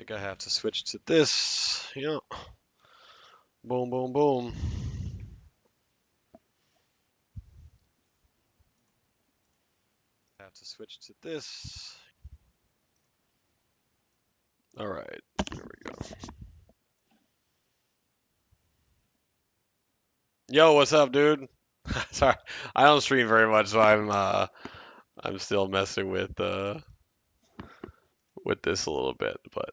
think I have to switch to this. Yeah. Boom, boom, boom. Have to switch to this. All right, there we go. Yo, what's up, dude? Sorry, I don't stream very much, so I'm still messing with this a little bit, but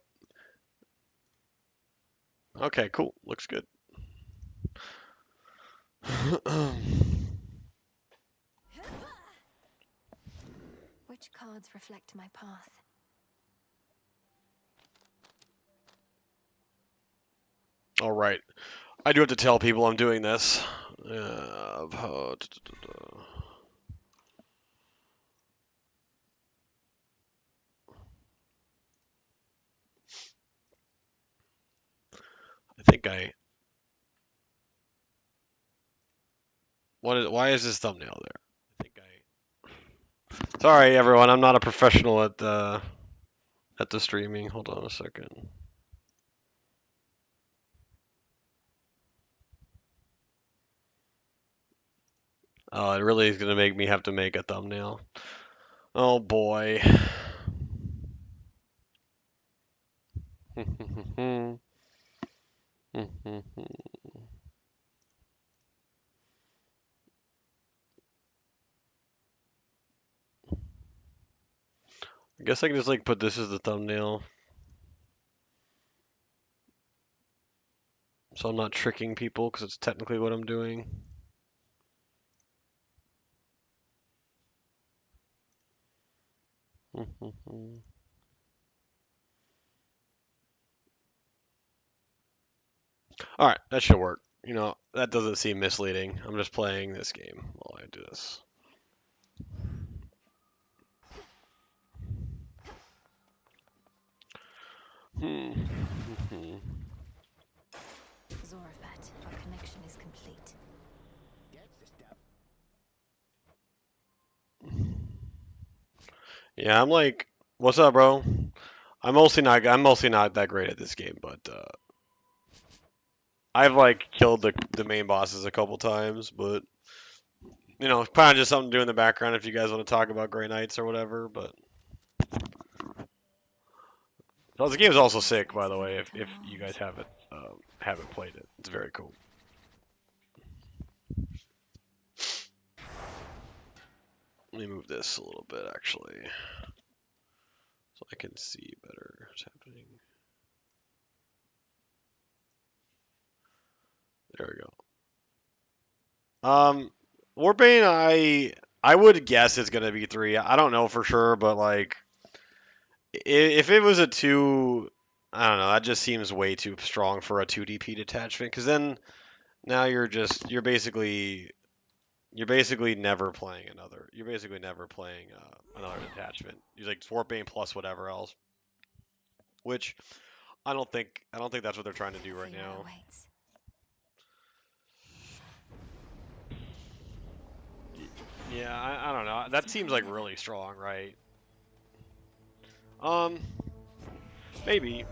okay, cool. Looks good. Which cards reflect my path? All right, I do have to tell people I'm doing this. I think I. Why is this thumbnail there? I think I. Sorry, everyone. I'm not a professional at the streaming. Hold on a second. Oh, it really is gonna make me have to make a thumbnail. Oh boy. I guess I can just like put this as the thumbnail, so I'm not tricking people because it's technically what I'm doing. All right, that should work. You know, that doesn't seem misleading. I'm just playing this game while I do this. Zorafat, our connection is complete. Yeah, I'm like, what's up, bro? I'm mostly not that great at this game, but I've like killed the main bosses a couple times, but you know, kind of just something to do in the background if you guys want to talk about Grey Knights or whatever. But oh, the game is also sick, by the way. If you guys haven't played it, it's very cool. Let me move this a little bit, actually, so I can see better what's happening. There we go. Warbane, I would guess it's gonna be 3. I don't know for sure, but like, if it was a 2, I don't know. That just seems way too strong for a 2 DP detachment. Because then now you're basically never playing another. You're basically never playing another detachment. You're like Warbane plus whatever else, which I don't think that's what they're trying to do right now. Yeah, I don't know. That seems like really strong, right? Um, maybe.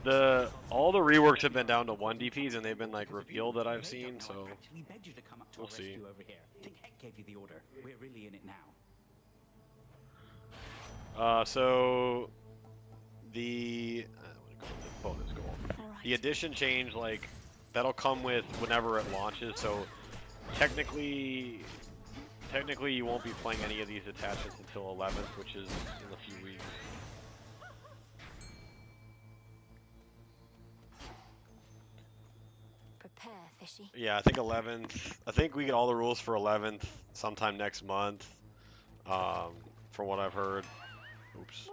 All the reworks have been down to 1 DPs and they've been like revealed that I've seen, so we'll see. So the bonus goal. The edition change, like, that'll come with whenever it launches. So technically you won't be playing any of these attachments until 11th, which is in a few weeks. Prepare, fishy. Yeah, I think 11th. I think we get all the rules for 11th sometime next month, from what I've heard. Oops.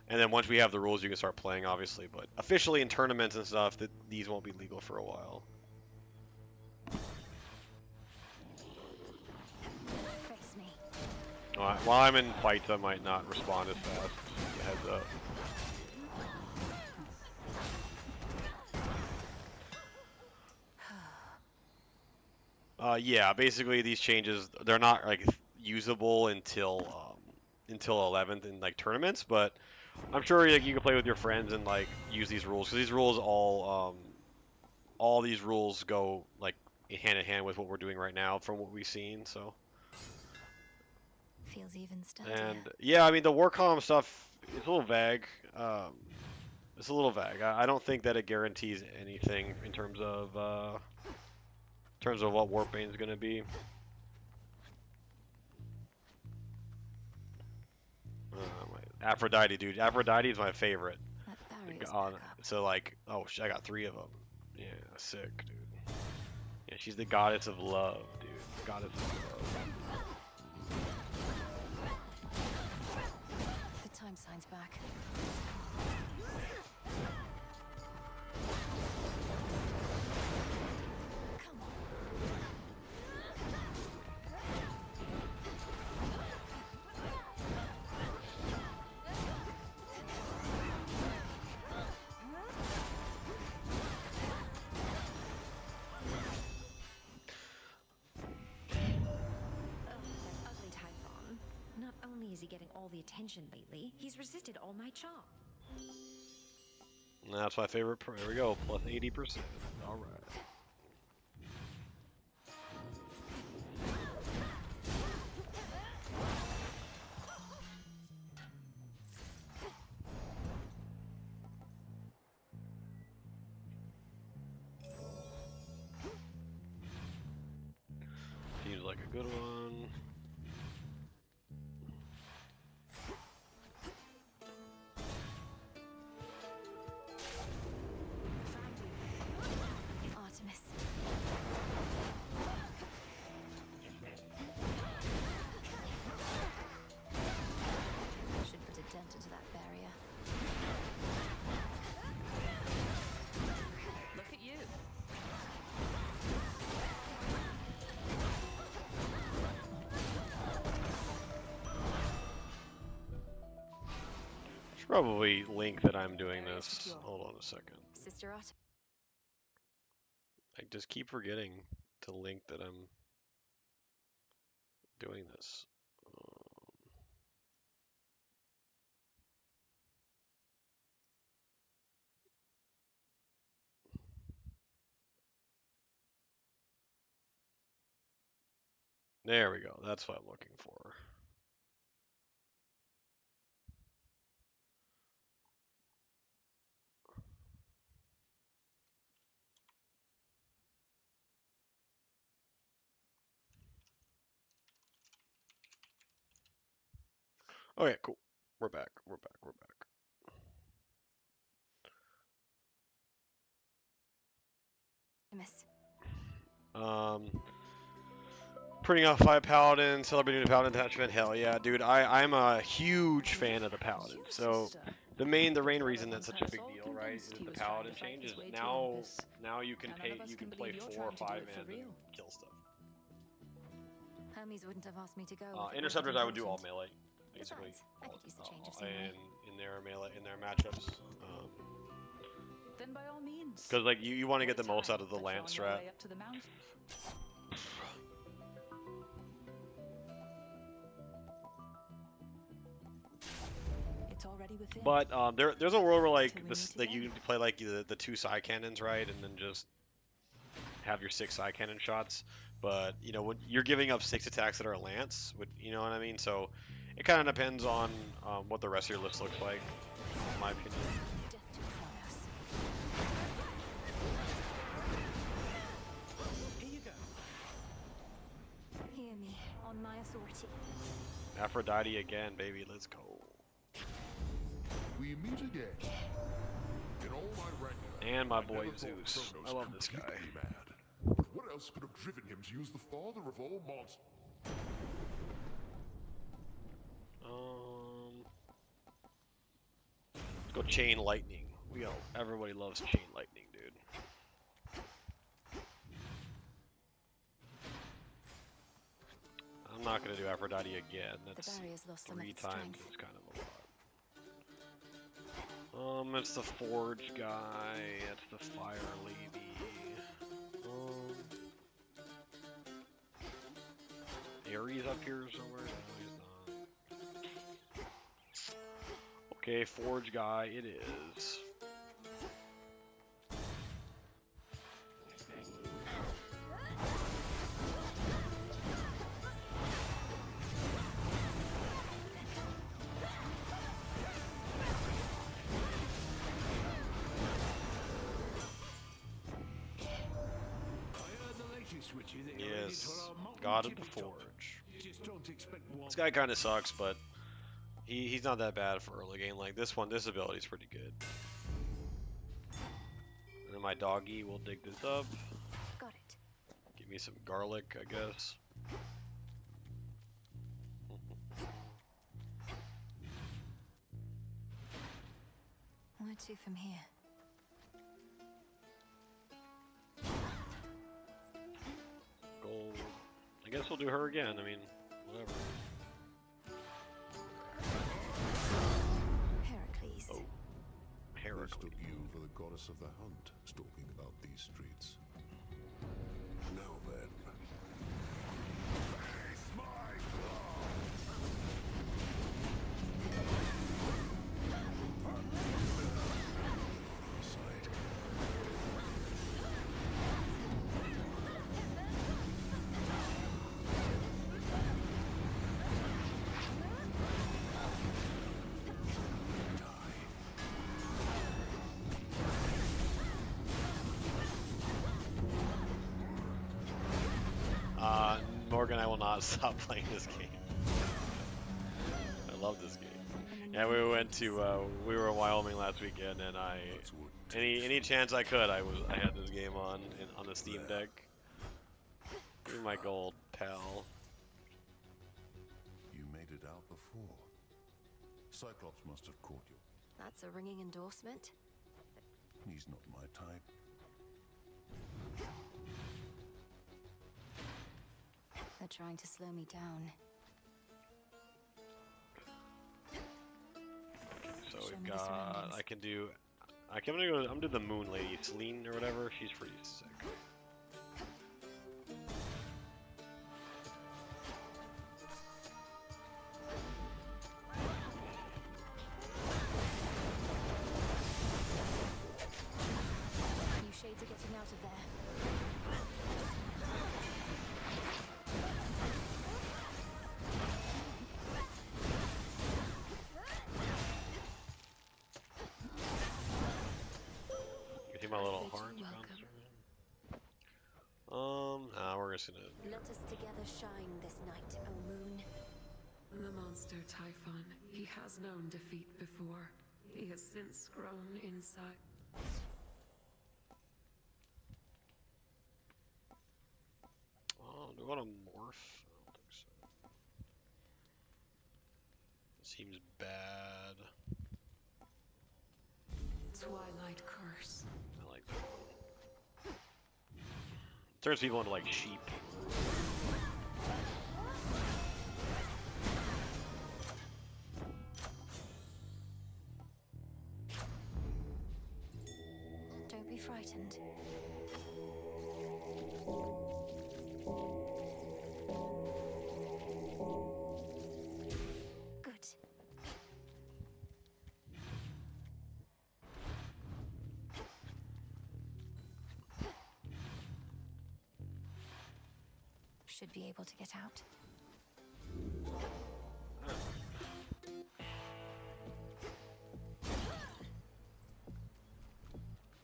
And then once we have the rules, you can start playing, obviously. But officially in tournaments and stuff, these won't be legal for a while. Face me. While I'm in fights, I might not respond as fast. Just a heads up. Yeah, basically these changes, they're not like usable until 11th in like tournaments, but I'm sure like, you can play with your friends and like use these rules because these rules all these rules go like hand in hand with what we're doing right now from what we've seen. So Feels even sturdier. and yeah, I mean the Warcom stuff is a little vague. It's a little vague. I don't think that it guarantees anything in terms of what Warpbane is going to be. Aphrodite, dude. Aphrodite is my favorite. That barrier's back up. So like, oh, I got 3 of them. Yeah, sick, dude. Yeah, she's the goddess of love, dude. Goddess of love. The time sign's back. Come on. Not only is he getting all the attention lately, he's resisted all my charm. That's my favorite. There we go. Plus 80%. All right. Seems like a good one. Artemis. Should put a dent into that barrier. Look at you. Should probably link that I'm doing this. Hold on a second. Sister Artemis. I just keep forgetting to link that I'm doing this. There we go. That's what I'm looking for. Okay, cool. We're back. We're back. We're back. Artemis. Printing out 5 paladins, celebrating the paladin detachment. Hell yeah, dude. I'm a huge fan of the paladin. So the main reason that's such a big deal, right, is the paladin change is now you can play 4 or 5 man and kill stuff. Hermes wouldn't have asked me to go. If it wasn't Interceptors I would do all important. melee, basically. Besides, I could use the change of scenery. In their melee in their matchups. Then by all means. Because like you want to get the most Time out of the that you're lance on your way strat. up to the mountains. It's already within. But there's a world where like Till we this meet like you again. can play like the 2 side cannons, right, and then just have your 6 side cannon shots. But you know when you're giving up 6 attacks that are lance, you know what I mean. So it kind of depends on what the rest of your list looks like, in my opinion. Death to Kronos. Here you go. Hear me on my authority. Aphrodite again, baby. Let's go. We meet again. In all my rancor, And my I boy never thought Zeus. Kronos I love this guy. completely mad. But what else could have driven him to use the father of all monsters? Let's go chain lightning. Everybody loves chain lightning, dude. I'm not gonna do Aphrodite again. That's barrier's lost some of 3 its times. strength. It's kind of a lot. It's the forge guy. It's the fire lady. Ares up here somewhere. No, he's not. Okay, forge guy it is. Yes, God of the Forge. This guy kind of sucks, but he's not that bad for early game. Like this one, this ability's pretty good. And then my doggy will dig this up. Got it. Give me some garlic, I guess. Where to from here? Gold. I guess we'll do her again. I mean, whatever. Heracles. Oh, Heracles. Mistook you for the goddess of the hunt, stalking about these streets. Now then. Face my side. Morgan, I will not stop playing this game. I love this game. Yeah, we went to we were in Wyoming last weekend, and any chance I could, I had this game on the Steam Deck. Give me my gold, pal. You made it out before. Cyclops must have caught you. That's a ringing endorsement. He's not my type. They're trying to slow me down. So Show we've me the got. surroundings. I'm gonna go. I'm doing the Moon Lady, Celine or whatever. She's pretty sick. You shades are getting out of there. You see my little Welcome. heart bouncer? Nah, we're just gonna. Let us together shine this night, O moon. The monster Typhon, he has known defeat before. He has since grown inside. Oh, do I want to morph? I don't think so. Seems bad. Twilight curse. I like that one. Turns people into like sheep. Don't be frightened. Good. Should be able to get out.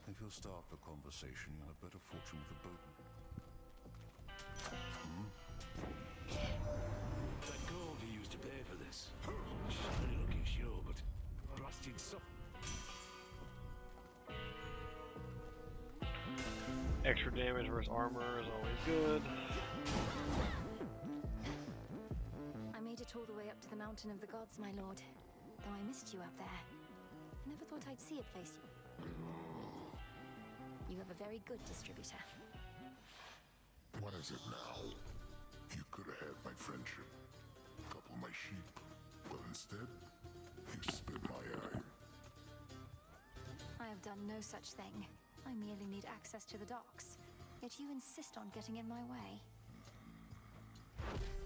If you'll start the conversation, you'll have better fortune with the boatman. That gold he used to pay for this. Shiny looking show, but blasted stuff. Extra damage versus armor is always good. I made it all the way up to the Mountain of the Gods, my lord. Though I missed you out there. I never thought I'd see a place. You have a very good distributor. What is it now? You could have had my friendship, couple my sheep, but instead, you spit my eye. I have done no such thing. I merely need access to the docks. Yet you insist on getting in my way.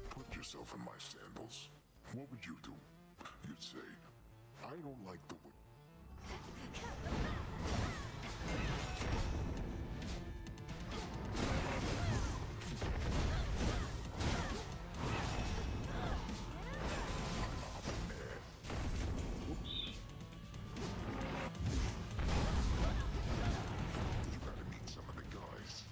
Put yourself in my sandals. What would you do? You'd say, I don't like the way. You gotta meet some of the guys.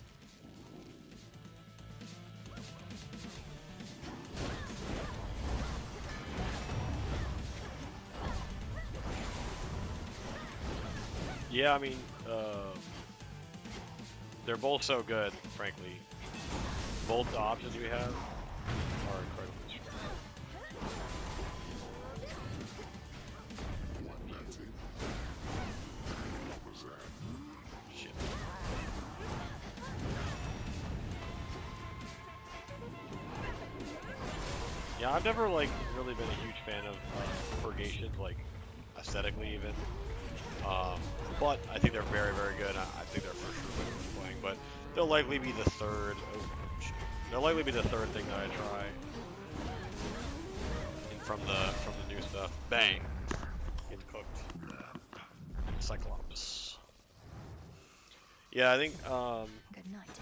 Yeah, I mean, they're both so good, frankly. Both the options we have are incredibly strong. That's it. What was that? Shit. Yeah, I've never like really been a huge fan of purgations, like aesthetically even. But I think they're very, very good. I think they're for sure worth playing. But they'll likely be the third. Oh, shit. They'll likely be the third thing that I try. And from the new stuff, bang, getting cooked. Cyclops. Yeah, I think. Good night.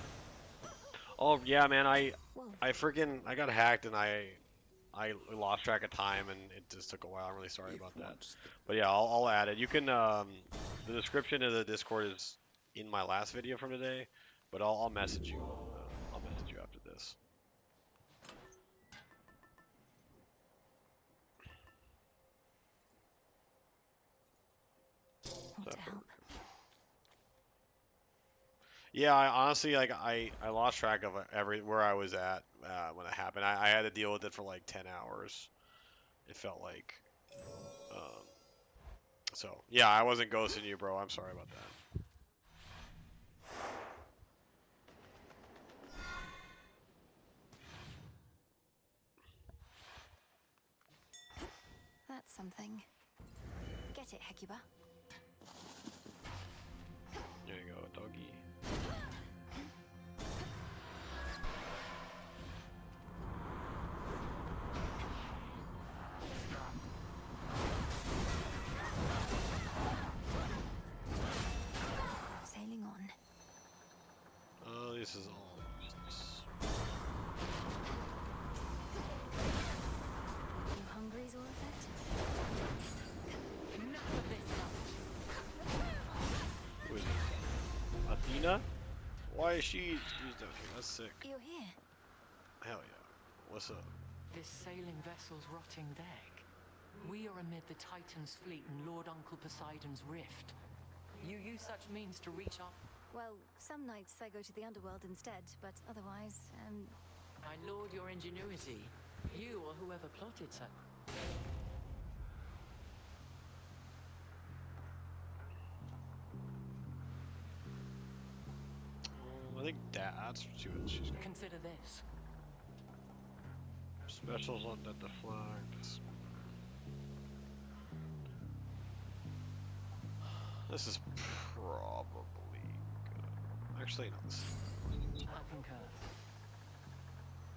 Oh yeah, man. Whoa. I got hacked and I lost track of time and it just took a while. I'm really sorry about that. But yeah, I'll add it. You can the description of the Discord is in my last video from today, but I'll message you. I'll message you after this. Want to help? Yeah, I honestly like I lost track of where I was at when it happened. I had to deal with it for like 10 hours. It felt like. Um, so yeah, I wasn't ghosting you, bro. I'm sorry about that. That's something. Get it, Hecuba. There you go, doggy. Sailing on. Oh, this is all useless. You hungry, Zorfet? Enough of this stuff. Who is it? Athena? Why is she's down here? That's sick. You're here. Hell yeah. What's up? This sailing vessel's rotting deck. We are amid the Titan's fleet and Lord Uncle Poseidon's rift. You use such means to reach our... Well, some nights I go to the underworld instead, but otherwise, I laud your ingenuity. You or whoever plotted such... I think that's what she's got. Consider this. Specials on that deflect. This is probably good. Actually, no. This is I concur.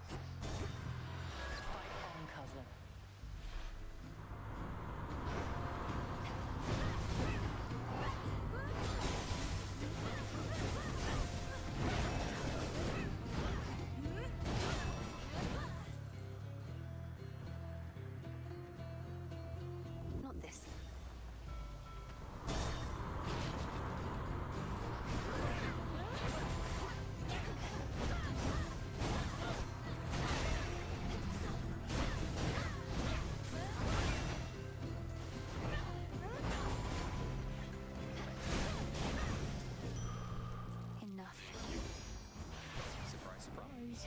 Fight on, cousin. not this. Enough. Surprise, surprise.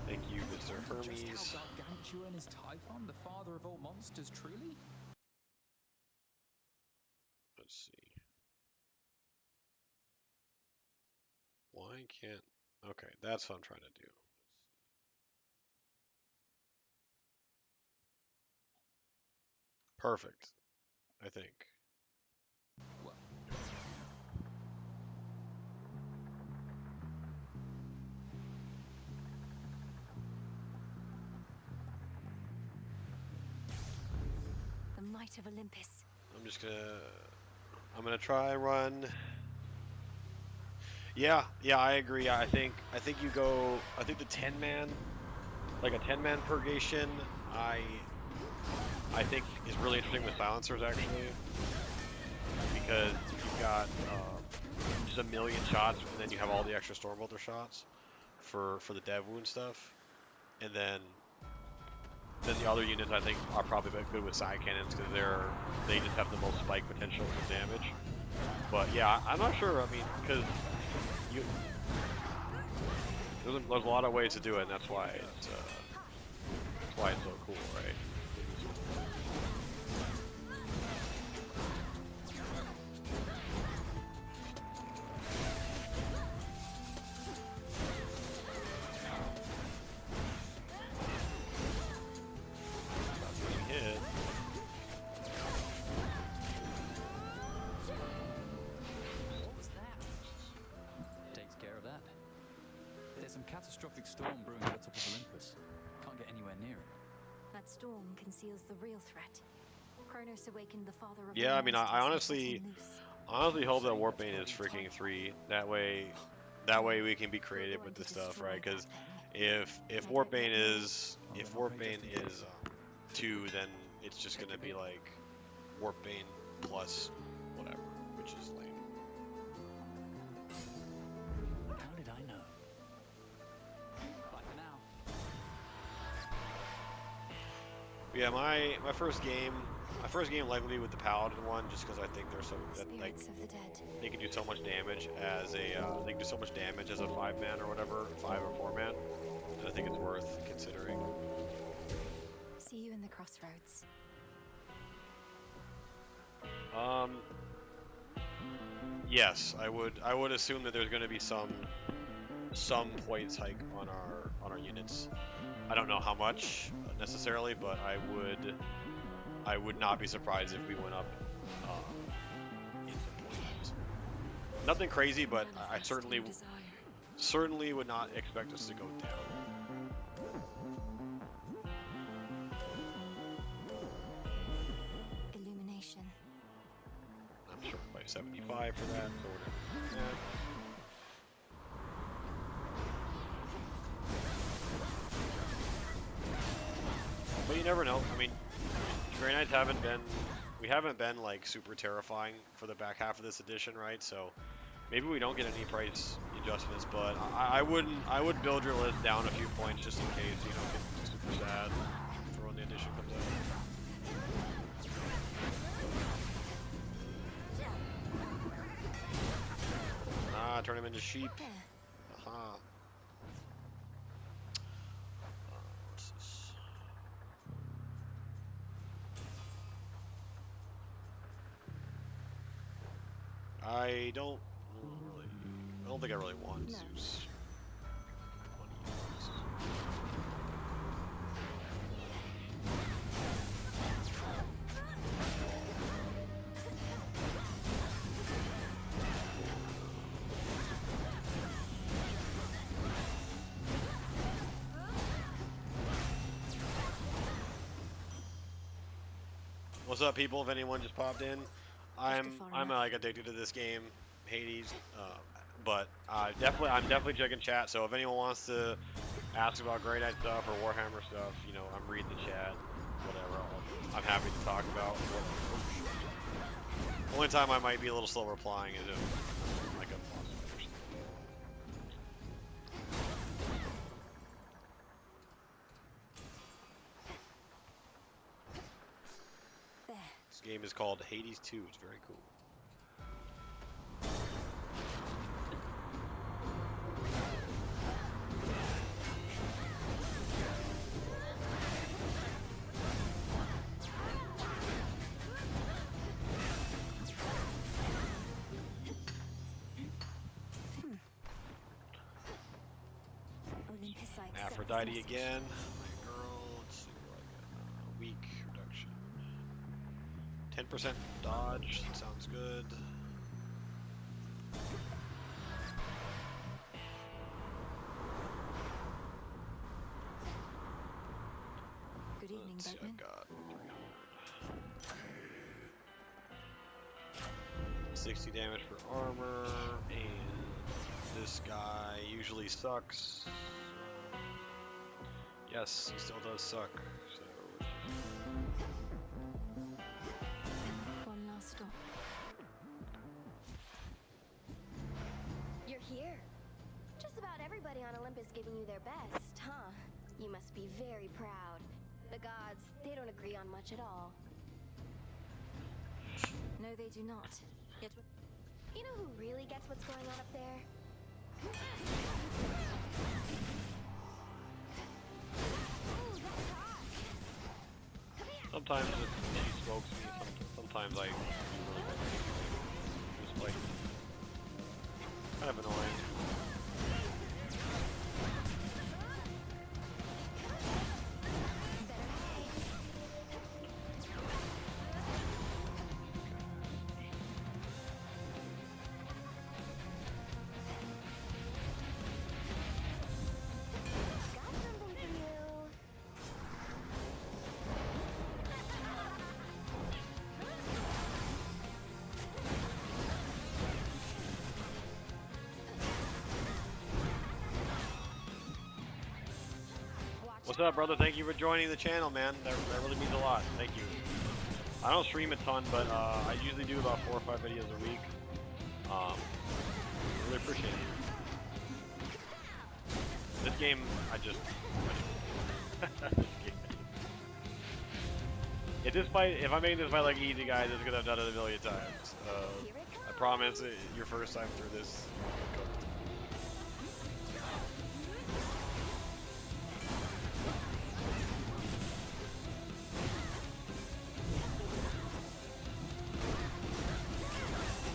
Thank you, Mr. Just Hermes. how gargantuan is Typhon, the father of all monsters, truly? Let's see. Why can't... Okay, that's what I'm trying to do. Perfect, I think. Well, The might of Olympus. I'm gonna try and run. Yeah, I agree. I think you go. I think the 10-man, like a 10-man purgation, I think is really interesting with silencers actually, because you've got just a million shots, and then you have all the extra Stormbolter shots for the dev wound stuff, and then the other units I think are probably good with side cannons because they just have the most spike potential for damage. But yeah, I'm not sure. I mean, because there's a lot of ways to do it, and that's why it's so cool, right? Hit. What was that? Takes care of that. There's some catastrophic storm brewing at the top of Olympus. Can't get anywhere near it. That storm conceals the real threat. Kronos awakened the father of Yeah, all I mean, I monsters and honestly set him loose. hope that Warpbane is freaking 3. That way we can be creative with this stuff, right? Because if Warpbane is 2, then it's just gonna be like Warpbane plus whatever, which is lame. How did I know? Bye for now. Yeah, my first game likely with the Paladin one, just because I think they're so like Spirits of the dead. they can do so much damage as a 5-man or whatever, 5 or 4-man, and I think it's worth considering. See you in the crossroads. Yes, I would assume that there's going to be some points hike on our units. I don't know how much necessarily, but I would not be surprised if we went up in some points. Nothing crazy, but I certainly would not expect us to go down. Illumination. I'm sure by 75 for that, so whatever. Yeah. But you never know. I mean, Grey Knights haven't been like super terrifying for the back half of this edition, right? So maybe we don't get any price adjustments, but I would build your list down a few points just in case you don't get super sad for when the edition comes out. Turn them into sheep. Aha. What's this? I don't think I really want Zeus. What's up, people? If anyone just popped in, I'm like addicted to this game, Hades. But I'm definitely checking chat. So if anyone wants to ask about Grey Knight stuff or Warhammer stuff, you know, I'm reading the chat, whatever. I'm happy to talk about. The only time I might be a little slow replying is if like a boss fight or something. This game is called Hades 2. It's very cool. Aphrodite again. My girl. Let's see what I got. Weak reduction. 10% dodge. That sounds good. Good evening, Let's see, boatman. I've got 300. 60 damage for armor, and this guy usually sucks. Yes, he still does suck. So One last stop. You're here. Just about everybody on Olympus giving you their best, huh? You must be very proud. The gods, they don't agree on much at all. No, they do not. Yet, you know who really gets what's going on up there? Ooh, that's hot. Come here. sometimes she smokes me. Sometimes I just like kind of annoying. Got something for you. Watch What's up, brother? Thank you for joining the channel, man. That really means a lot. Thank you. I don't stream a ton, but I usually do about 4 or 5 videos a week. Really appreciate it. This game, this game. If I make this by like easy, guys, it's because I've done it a million times. I promise, your first time through this.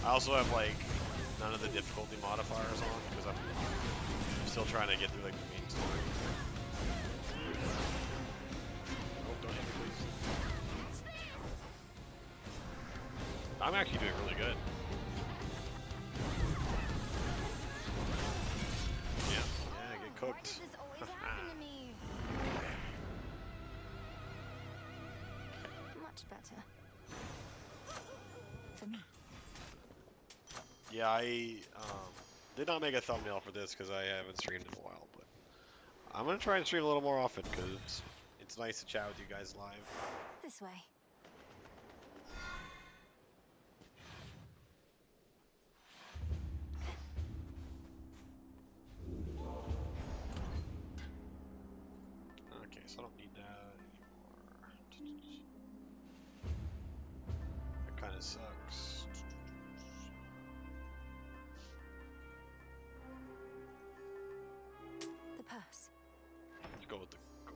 I also have like none of the difficulty modifiers on because I'm still trying to get through like the main story. Oh, don't hit me, please. I'm actually doing really good. Yeah, get Why cooked. does this always happen to me? Much better. For me. Yeah, I did not make a thumbnail for this because I haven't streamed in a while, but I'm gonna try and stream a little more often because it's nice to chat with you guys live. This way. Okay, so I don't need that anymore. That kind of sucks. The purse. Let's go with the gold.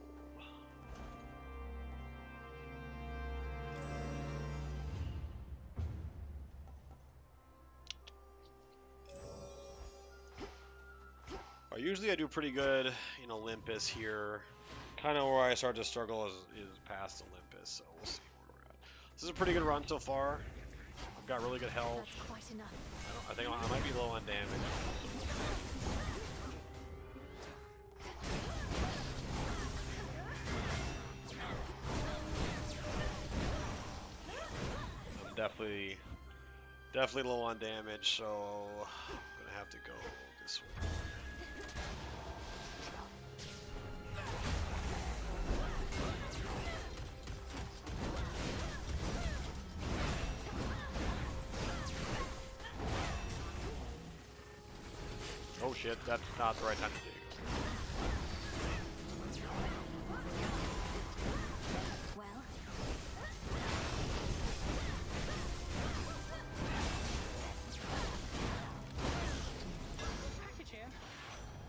Usually I do pretty good in Olympus here. Kind of where I start to struggle is past Olympus, so we'll see where we're at. This is a pretty good run so far. I've got really good health. That's quite enough. I think I might be low on damage. I'm definitely low on damage, so I'm gonna have to go this way. Oh shit, that's not the right time to dig. Well,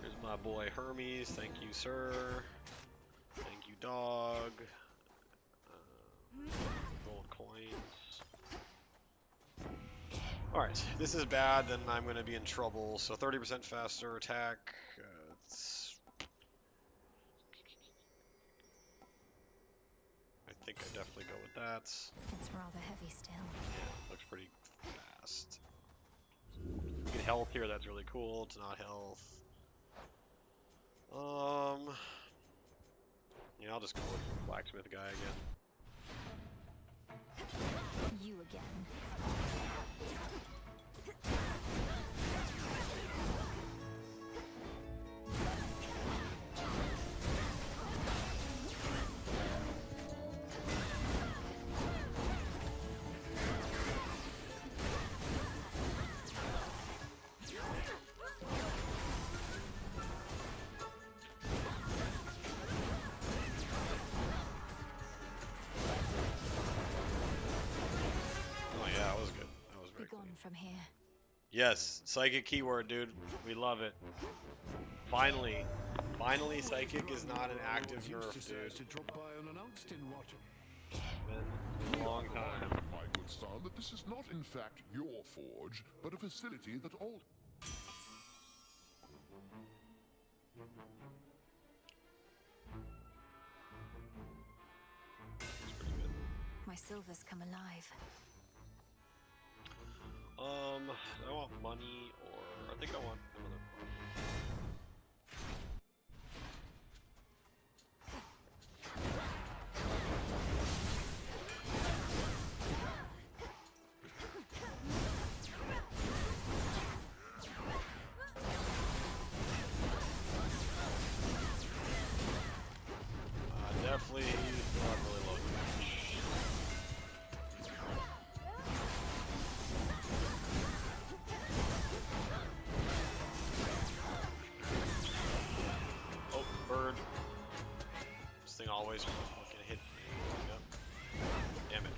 Here's my boy Hermes. Thank you, sir. Thank you, dog. Gold coins. Alright, this is bad, then I'm going to be in trouble. So 30% faster attack. I think I definitely go with that. it's rather heavy still. Yeah, looks pretty fast. Get health here, that's really cool. It's not health. Yeah, I'll just go with the blacksmith guy again. You again. from here. Yes, psychic keyword, dude. We love it. Finally. Finally, psychic is not an active nerf, dude. To drop by unannounced in water. Been a long time. My good son, that this is not in fact your forge, but a facility that all... My silver's come alive. I want money, or I think I want another. Definitely not really low damage. Oh, bird. This thing always fucking hit me. Yep. Damn it.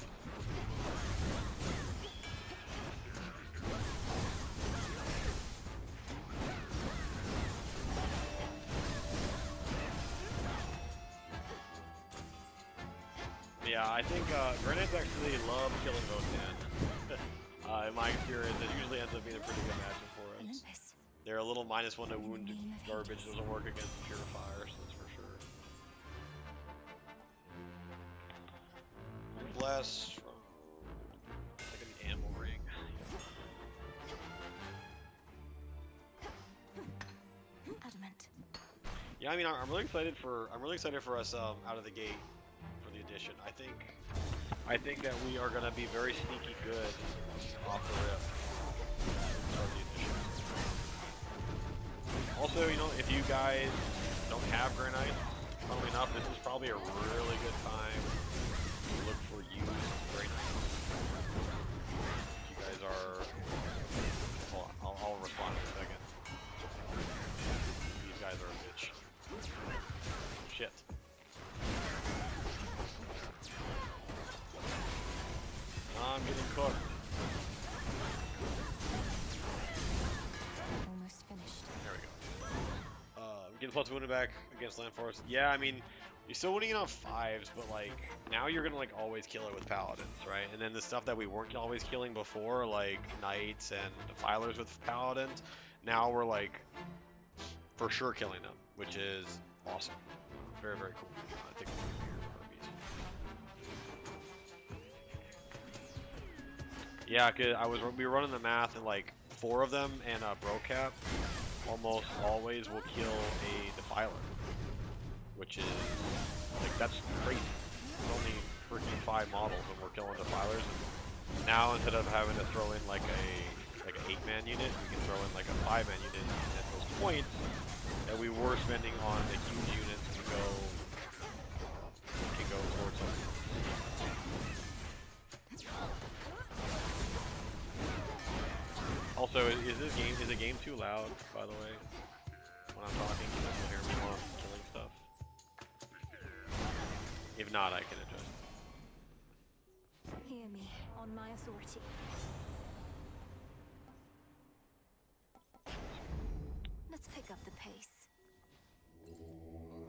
Yeah, I think Grenades actually love killing Votan. In my experience, it usually ends up being a pretty good matchup for us. Olympus. They're a little -1 to wound garbage. Doesn't work against Purifiers, that's for sure. Blast from like an ammo ring. Adamant. Yeah, I mean, I'm really excited for us out of the gate for the edition. I think that we are gonna be very sneaky good off the rip of the edition. Also, you know, if you guys don't have Granite, funnily enough, this is probably a really good time to look for used Granite. You guys are. Hold on, I'll respond in a second. These guys are a bitch. Shit. I'm getting cooked. Almost finished. There we go. Getting plus wounded back against Land Force. Yeah, I mean, you're still winning it on 5s, but like now you're gonna like always kill it with Paladins, right? And then the stuff that we weren't always killing before, like Knights and Defilers with Paladins, now we're like for sure killing them, which is awesome. Very, very cool. I think we're yeah, cause we were running the math and like 4 of them and a Brocap almost always will kill a Defiler, which is like that's crazy. There's only freaking 5 models and we're killing Defilers. And now instead of having to throw in like an 8-man unit, we can throw in like a 5-man unit, and those points that we were spending on the huge units can go towards something. Also, is the game too loud, by the way? When I'm talking, can you hear me while I'm killing stuff? If not, I can adjust. Hear me on my authority. Let's pick up the pace.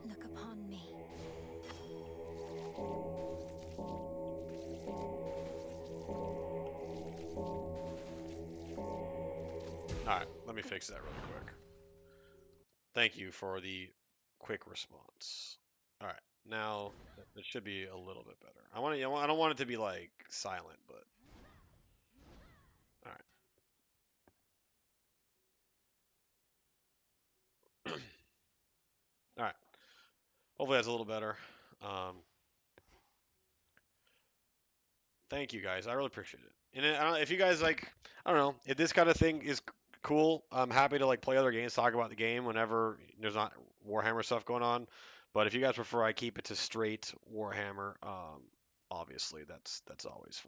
Look upon me. Alright, let me fix that really quick. Thank you for the quick response. Alright, now it should be a little bit better. I don't want it to be like silent, but alright. Alright. Hopefully that's a little better. Thank you guys. I really appreciate it. And I don't, if you guys like, I don't know, if this kind of thing is cool, I'm happy to like play other games, talk about the game whenever there's not Warhammer stuff going on. But if you guys prefer I keep it to straight Warhammer, obviously that's always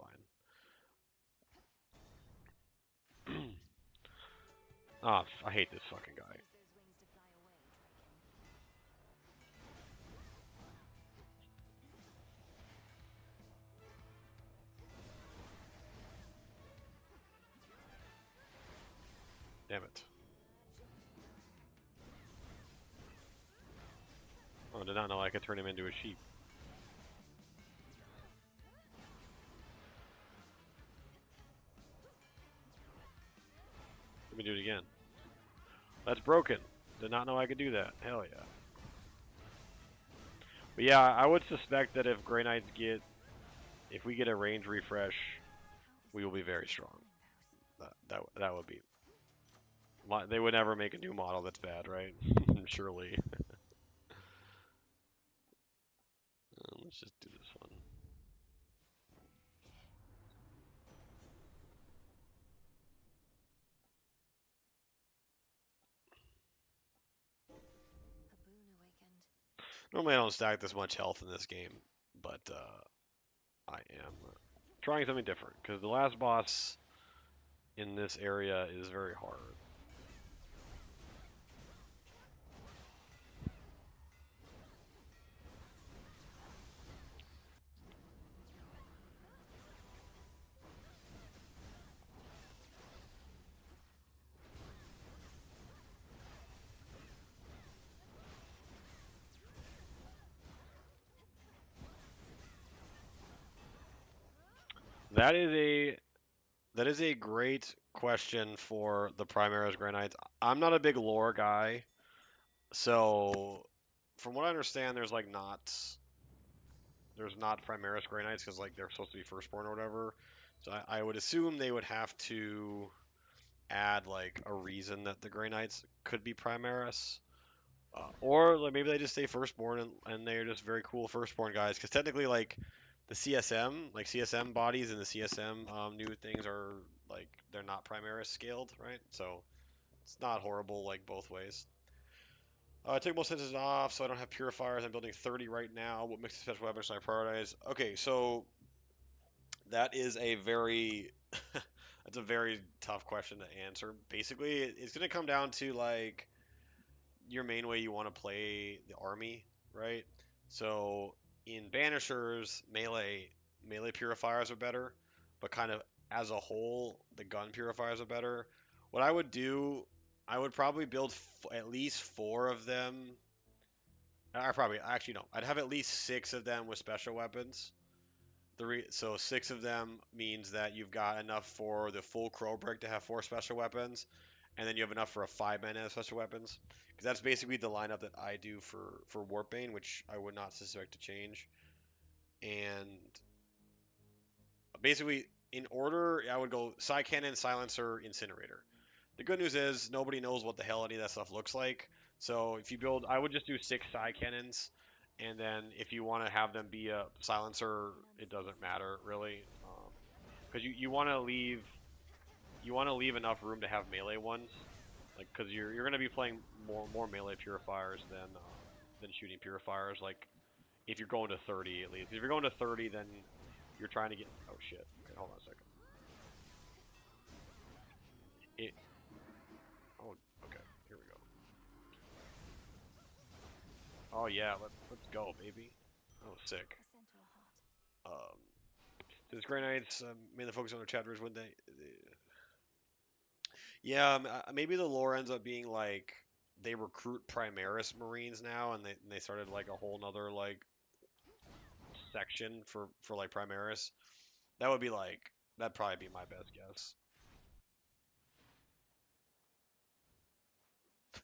fine. Ah, I hate this fucking guy. Damn it. Oh, I did not know I could turn him into a sheep. Let me do it again. That's broken. Did not know I could do that. Hell yeah. But yeah, I would suspect that if Grey Knights if we get a range refresh, we will be very strong. That would be. They would never make a new model that's bad, right? Surely. Let's just do this one. Normally I don't stack this much health in this game, but I am trying something different because the last boss in this area is very hard. That is a great question for the Primaris Grey Knights. I'm not a big lore guy, so from what I understand, there's not Primaris Grey Knights because like they're supposed to be firstborn or whatever. So I would assume they would have to add like a reason that the Grey Knights could be Primaris. Or like, maybe they just stay firstborn and they're just very cool firstborn guys. Because technically, like the CSM, like CSM bodies and the CSM new things are like they're not Primaris scaled, right? So it's not horrible like both ways. I took most senses off, so I don't have purifiers. I'm building 30 right now. What makes the special weapons should I prioritize? Okay, so that is a very that's a very tough question to answer. Basically, it's going to come down to like your main way you want to play the army, right? So in Banishers, melee purifiers are better, but kind of as a whole, the gun purifiers are better. What I would do, I would probably build at least 4 of them. I probably actually no, I'd have at least 6 of them with special weapons. So 6 of them means that you've got enough for the full Crowbrick to have 4 special weapons, and then you have enough for a 5-man to have special weapons. Because that's basically the lineup that I do for Warpbane, which I would not suspect to change. And basically, in order, I would go Psy Cannon, Silencer, Incinerator. The good news is nobody knows what the hell any of that stuff looks like. So if you build, I would just do 6 Psy Cannons, and then if you want to have them be a Silencer, it doesn't matter really, because you want to leave enough room to have melee ones, like because you're going to be playing more melee purifiers than shooting purifiers. Like if you're going to 30 at least. If you're going to 30, then you're trying to get. Oh shit! Okay, hold on a second. Oh, okay. Here we go. Oh yeah, let's go, baby. Oh, sick. Um, does Grey Knights mainly focus on their chapters when Yeah, maybe the lore ends up being like they recruit Primaris Marines now, and they started like a whole nother like section for like Primaris. That would be like that'd probably be my best guess.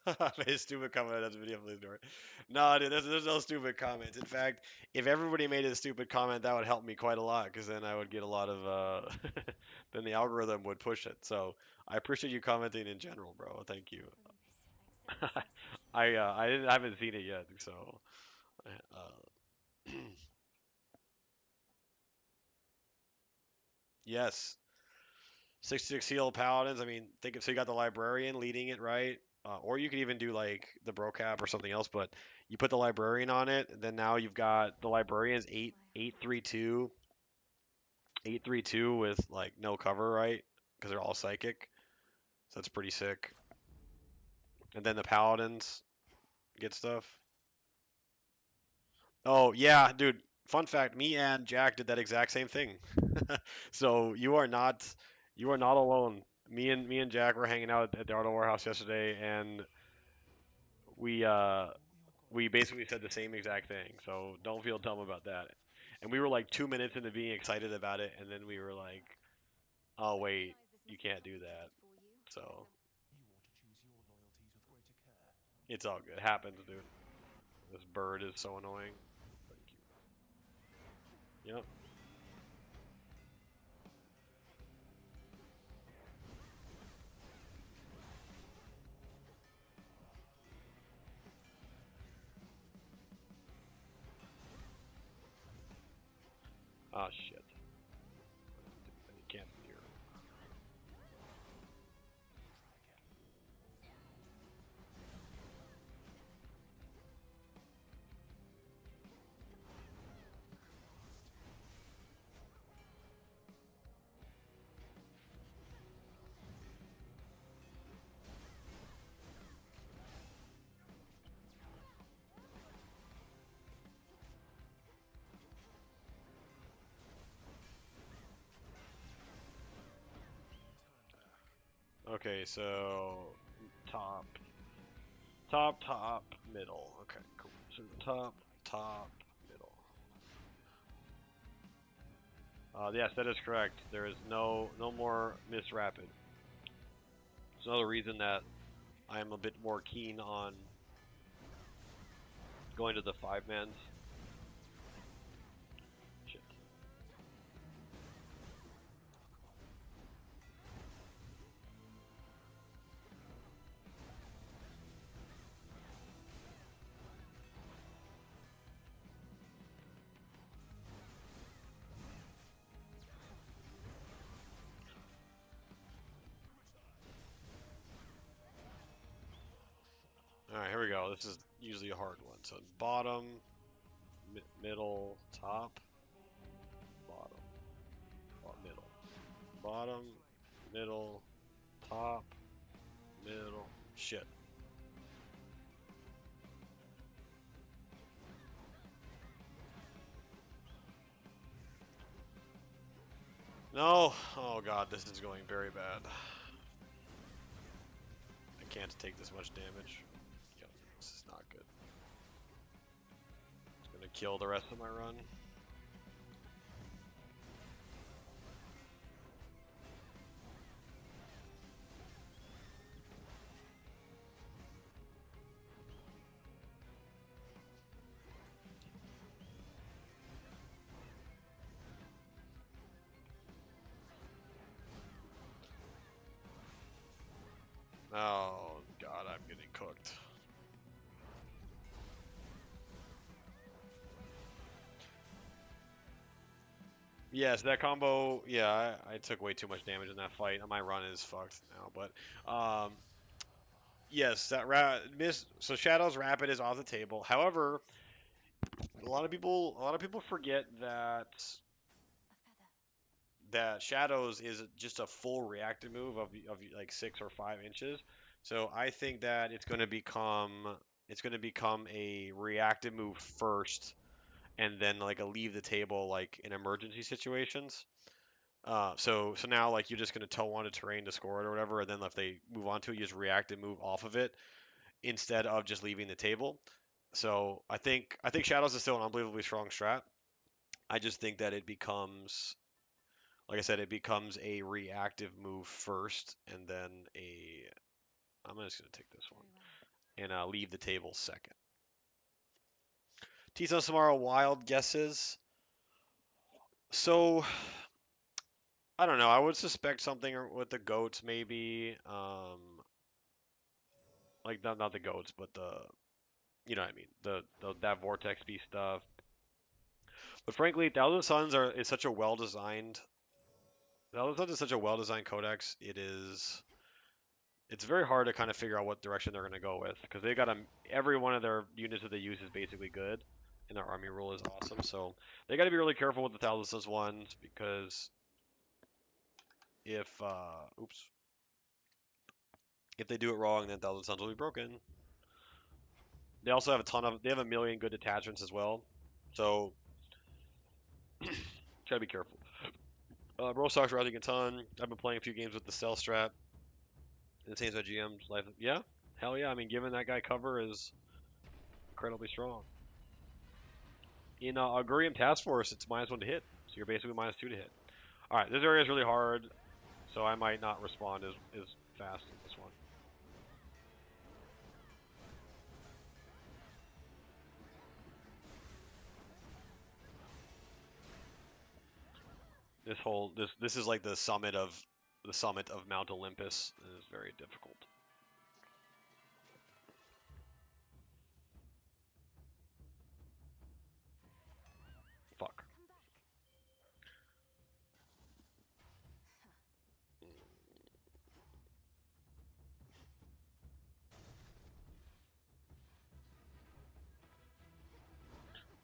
I made a stupid comment on that video, please ignore it. No, dude, there's no stupid comments. In fact, if everybody made a stupid comment, that would help me quite a lot, because then I would get a lot of, then the algorithm would push it. So I appreciate you commenting in general, bro. Thank you. I haven't seen it yet, so. Yes, 66 heal paladins. I mean, think of so you got the librarian leading it, right? Or you could even do like the brocap or something else, but you put the librarian on it, and then now you've got the librarians 832 with like no cover, right? Because they're all psychic, so that's pretty sick. And then the paladins get stuff. Oh yeah, dude. Fun fact: me and Jack did that exact same thing. So you are not alone. Me and Jack were hanging out at the Auto Warehouse yesterday, and we basically said the same exact thing. So don't feel dumb about that. And we were like 2 minutes into being excited about it, and then we were like, oh wait, you can't do that. So it's all good. Happens, dude. This bird is so annoying. Thank you. Yep. Oh shit. You can't hear. Okay, so top, middle. Okay, cool. So top, middle. Yes, that is correct. There is no more Miss Rapid. It's another reason that I am a bit more keen on going to the 5-mans. Shit. Alright, here we go. This is usually a hard one. So bottom, middle, top, bottom, middle. Bottom, middle, top, middle. Shit. No! Oh god, this is going very bad. I can't take this much damage. Yo, this is not good. It's gonna kill the rest of my run. Oh god, I'm getting cooked. Yes, that combo, yeah, I took way too much damage in that fight. My run is fucked now, but yes, so Shadow's Rapid is off the table. However, a lot of people forget A feather. that Shadows is just a full reactive move of like 6 or 5 inches. So I think that it's going to become a reactive move first, and then like a leave the table like in emergency situations. So now like you're just going to toe onto terrain to score it or whatever, and then if they move on to it, you just react and move off of it instead of just leaving the table. So I think Shadows is still an unbelievably strong strat. I just think that it becomes, like I said, it becomes a reactive move first, and then a. I'm just gonna take this one Very well. and leave the table second. Tisa Samara wild guesses. So I don't know. I would suspect something with the goats, maybe. Like not the goats, but the, you know what I mean, the that vortex beast stuff. But frankly, Thousand Suns is such a well designed. Thousand Suns is such a well designed codex. It's very hard to kind of figure out what direction they're going to go with, because they got every one of their units that they use is basically good, and their army rule is awesome. So they got to be really careful with the Thousand Suns ones, because if if they do it wrong, then Thousand Suns will be broken. They also have they have a million good detachments as well, so gotta be careful. Rostock's routing a ton. I've been playing a few games with the cell strat. It seems that GM's life. Yeah, hell yeah. I mean, giving that guy cover is incredibly strong. In Augurium Task Force, it's -1 to hit, so you're basically -2 to hit. All right, this area is really hard, so I might not respond as fast in this one. This is like the summit of Mount Olympus. It is very difficult. Fuck. Come back.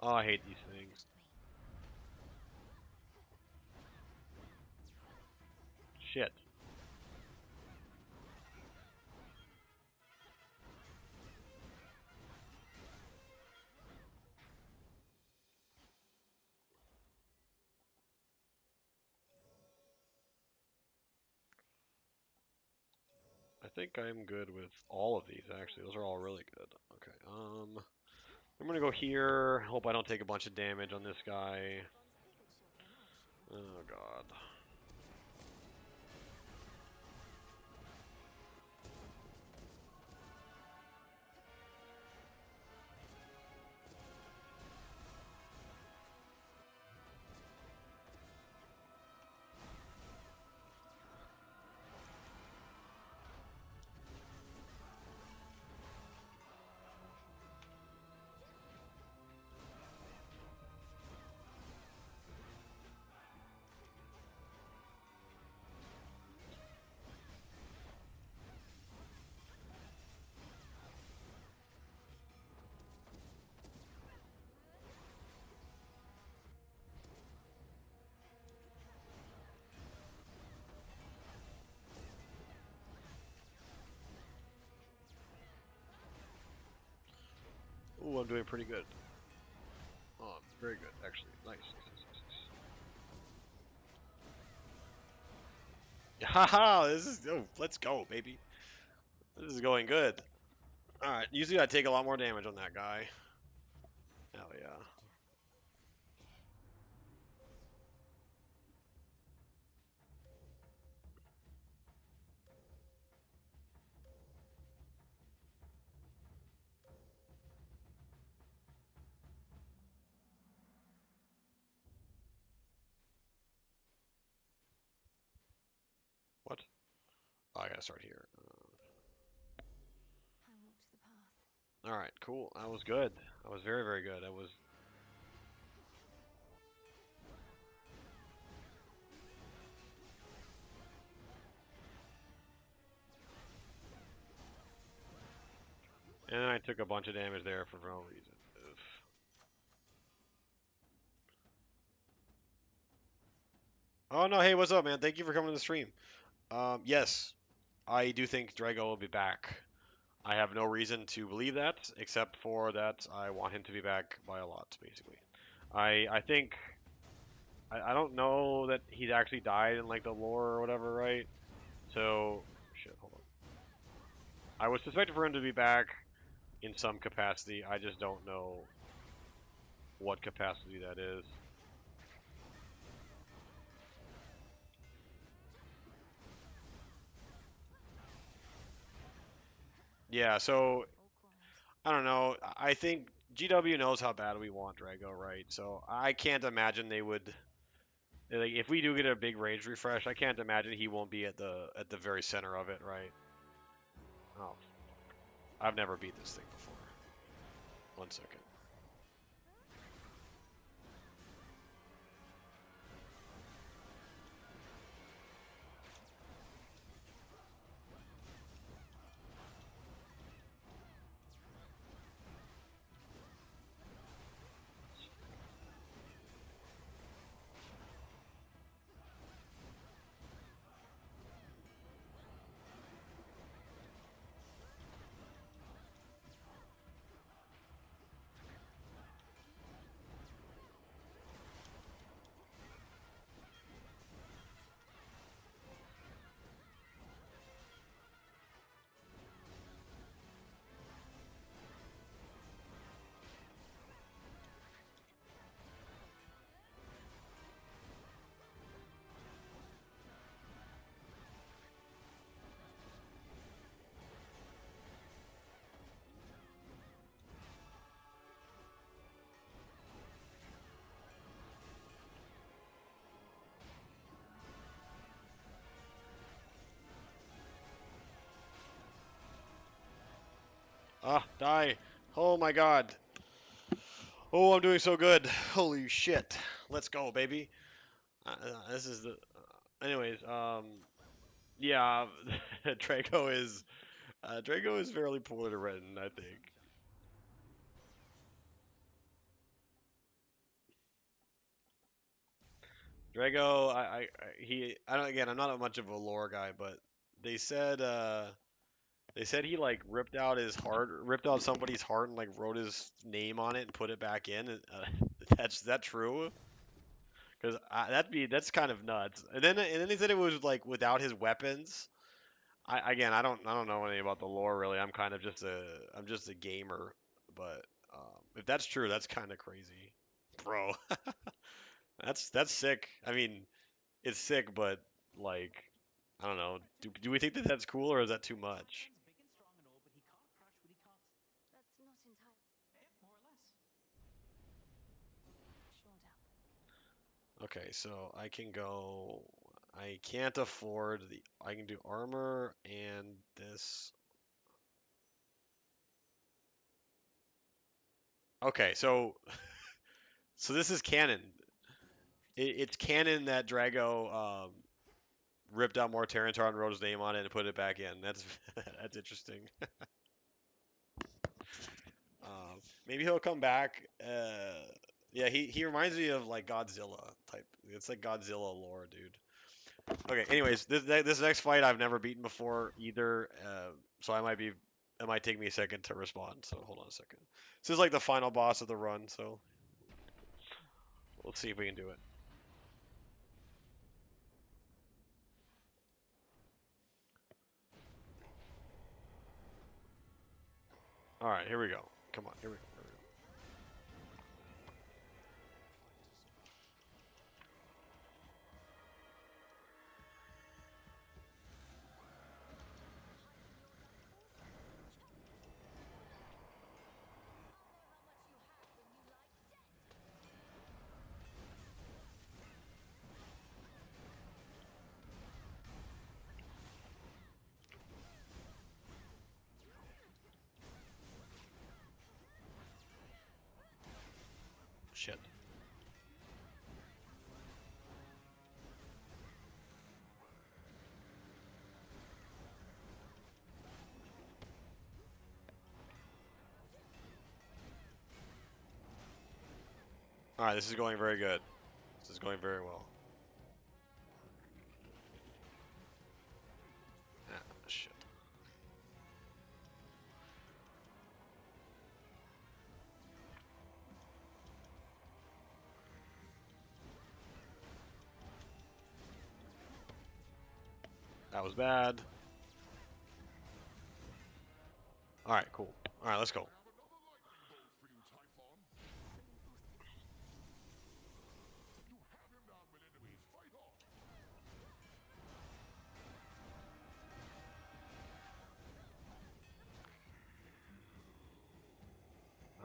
Oh, I hate these things. Shit. I think I'm good with all of these, actually. Those are all really good. Okay, I'm gonna go here. Hope I don't take a bunch of damage on this guy. Oh, God. Ooh, I'm doing pretty good. Oh, I'm very good, actually. Nice. Haha, this is, oh, let's go, baby. This is going good. Alright, usually I take a lot more damage on that guy. Hell yeah. What? Oh, I gotta start here. I walked the path. Alright, cool. That was good. That was very, very good. That was... And then I took a bunch of damage there for no reason. Oof. Oh no, hey, what's up, man? Thank you for coming to the stream. Yes, I do think Drago will be back. I have no reason to believe that, except for that I want him to be back by a lot, basically. I think... I don't know that he's actually died in, like, the lore or whatever, right? So... Shit, hold on. I was suspected for him to be back in some capacity. I just don't know what capacity that is. Yeah, so I don't know. I think GW knows how bad we want Drago, right? So I can't imagine they would, like, if we do get a big rage refresh, I can't imagine he won't be at the very center of it, right? Oh, fuck. I've never beat this thing before. 1 second. Ah, die. Oh my god. Oh, I'm doing so good. Holy shit. Let's go, baby. This is the. Anyways, yeah, Draco is fairly poorly written, I think. Drago, I don't, again, I'm not much of a lore guy, but they said, they said he like ripped out somebody's heart and like wrote his name on it and put it back in. Is that true? Because that's kind of nuts. And then they said it was like without his weapons. I don't know anything about the lore really. I'm just a gamer. But if that's true, that's kind of crazy, bro. That's sick. I mean, it's sick, but like I don't know. Do we think that that's cool or is that too much? Paladin's big and strong and all, but he can't crush what he can't. That's not entirely More or less. shored up. Okay, so I can go. I can't afford the. I can do armor and this. Okay, so this is canon. It's canon that Drago ripped out more Terrantar and wrote his name on it and put it back in. That's that's interesting. Maybe he'll come back. Yeah, he reminds me of like Godzilla type. It's like Godzilla lore, dude. Okay. Anyways, this next fight I've never beaten before either, so it might take me a second to respond. So hold on a second. This is like the final boss of the run, so we'll see if we can do it. All right, here we go. Come on, here we go. Here we go. Shit. All right, this is going very good. This is going very well. Ah, shit. That was bad. All right, cool. All right, let's go. I have another lightning bolt for you, Typhon. You have him down, my enemies. Fight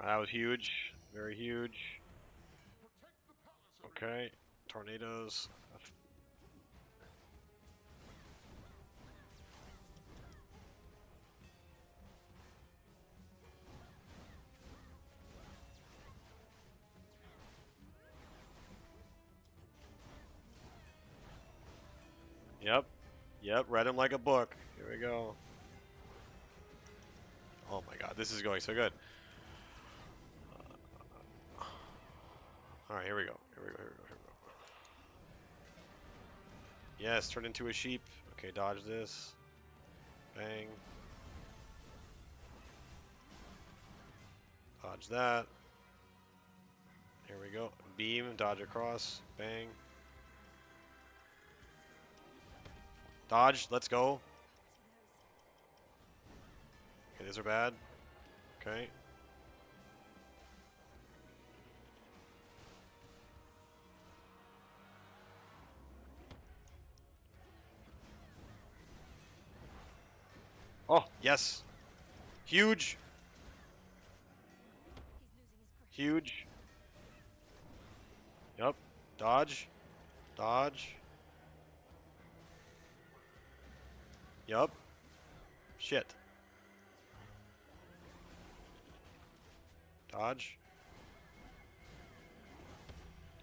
on. That was huge. Very huge. Protect the palace, Okay. Tornadoes. Yep. Yep, read him like a book. Here we go. Oh my god, this is going so good. Alright, here we go. Here we go, here we go, here we go. Yes, turn into a sheep. Okay, dodge this. Bang. Dodge that. Here we go. Beam, dodge across. Bang. Dodge, let's go. Okay, these are bad. Okay. Oh, yes. Huge. Huge. Yep. Dodge. Dodge. Yup. Shit. Dodge.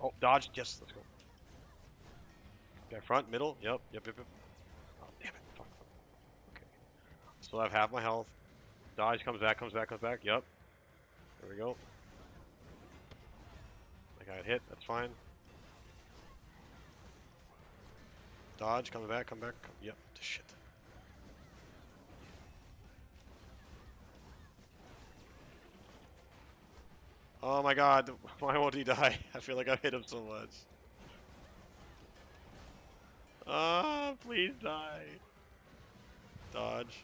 Oh, dodge. Yes, let's go. Okay, front, middle. Yep. Oh, damn it. Fuck. Okay. Still have half my health. Dodge comes back. Yep. There we go. I got hit. That's fine. Dodge, come back. Yep. Shit. Oh my god. Why won't he die? I feel like I've hit him so much. Ah, please die. Dodge.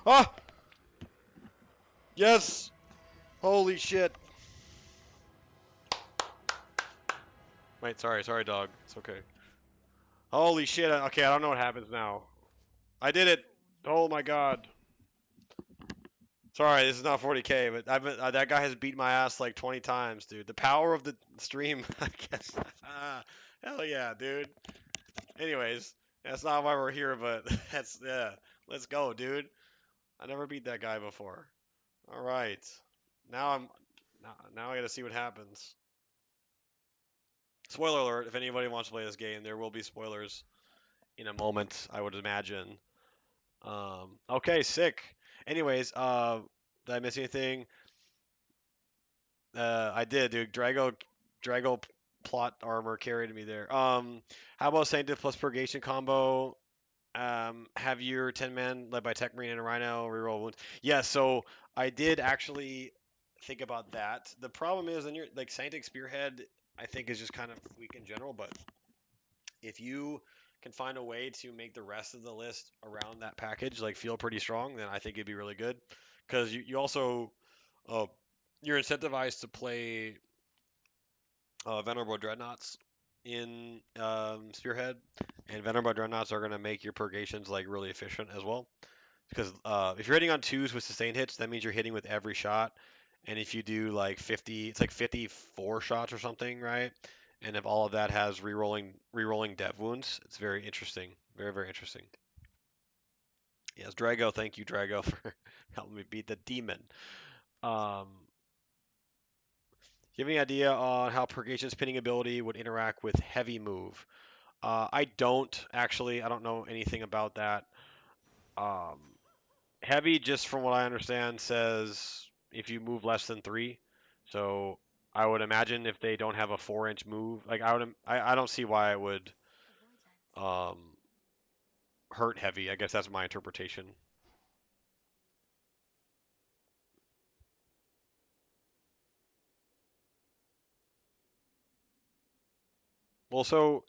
Ah! Yes! Holy shit. Wait, sorry, dog. It's okay. Holy shit. Okay, I don't know what happens now. I did it. Oh my god. Sorry, this is not 40K, but that guy has beat my ass like 20 times, dude. The power of the stream, I guess. Hell yeah, dude. Anyways, that's not why we're here, but yeah. Let's go, dude. I never beat that guy before. All right. Now I got to see what happens. Spoiler alert, if anybody wants to play this game, there will be spoilers in a moment, I would imagine. Okay, sick. Anyways, did I miss anything? I did, dude. Drago plot armor carried me there. How about Sanctive plus Purgation combo? Have your 10 man led by Tech Marine and a Rhino reroll wounds. Yeah, so I did actually think about that. The problem is, in your like Sanctic Spearhead, I think is just kind of weak in general. But if you can find a way to make the rest of the list around that package like feel pretty strong, then I think it'd be really good. Because you also uh, you're incentivized to play Venerable Dreadnoughts in Spearhead, and Venerable Dreadnoughts are going to make your purgations like really efficient as well. Because if you're hitting on twos with sustained hits, that means you're hitting with every shot. And if you do like 50, it's like 54 shots or something, right? And if all of that has rerolling dev wounds, it's very interesting. Very interesting. Yes, Drago, thank you, Drago, for helping me beat the demon. Um, do you have any idea on how Purgation's pinning ability would interact with Heavy Move? I don't actually. I don't know anything about that. Um, Heavy, just from what I understand, says if you move less than 3. So I would imagine if they don't have a 4-inch move, like I don't see why it would um, hurt Heavy. I guess that's my interpretation. Well, so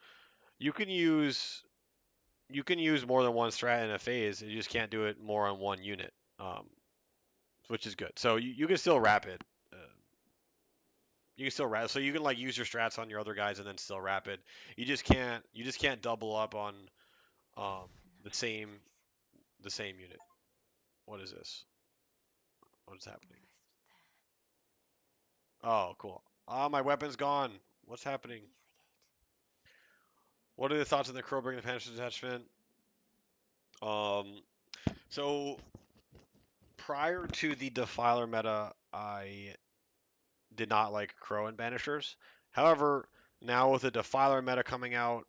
you can use more than one strat in a phase. You just can't do it more on one unit, which is good. So you can still wrap it. You can still wrap. So you can like use your strats on your other guys and then still wrap it. You just can't double up on um, the same unit. What is this? What is happening? Oh, cool. Ah, my weapon's gone. What's happening? What are the thoughts on the Crow bringing the Panish detachment? Um, so prior to the Defiler meta, I did not like Crow and Banishers. However, now with the Defiler meta coming out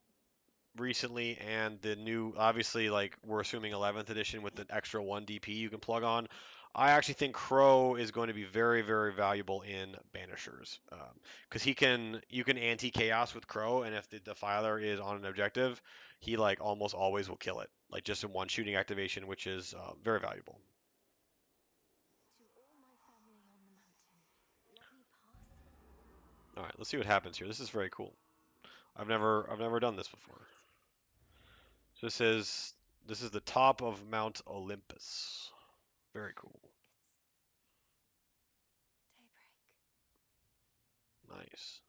recently and the new, obviously, like we're assuming 11th edition with the extra 1 DP you can plug on, I actually think Crow is going to be very valuable in Banishers because you can anti-chaos with Crow, and if the Defiler is on an objective, he like almost always will kill it, like just in one shooting activation, which is very valuable. All right, let's see what happens here. This is very cool. I've never done this before. So this is the top of Mount Olympus. Very cool. Nice.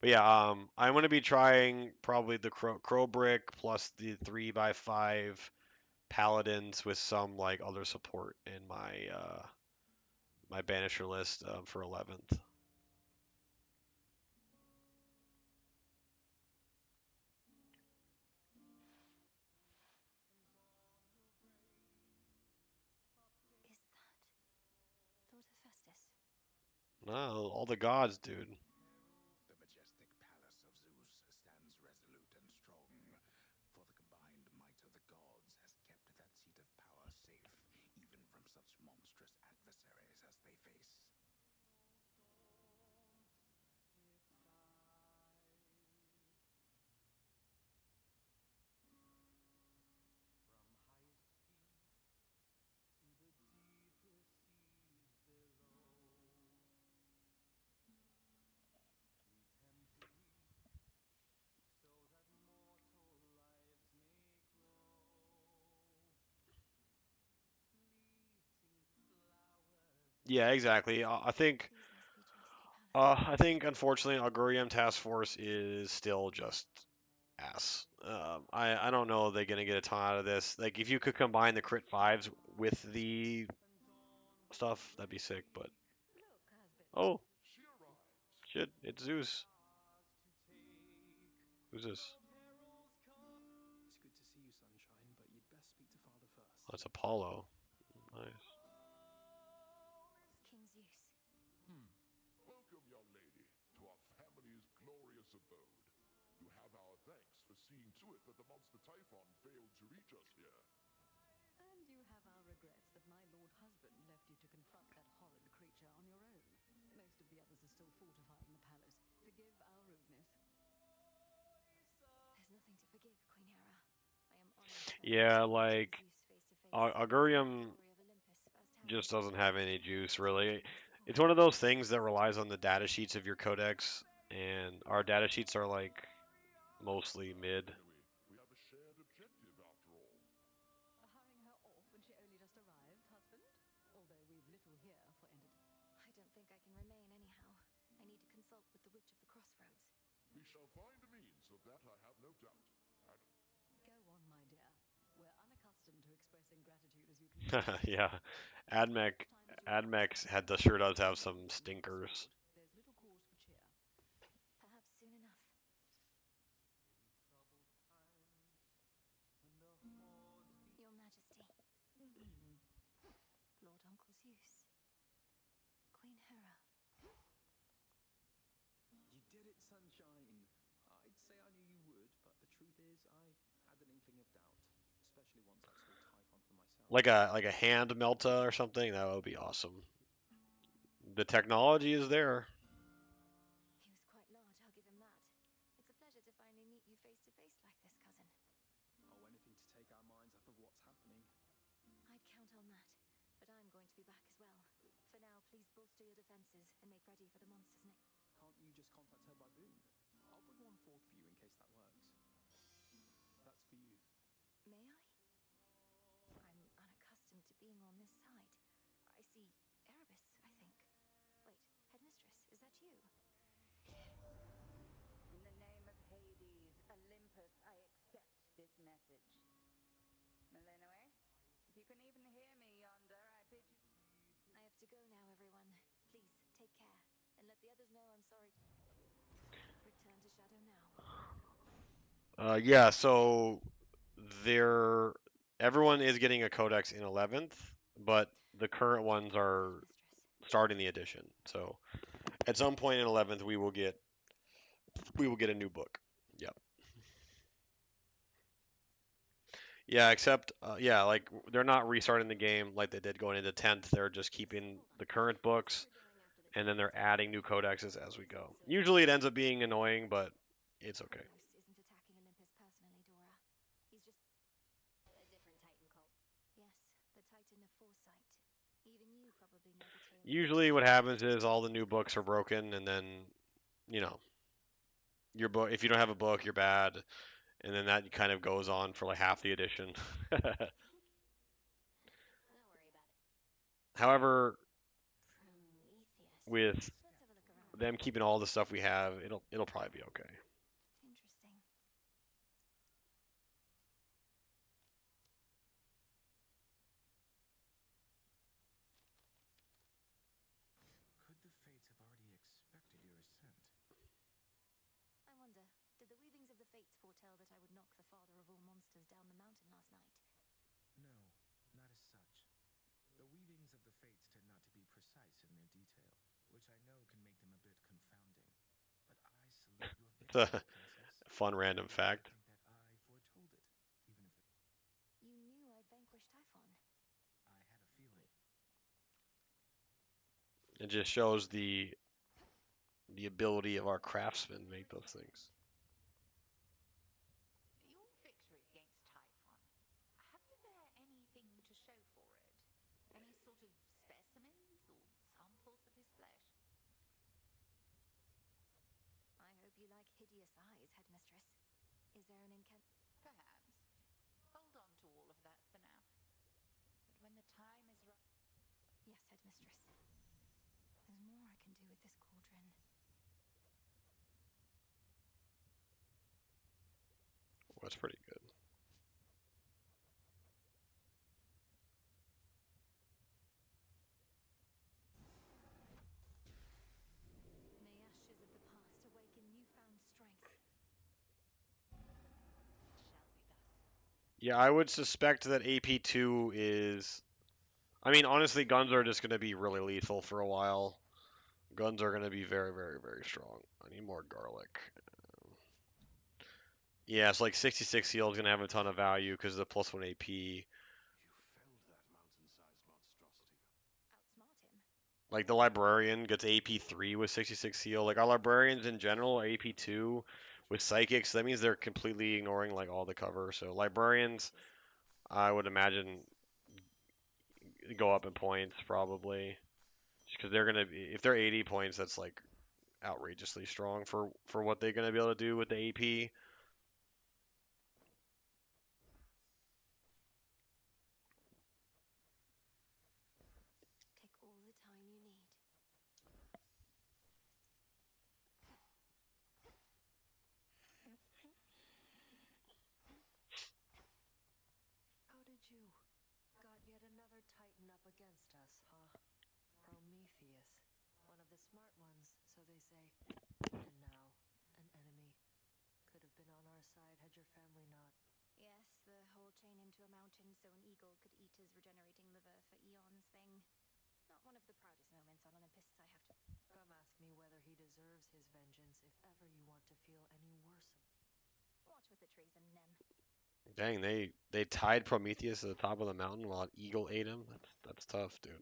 But yeah, I'm gonna be trying probably the crow brick plus the 3x5 paladins with some like other support in my banisher list for 11th. No, all the gods, dude. The majestic palace of Zeus stands resolute and strong, for the combined might of the gods has kept that seat of power safe, even from such monstrous adversaries as they face. From highest peak to the deepest seas below, we tend to weep so that mortal lives may grow. Fleeting flowers. Yeah, exactly. I think. These must be just the palace I think unfortunately, Augurium Task Force is still just ass. I don't know they're gonna get a ton out of this. Like if you could combine the crit fives with the stuff, that'd be sick. But Look, husband. oh She arrives. shit, it's Zeus. To take Who's this? though perils come. It's good to see you, Sunshine, but you'd best speak to Father Oh, first. it's Apollo. Nice. King Zeus. Welcome, young lady, to our family's glorious abode. You have our thanks for seeing to it that the monster Typhon failed to reach us here. And you have our regrets that my lord husband left you to confront that horrid creature on your own. Most of the others are still fortifying the palace. Forgive our rudeness. There's nothing to forgive, Queen Hera. I am honored to have Yeah, met like Zeus face to face and see the Augurium glory of Olympus firsthand. just doesn't have any juice really. It's one of those things that relies on the data sheets of your codex, and our data sheets are like mostly mid. Anyway, we have a shared objective after all. Hurrying her off when she only just arrived, husband? Although we've little here for entertainment. I don't think I can remain anyhow. I need to consult with the Witch of the Crossroads. We shall find a means, of that I have no doubt. And Go on, my dear. We're unaccustomed to expressing gratitude as you can. Yeah, Admex had the sure does have some stinkers. There's little cause for cheer. Perhaps soon enough. Troubled times when the hordes be Your Majesty. Lord Uncle Zeus. Queen Hera. You did it, Sunshine. I'd say I knew you would, but the truth is, I had an inkling of doubt, especially once I saw Typhon for myself. Like a hand melta or something, that would be awesome. The technology is there. He was quite large, I'll give him that. It's a pleasure to finally meet you face to face like this, cousin. Oh, anything to take our minds off of what's happening. I'd count on that, but I'm going to be back as well. For now, please bolster your defenses and make ready for the monster's next. Can't you just contact her by boon? I'll bring one forth for you in case that works. That's for you. May I? I'm unaccustomed to being on this side. I see Erebus, I think. Wait, Headmistress, is that you? In the name of Hades, Olympus, I accept this message. Melinoe, if you can even hear me yonder, I bid you... I have to go now, everyone. Please, take care, and let the others know I'm sorry. Return to Shadow now. Yeah, so everyone is getting a codex in 11th, but the current ones are Mistress. starting the edition. So at some point in 11th, we will get a new book. Yep. Yeah, except yeah, like they're not restarting the game like they did going into 10th. They're just keeping the current books, and then they're adding new codexes as we go. Usually it ends up being annoying, but it's okay. Kronos isn't attacking Olympus personally, Dora. He's just a different Titan cult. Yes, the Titan of Foresight. Even you probably know the tale. Usually what happens is all the new books are broken, and then, you know, your book, if you don't have a book, you're bad, and then that kind of goes on for like half the edition. Don't worry about it. However, Prometheus. with Let's have a look around. them keeping all the stuff we have, it'll probably be okay. Interesting. Could the fates have already expected your ascent? I wonder, did the weavings of the fates foretell that I would knock the father of all monsters down the mountain last night? No, not as such. The weavings of the fates tend not to be precise in their detail, which I know can make them a bit confounding. But I salute your victory, Princess. Fun random I like to fact. think that I foretold it, even if You knew I'd vanquish Typhon. I had a feeling. It just shows the ability of our craftsmen make those things. Your victory against Typhon. Have you there anything to show for it? Any sort of specimens or samples of his flesh? I hope you like hideous eyes, Headmistress. Is there an Perhaps. Hold on to all of that for now. But when the time is right. Yes, Headmistress. There's more I can do with this cauldron. Well, that's pretty good. May ashes of the past awaken newfound strength. Shall we thus? Yeah, I would suspect that AP2 is. I mean, honestly, guns are just going to be really lethal for a while. Guns are going to be very, very, very strong. I need more garlic. Yeah, it's like 66 heal is going to have a ton of value because of the +1 AP. You felled that mountain-sized monstrosity. Outsmart him. Like the librarian gets AP3 with 66 heal. Like our librarians in general are AP2 with psychics. That means they're completely ignoring like all the cover. So librarians, I would imagine, go up in points probably, just because they're gonna be, if they're 80 points, that's like outrageously strong for what they're gonna be able to do with the AP. Take all the time you need. How did you? Got yet another Titan up against us, huh? Prometheus. One of the smart ones, so they say. And now, an enemy. Could have been on our side had your family not. Yes, the whole chain him to a mountain so an eagle could eat his regenerating liver for eons thing. Not one of the proudest moments on Olympus, I have to. Come ask me whether he deserves his vengeance if ever you want to feel any worse. Watch with the trees and Nem. Dang, they tied Prometheus to the top of the mountain while an eagle ate him. That's tough, dude.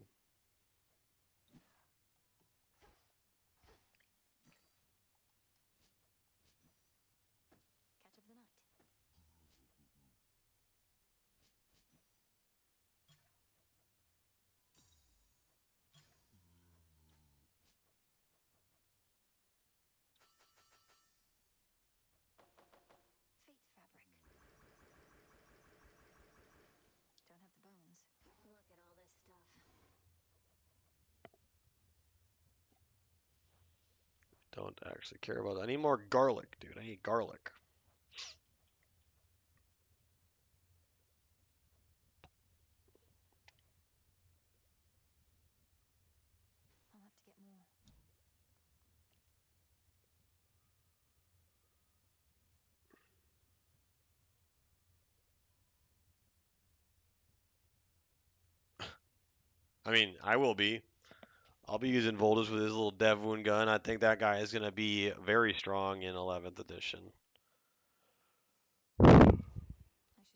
Catch of the night. Fate fabric. Don't have the bones. Look at all this stuff. Don't actually care about that. I need more garlic, dude. I need garlic. I'll have to get more. I mean, I will be. I'll be using Voldus with his little dev wound gun. I think that guy is going to be very strong in 11th edition. I should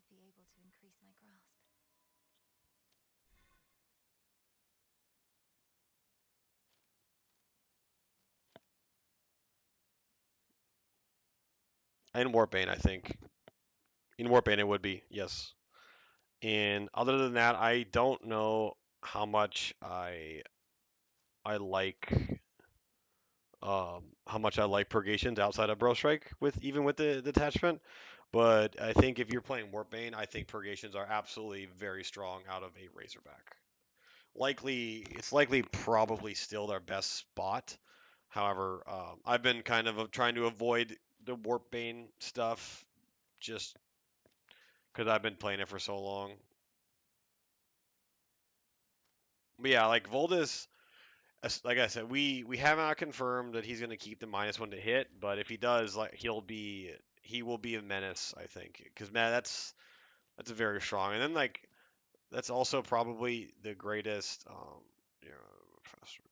be able to increase my grasp. In Warpbane, I think. In Warpbane, it would be, yes. And other than that, I don't know how much I like how much I like purgations outside of Bro Strike with even with the detachment. But I think if you're playing Warpbane, I think purgations are absolutely very strong out of a Razorback. It's likely probably still their best spot. However, I've been kind of trying to avoid the Warpbane stuff just because I've been playing it for so long. But yeah, like Voldus, like I said, we have not confirmed that he's going to keep the -1 to hit, but if he does, like he will be a menace, I think, because man, that's very strong. And then like that's also probably the greatest, you know, faster.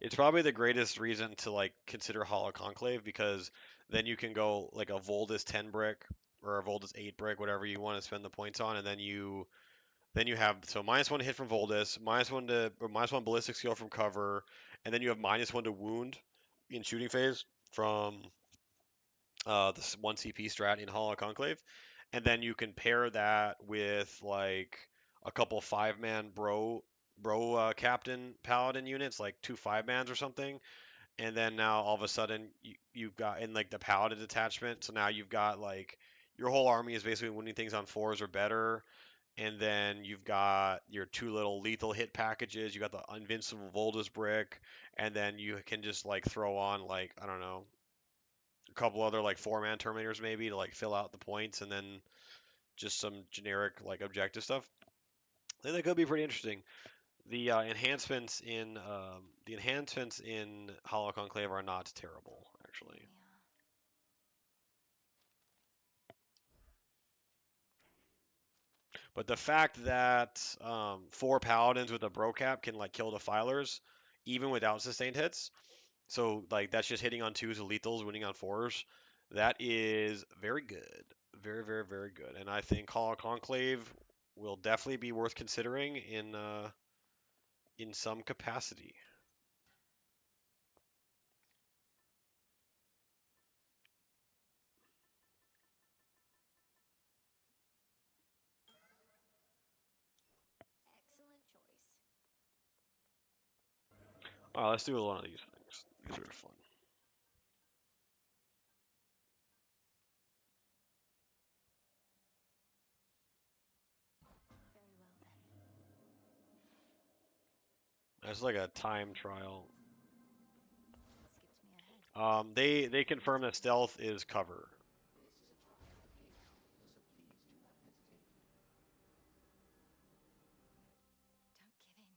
It's probably the greatest reason to like consider Hollow Conclave because then you can go like a Voldus 10 brick or a Voldus 8 brick, whatever you want to spend the points on, and then you have so -1 hit from Voldus, -1 ballistic skill from cover, and then you have -1 to wound in shooting phase from this 1 CP strat in Hollow Conclave, and then you can pair that with like a couple 5-man bro captain paladin units, like 2 5-mans or something, and then now all of a sudden you've got in like the paladin detachment, so now you've got like your whole army is basically winning things on 4s or better, and then you've got your 2 little lethal hit packages. You got the invincible Voldus brick, and then you can just like throw on like I don't know a couple other like 4-man terminators maybe to like fill out the points, and then just some generic like objective stuff. I think that could be pretty interesting. The enhancements in Hollow Conclave are not terrible actually. Yeah. But the fact that 4 paladins with a bro cap can like kill defilers even without sustained hits, so like that's just hitting on 2s and lethals, winning on 4s. That is very good, very very very good, and I think Hollow Conclave will definitely be worth considering in some capacity. Excellent choice. All right, let's do one of these things. These are fun. Very well then. That's like a time trial. Skipped me ahead. They confirm that stealth is cover. Don't give in.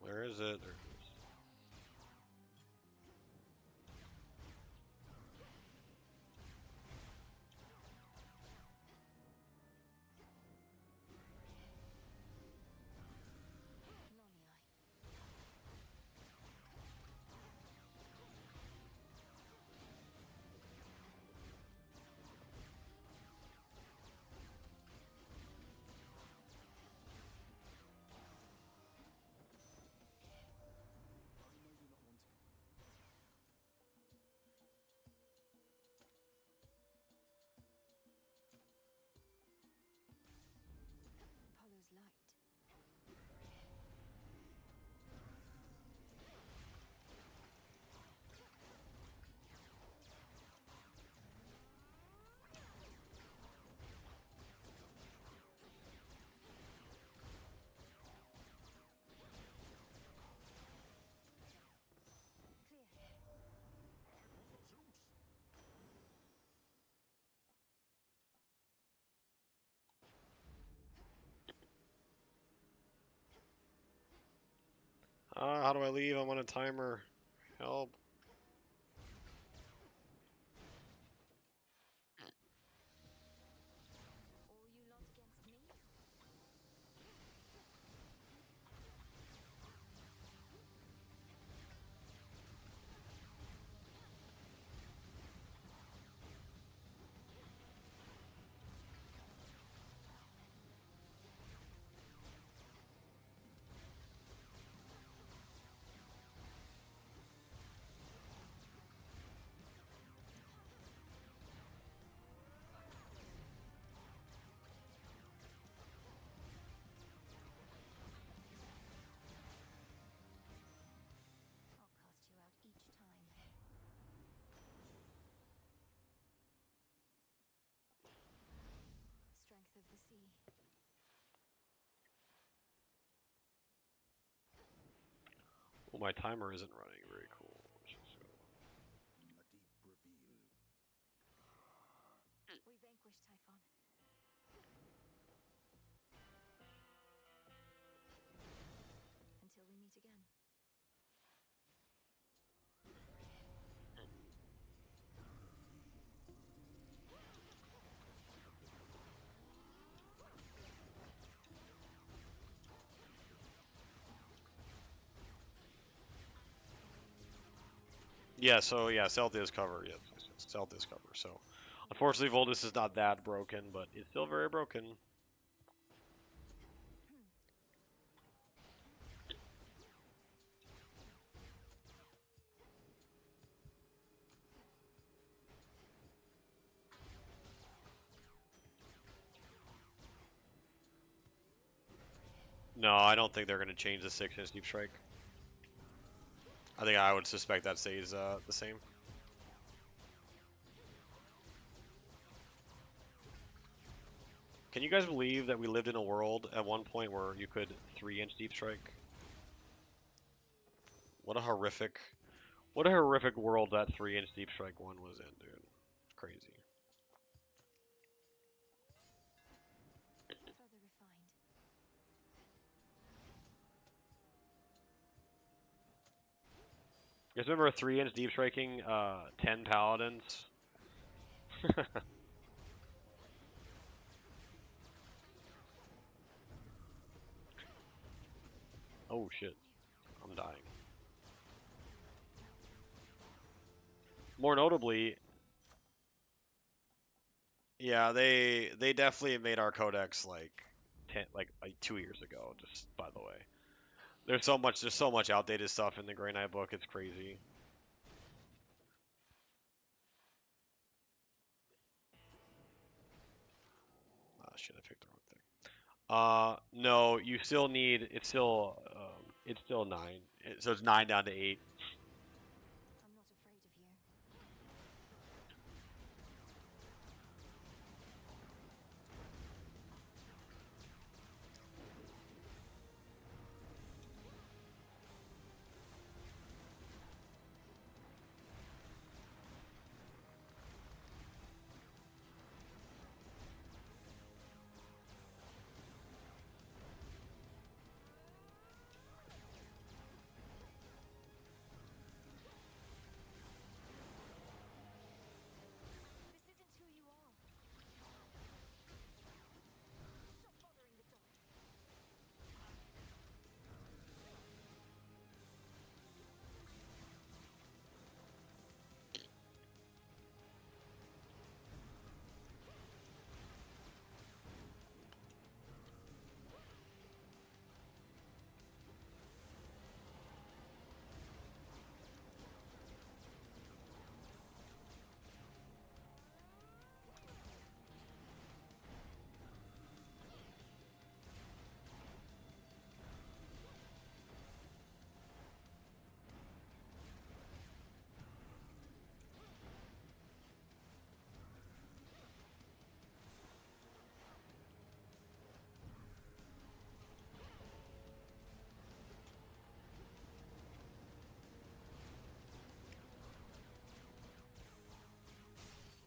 Where is it? There it is. Blimey, I know you're not wanting. Apollo's light. Clear. How do I leave? I'm on a timer. Help. All you lot against me? I'll cast you out each time. Strength of the sea. Well, my timer isn't running. Very cool. Let's just go. A deep ravine. We vanquished Typhon. Until we meet again. Yeah, so yeah, stealth is cover. Yeah, stealth is cover. So unfortunately, Voldus is not that broken, but it's still very broken. No, I don't think they're going to change the 6-inch deep strike. I think I would suspect that stays the same. Can you guys believe that we lived in a world at one point where you could 3-inch deep strike? What a horrific world that 3-inch deep strike one was in, dude. It's crazy. Further refined. You guys remember 3-inch deep striking 10 paladins? Oh shit. I'm dying. More notably, yeah, they definitely made our codex like 2 years ago, just by the way. There's so much outdated stuff in the Grey Knight book, it's crazy. Ah shit, I picked the wrong thing. No, you still need it's still 9. So it's 9 down to 8. I'm not afraid of you. This isn't who you are. Stop bothering the dog.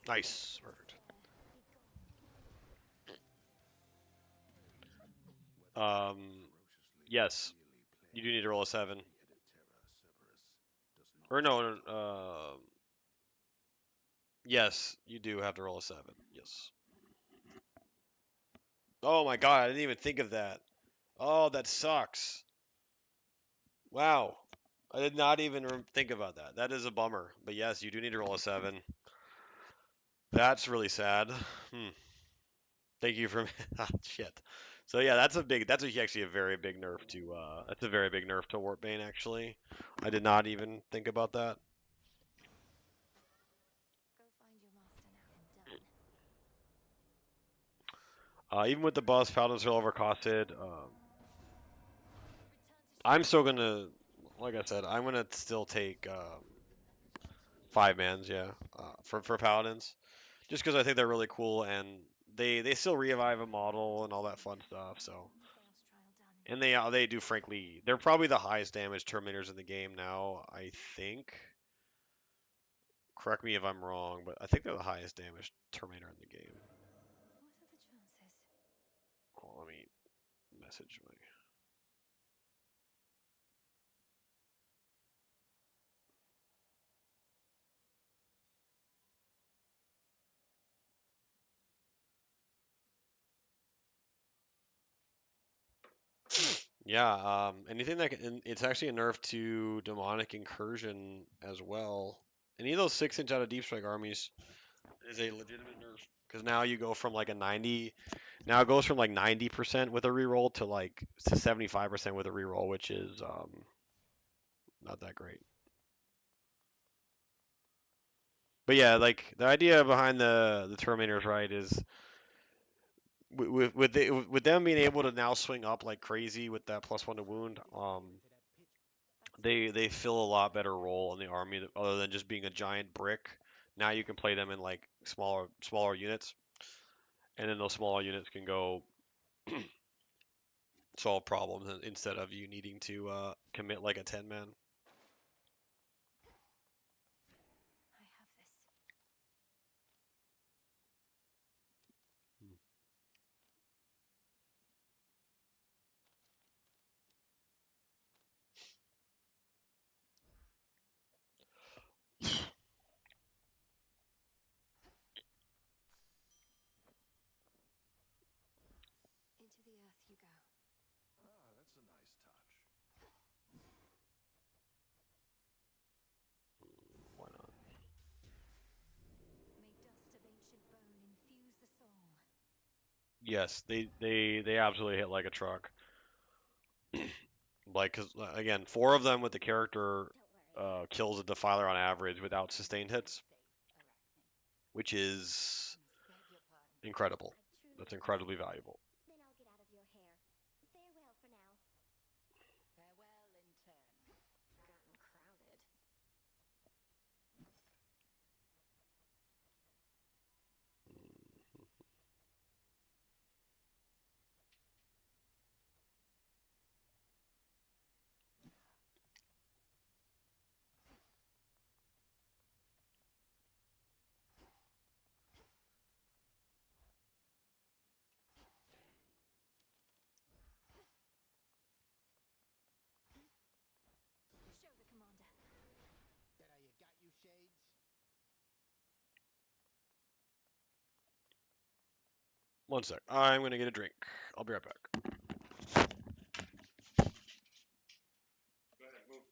Nice. Perfect. Yes. You do need to roll a 7. Or no, yes, you do have to roll a 7. Yes. Oh my god, I didn't even think of that. Oh, that sucks. Wow. I did not even think about that. That is a bummer. But yes, you do need to roll a 7. That's really sad. Thank you for shit. So yeah, actually a very big nerf to that's a very big nerf to Warpbane actually. I did not even think about that. Go find your master now and done. Even with the boss, Paladins are overcosted. Return to I'm still gonna, like I said, I'm gonna still take 5-mans, yeah, for Paladins, just because I think they're really cool and they still revive a model and all that fun stuff. So chaos trial done. and they do frankly, they're probably the highest damage Terminators in the game now. I think. Correct me if I'm wrong, but I think they're the highest damage Terminator in the game. What are the chances? Oh, let me message my. Yeah, anything that can, it's actually a nerf to demonic incursion as well. any of those 6-inch out of deep strike armies is a legitimate nerf because now you go from like a 90. Now it goes from like 90% with a reroll to like to 75% with a reroll, which is not that great. But yeah, like the idea behind the Terminators, right, is with them being able to now swing up like crazy with that +1 to wound, they fill a lot better role in the army other than just being a giant brick. Now you can play them in like smaller units, and then those smaller units can go solve problems instead of you needing to commit like a 10-man. I have this. Into the earth you go. Ah, that's a nice touch. Why not? May dust of ancient bone infuse the soul. Yes, they absolutely hit like a truck. Like, cause again, 4 of them with the character kills a defiler on average without sustained hits, which is incredible. That's incredibly valuable. Then I'll get out of your hair. Farewell for now. Farewell in turn. Gotten crowded. Show the commander. That how you got, you shades? One sec. I'm gonna get a drink. I'll be right back. Go ahead, move.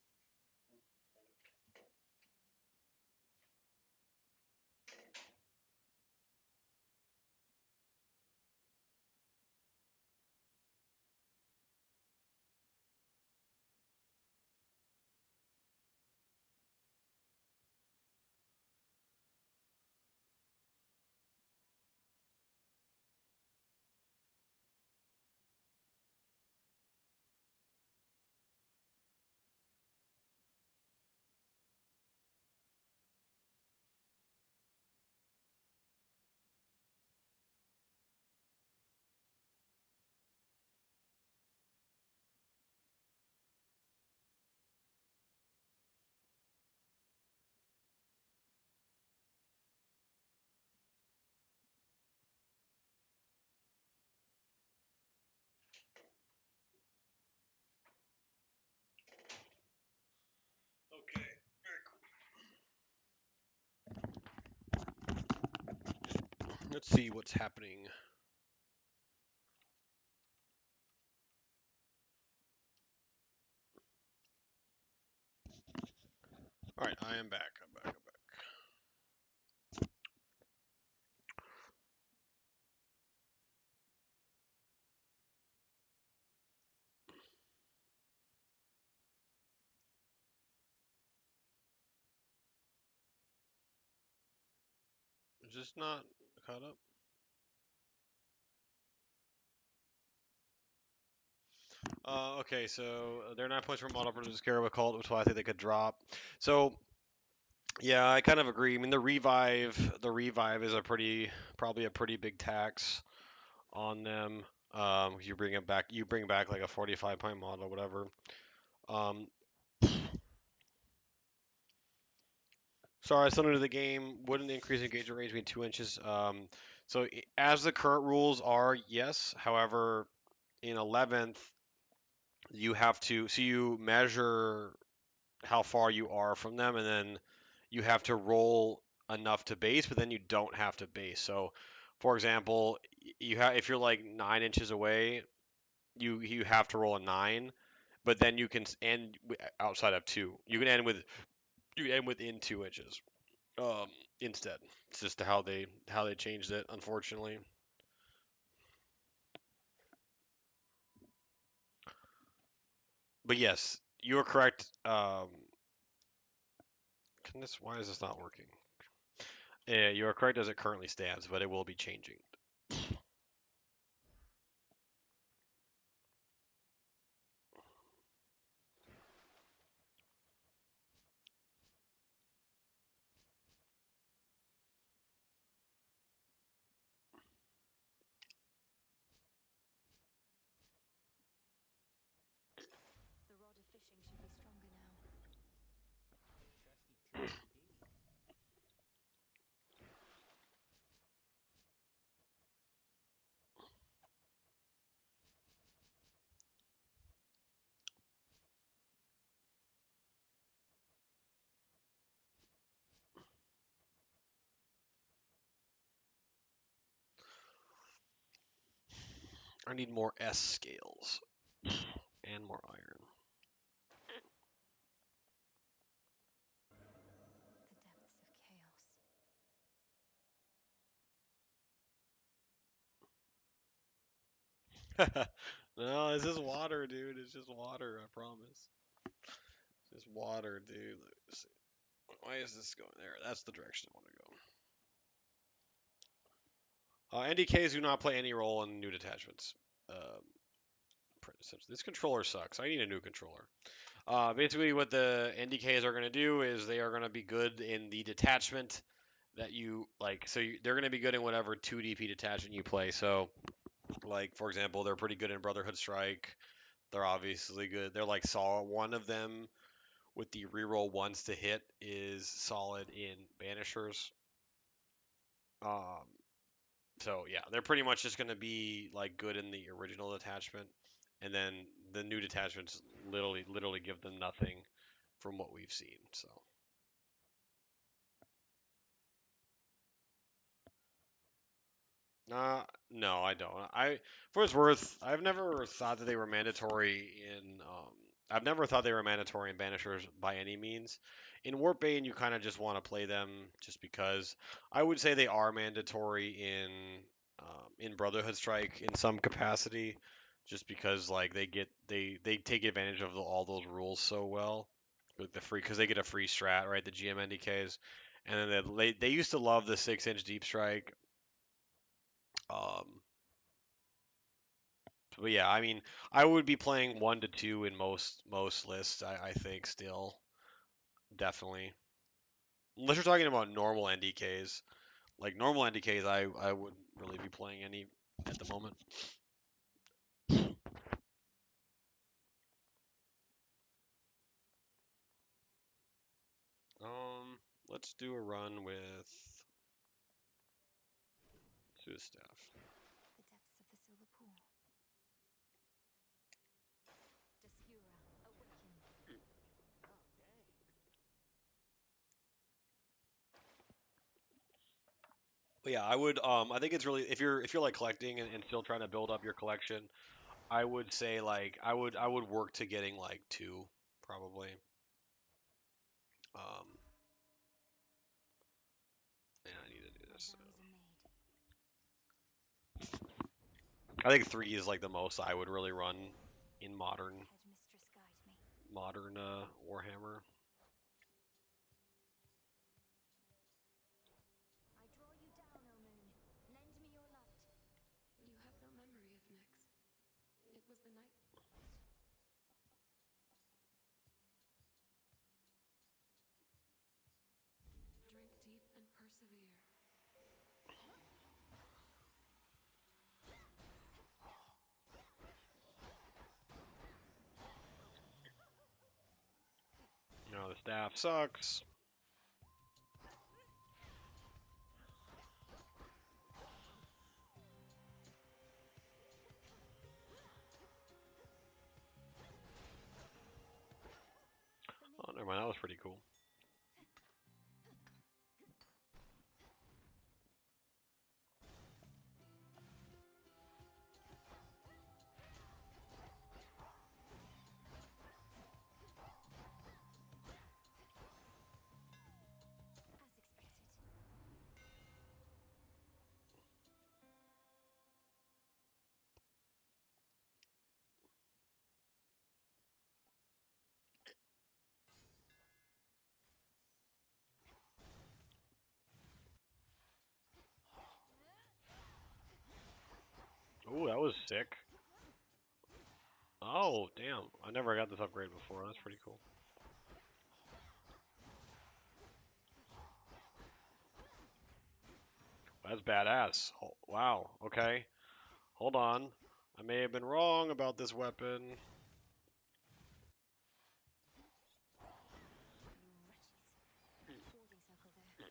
Okay, very cool. Let's see what's happening. All right, I am back. I'm back. Is this not caught up? Okay, so they're 9 points for model produces Scarab Occult, which is why I think they could drop. So yeah, I kind of agree. I mean, the revive is probably a pretty big tax on them. You bring back like a 45-point model, whatever. Um, sorry, still new to the game. Wouldn't increase engagement range between 2 inches. So as the current rules are, yes. However, in 11th, you measure how far you are from them, and then you have to roll enough to base, but then you don't have to base. So, for example, if you're like 9 inches away, you have to roll a 9, but then you can end outside of 2. You can end within 2 inches. Instead. It's just how they changed it, unfortunately. But yes, you are correct. Why is this not working? Yeah, you are correct as it currently stands, but it will be changing. The rod of fishing should be stronger now. Trusty tool indeed. I need more S scales and more iron. The depths of chaos. No, it's just water, dude. It's just water. I promise. It's just water, dude. Let's see. Why is this going there? That's the direction I want to go. NDKs do not play any role in new detachments. Uh, this controller sucks. I need a new controller. Basically, what the NDKs are going to do is they are going to be good in the detachment that you like. So they're going to be good in whatever 2 DP detachment you play. So, like for example, they're pretty good in Brotherhood Strike. They're obviously good. They're like solid. One of them with the reroll ones to hit is solid in Banishers. Um, so yeah, they're pretty much just going to be like good in the original detachment, and then the new detachments literally give them nothing from what we've seen. So. No, I don't. For what it's worth, I've never thought that they were mandatory in. I've never thought they were mandatory in Banishers by any means. In Warpbane, you kind of just want to play them just because. I would say they are mandatory in Brotherhood Strike in some capacity, just because like they take advantage of all those rules so well with the free because they get a free strat, right? The GM NDKs, and then they used to love the 6-inch deep strike. Um, but yeah, I mean, I would be playing 1 to 2 in most lists. I think still definitely, unless you're talking about normal NDKs. Like normal NDKs, I wouldn't really be playing any at the moment. Let's do a run with Sue Staff. The depths of the silver pool. Descura, awaken. Oh, dang. But yeah, I would. I think it's really if you're like collecting and still trying to build up your collection, I would say like I would work to getting like 2 probably. Um, yeah, I need to do My this. vows are made. I think 3 is like the most I would really run in Headmistress, guide me. modern Warhammer. I draw you down, O moon. Lend me your light. You have no memory of Nyx. It was the night. Drink deep and persevere. No, the staff sucks. Oh, never mind. That was pretty cool. As expected. was sick. Oh, damn. I never got this upgrade before. That's pretty cool. That's badass. Oh, wow. Okay. Hold on. I may have been wrong about this weapon. You wretches. Hoarding circle there.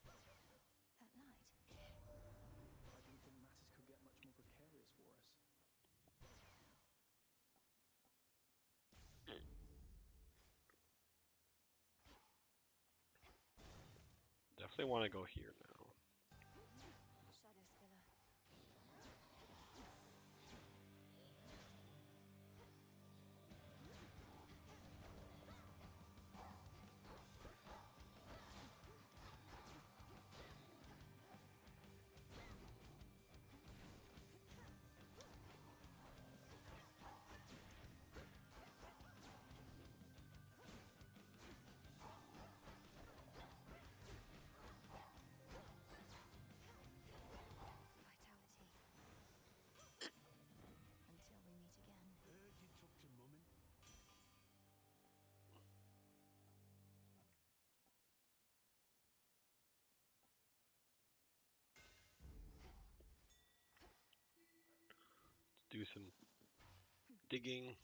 That light. I didn't think matters could get much more precarious for us. Definitely want to go here now. Shadow spiller. Vitality. Until we meet again. You took a moment. Let's do some digging.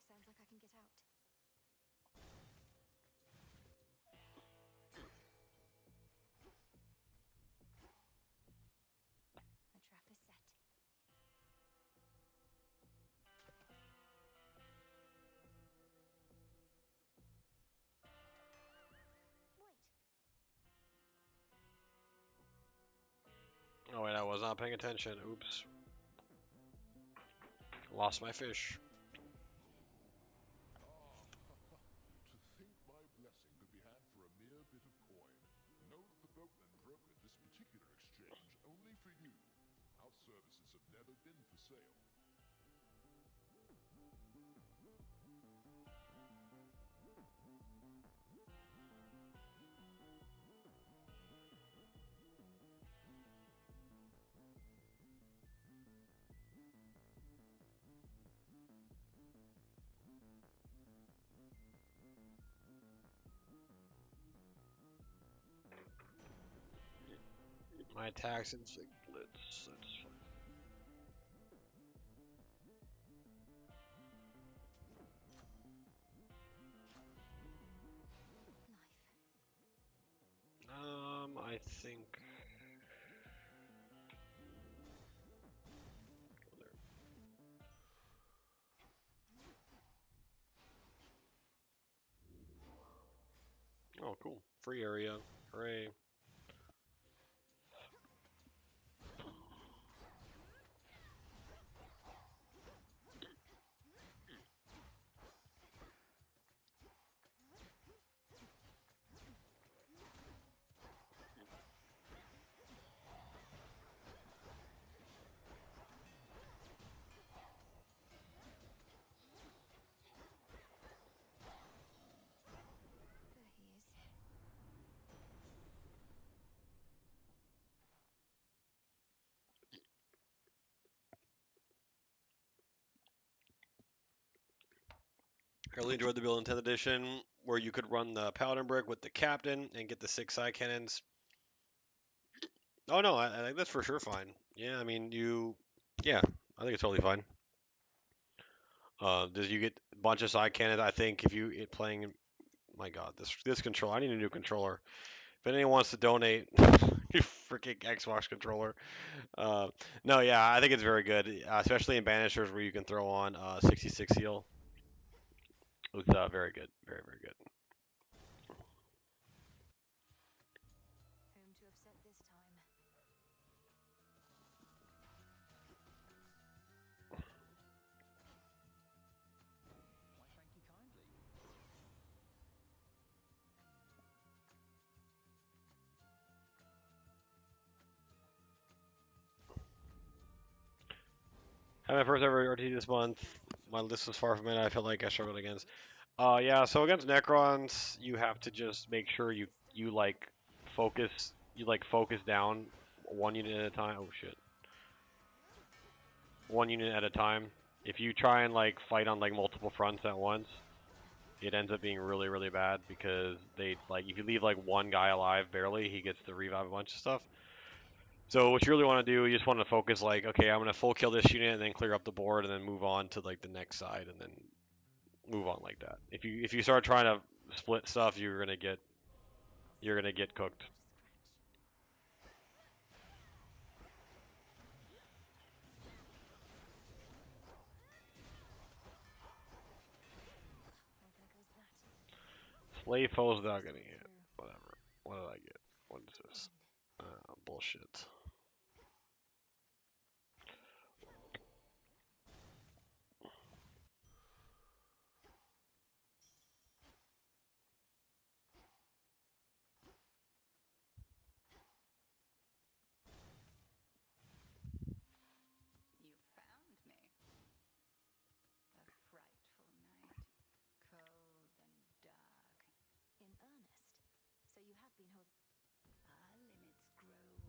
Sounds like I can get out. The trap is set. Wait. Oh wait, I was not paying attention. Oops. Lost my fish. To think my blessing could be had for a mere bit of coin. Know that the boatman brokered this particular exchange only for you. Our services have never been for sale. My attacks inflict blitz. That's fine. Life. I think. Oh, there. Oh, cool. Free area. Hooray. There he is. I really enjoyed the build in 10th edition, where you could run the Paladin brick with the captain and get the 6 side cannons. Oh no, I think that's for sure fine. Yeah, I mean yeah, I think it's totally fine. Does you get a bunch of side cannons? I think if you playing, my God, this controller, I need a new controller. If anyone wants to donate, your freaking Xbox controller. Uh, no, yeah, I think it's very good, especially in Banishers where you can throw on 66 heal. It's very good, very very good. Had my first ever RT this month. My list was far from it. I felt like I struggled against. Yeah. So against Necrons, you have to just make sure you like focus down one unit at a time. Oh shit. One unit at a time. If you try and like fight on like multiple fronts at once, it ends up being really really bad because they like if you leave like one guy alive barely, he gets to revive a bunch of stuff. So what you really want to do, you just want to focus like, okay, I'm gonna full kill this unit and then clear up the board and then move on to like the next side and then move on like that. If you start trying to split stuff, you're gonna get cooked. Well, there goes that. Slay foes without getting hit. Whatever. What did I get? What is this? Bullshit. You found me. A frightful night. Cold and dark. In earnest. So you have been hold. Our limits grow along.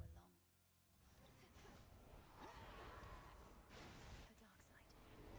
The dark side. Beware. Careful now. See how strong our sisters have become. Selene smite you.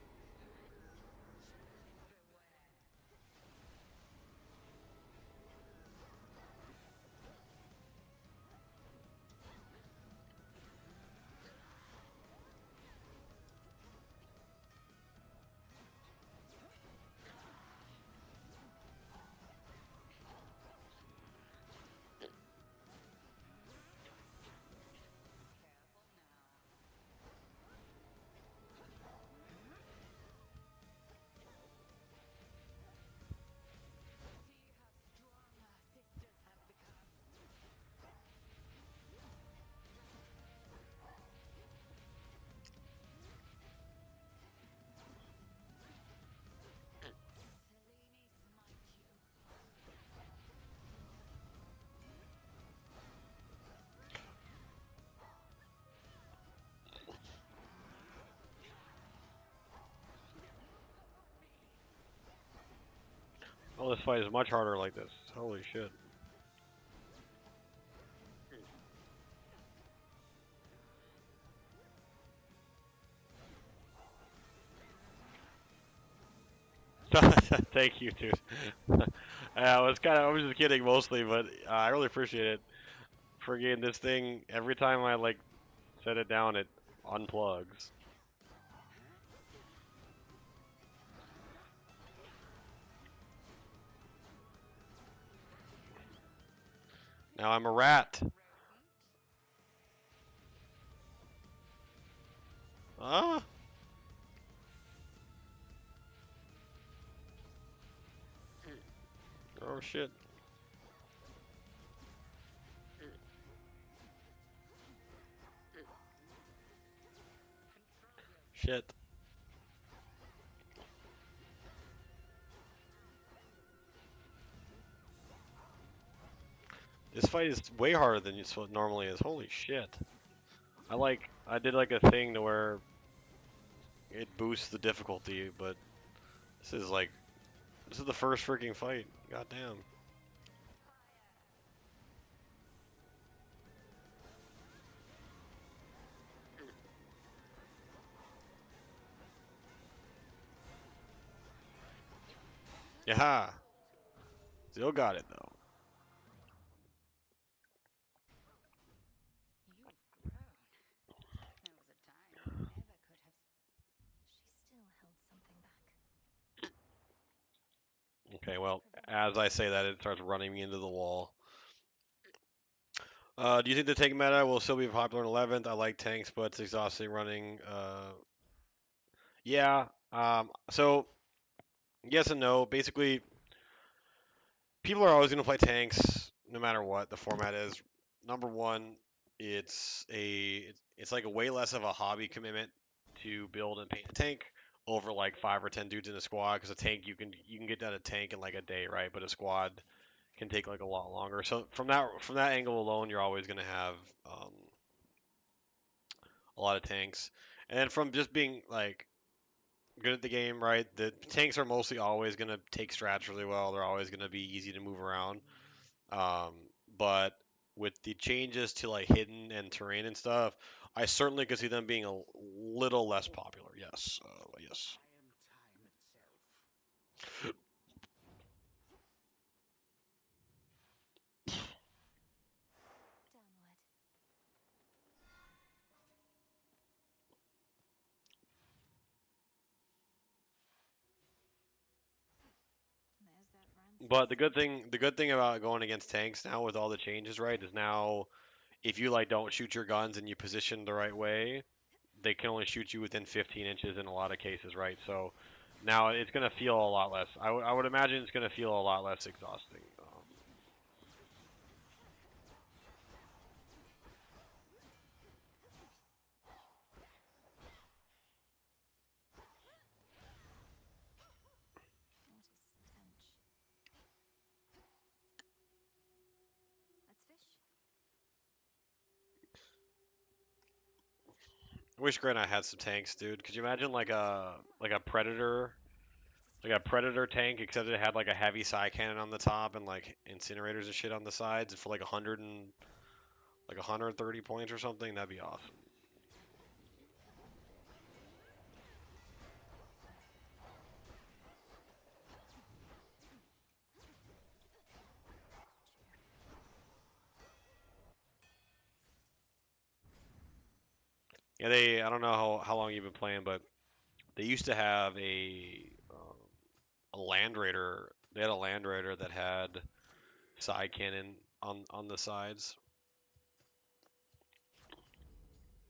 Oh, this fight is much harder like this. Holy shit. Thank you, dude. I was just kidding mostly, but I really appreciate it. Friggin' this thing, every time I like set it down, it unplugs. Now I'm a rat. Rodent. Ah. Oh shit. Shit. This fight is way harder than it normally is. Holy shit. I did like a thing to where it boosts the difficulty, but this is like, this is the first freaking fight. God damn. Yeah. Still got it though. You've grown. There was a time you never could have. She still held something back. Okay, well, as I say that, it starts running me into the wall. Do you think the tank meta will still be popular in 11th? I like tanks, but it's exhausting running. Yeah. So yes and no. Basically, people are always going to play tanks no matter what the format is. Number one, it's like a way less of a hobby commitment to build and paint a tank over like 5 or 10 dudes in a squad because a tank you can get down a tank in like a day, right? But a squad can take like a lot longer. So from that angle alone, you're always going to have a lot of tanks. And then from just being like good at the game, right? The tanks are mostly always gonna take strats really well. They're always gonna be easy to move around. But with the changes to like hidden and terrain and stuff, I certainly could see them being a little less popular. Yes, yes. I am time itself. Downward. There's that Francis. But the good thing about going against tanks now with all the changes, right, is now if you like don't shoot your guns and you position the right way, they can only shoot you within 15 inches in a lot of cases, right? So now it's going to feel a lot less. I would imagine it's going to feel a lot less exhausting. What a stench. Let's fish. I wish Granite had some tanks, dude. Could you imagine like a predator, like a predator tank, except it had like a heavy side cannon on the top and like incinerators and shit on the sides for like 130 points or something? That'd be awesome. Yeah, I don't know how long you've been playing, but they used to have a Land Raider. They had a Land Raider that had side cannon on the sides.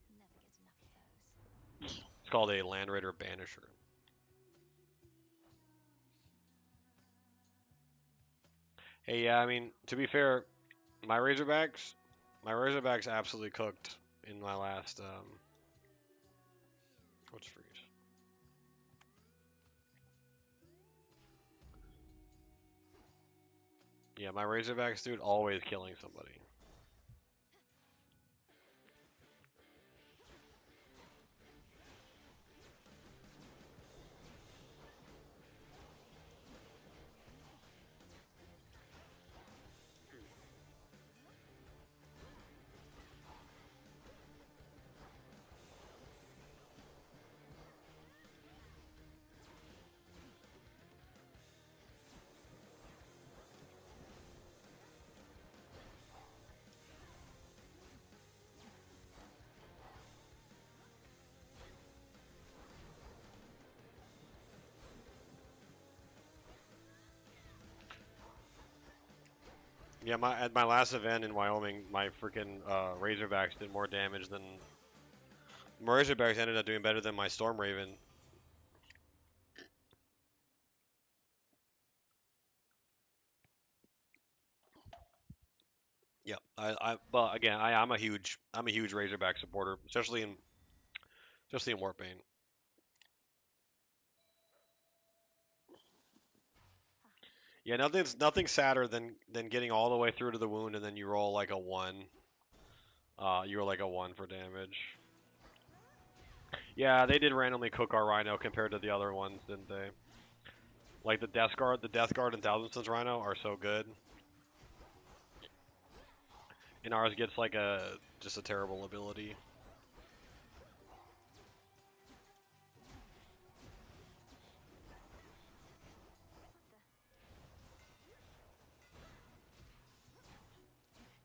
Never get enough of those. It's called a Land Raider Banisher. Hey, yeah, I mean, to be fair, my Razorbacks, my Razorbacks absolutely cooked in my last what's freeze? Yeah, my Razorbacks, dude, always killing somebody. Yeah, at my last event in Wyoming, my freaking Razorbacks did more damage than my Razorbacks ended up doing better than my Storm Raven. Yep. But again, I'm a huge Razorback supporter, especially in Warpaint. Yeah, nothing sadder than getting all the way through to the wound and then you roll like a one. You roll like a one for damage. Yeah, they did randomly cook our Rhino compared to the other ones, didn't they? Like the Death Guard and Thousand Sons Rhino are so good, and ours gets like just a terrible ability. The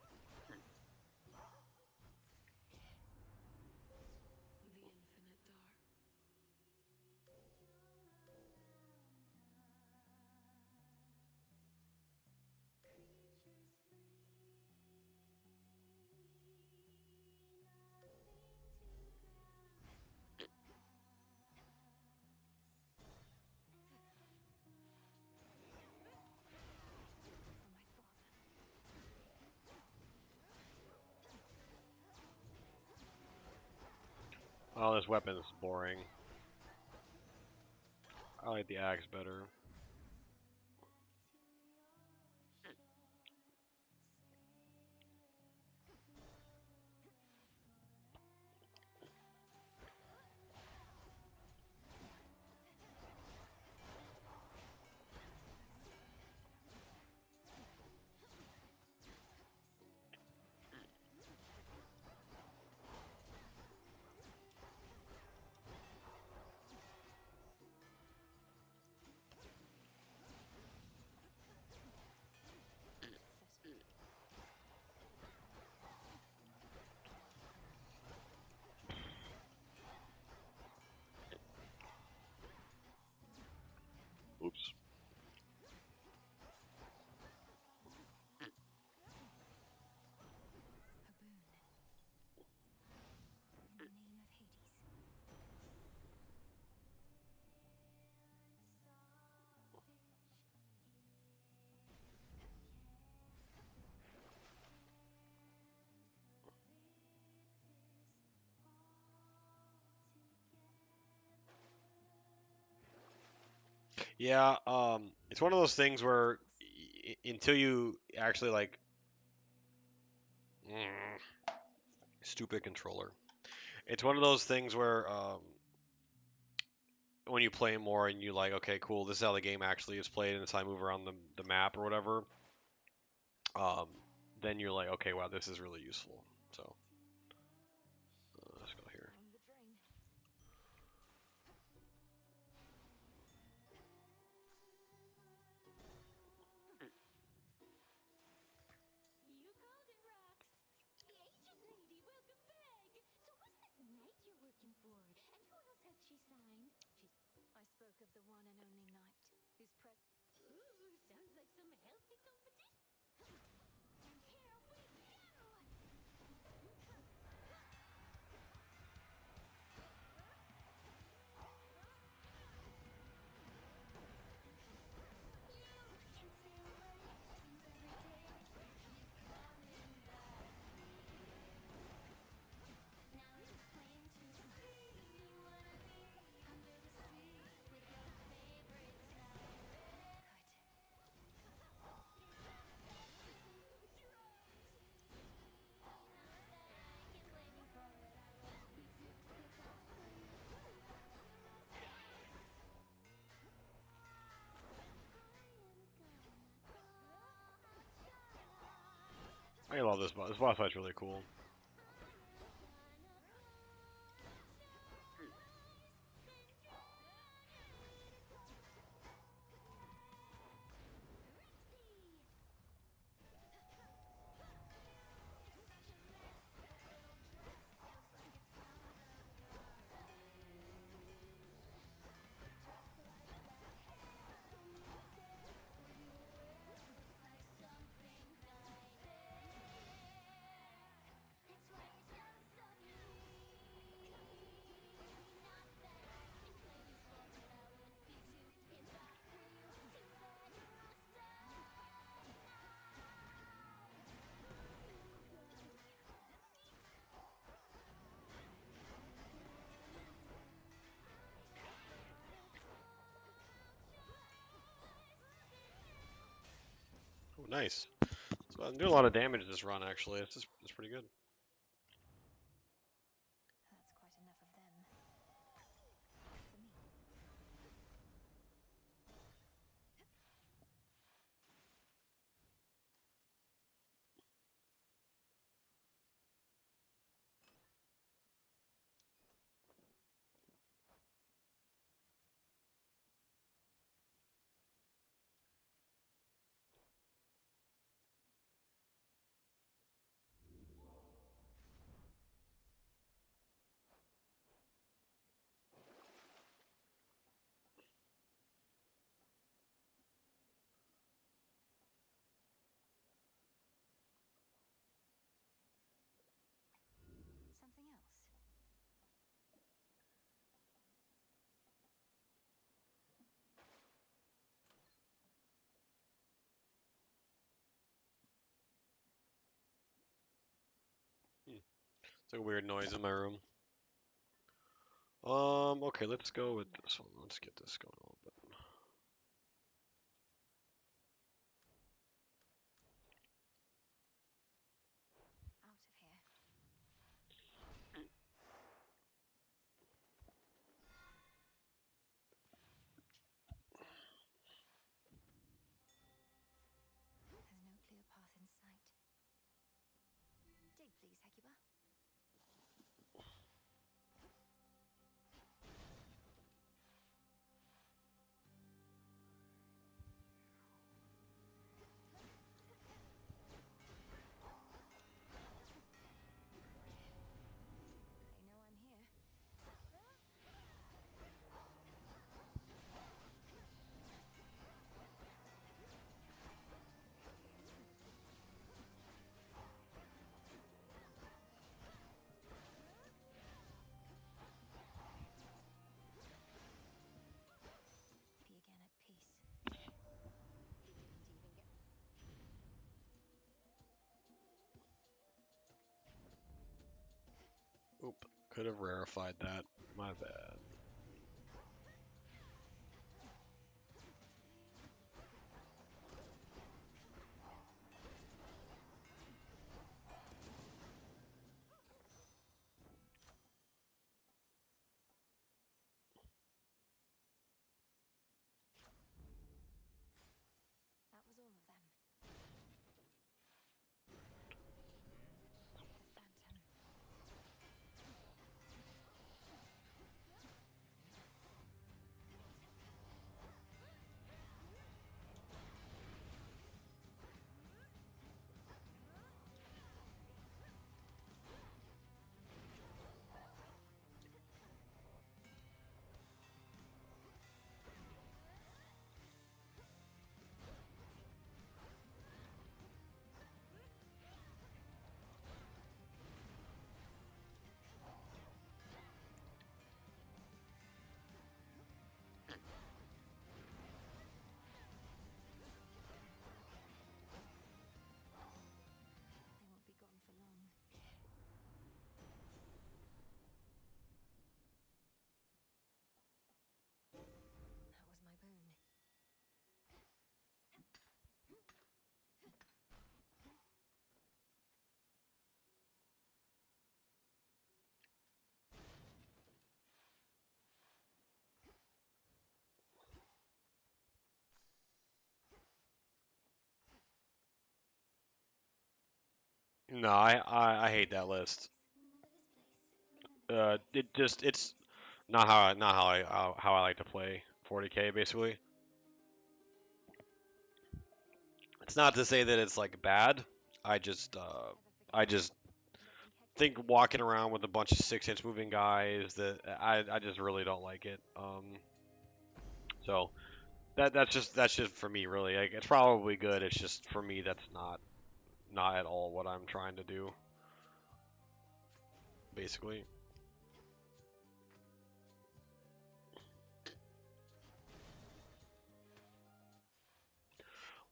infinite dark. For my father. Oh, this weapon's boring. I like the axe better. Yeah, it's one of those things where until you actually like, mm, stupid controller. It's one of those things where when you play more and you like, okay, cool, this is how the game actually is played, and it's how I move around the map or whatever. Then you're like, okay, wow, this is really useful. So let's go here. Found the drain. You called it, Rox. The agent lady, welcome back. So who's this knight you're working for? And who else has she signed? I spoke of the one and only knight, whose Ooh, sounds like some healthy competition. And here we go! I love this boss. This boss fight's really cool. Oh, nice. So I'm doing a lot of damage this run, actually. It's pretty good. That's quite enough of them. For me. Something else. It's like a weird noise in my room. Okay, let's go with this one. Let's get this going a little bit. Out of here. There's no clear path in sight. Dig, please, Hecuba. They know I'm here. Be again at peace. He didn't even get. Oop, could have rarefied that. My bad. No, I hate that list. It's not how I like to play 40k basically. It's not to say that it's like bad. I just think walking around with a bunch of 6-inch moving guys that I just really don't like it. So that's just for me really. Like, it's probably good. It's just for me that's not at all what I'm trying to do. Basically.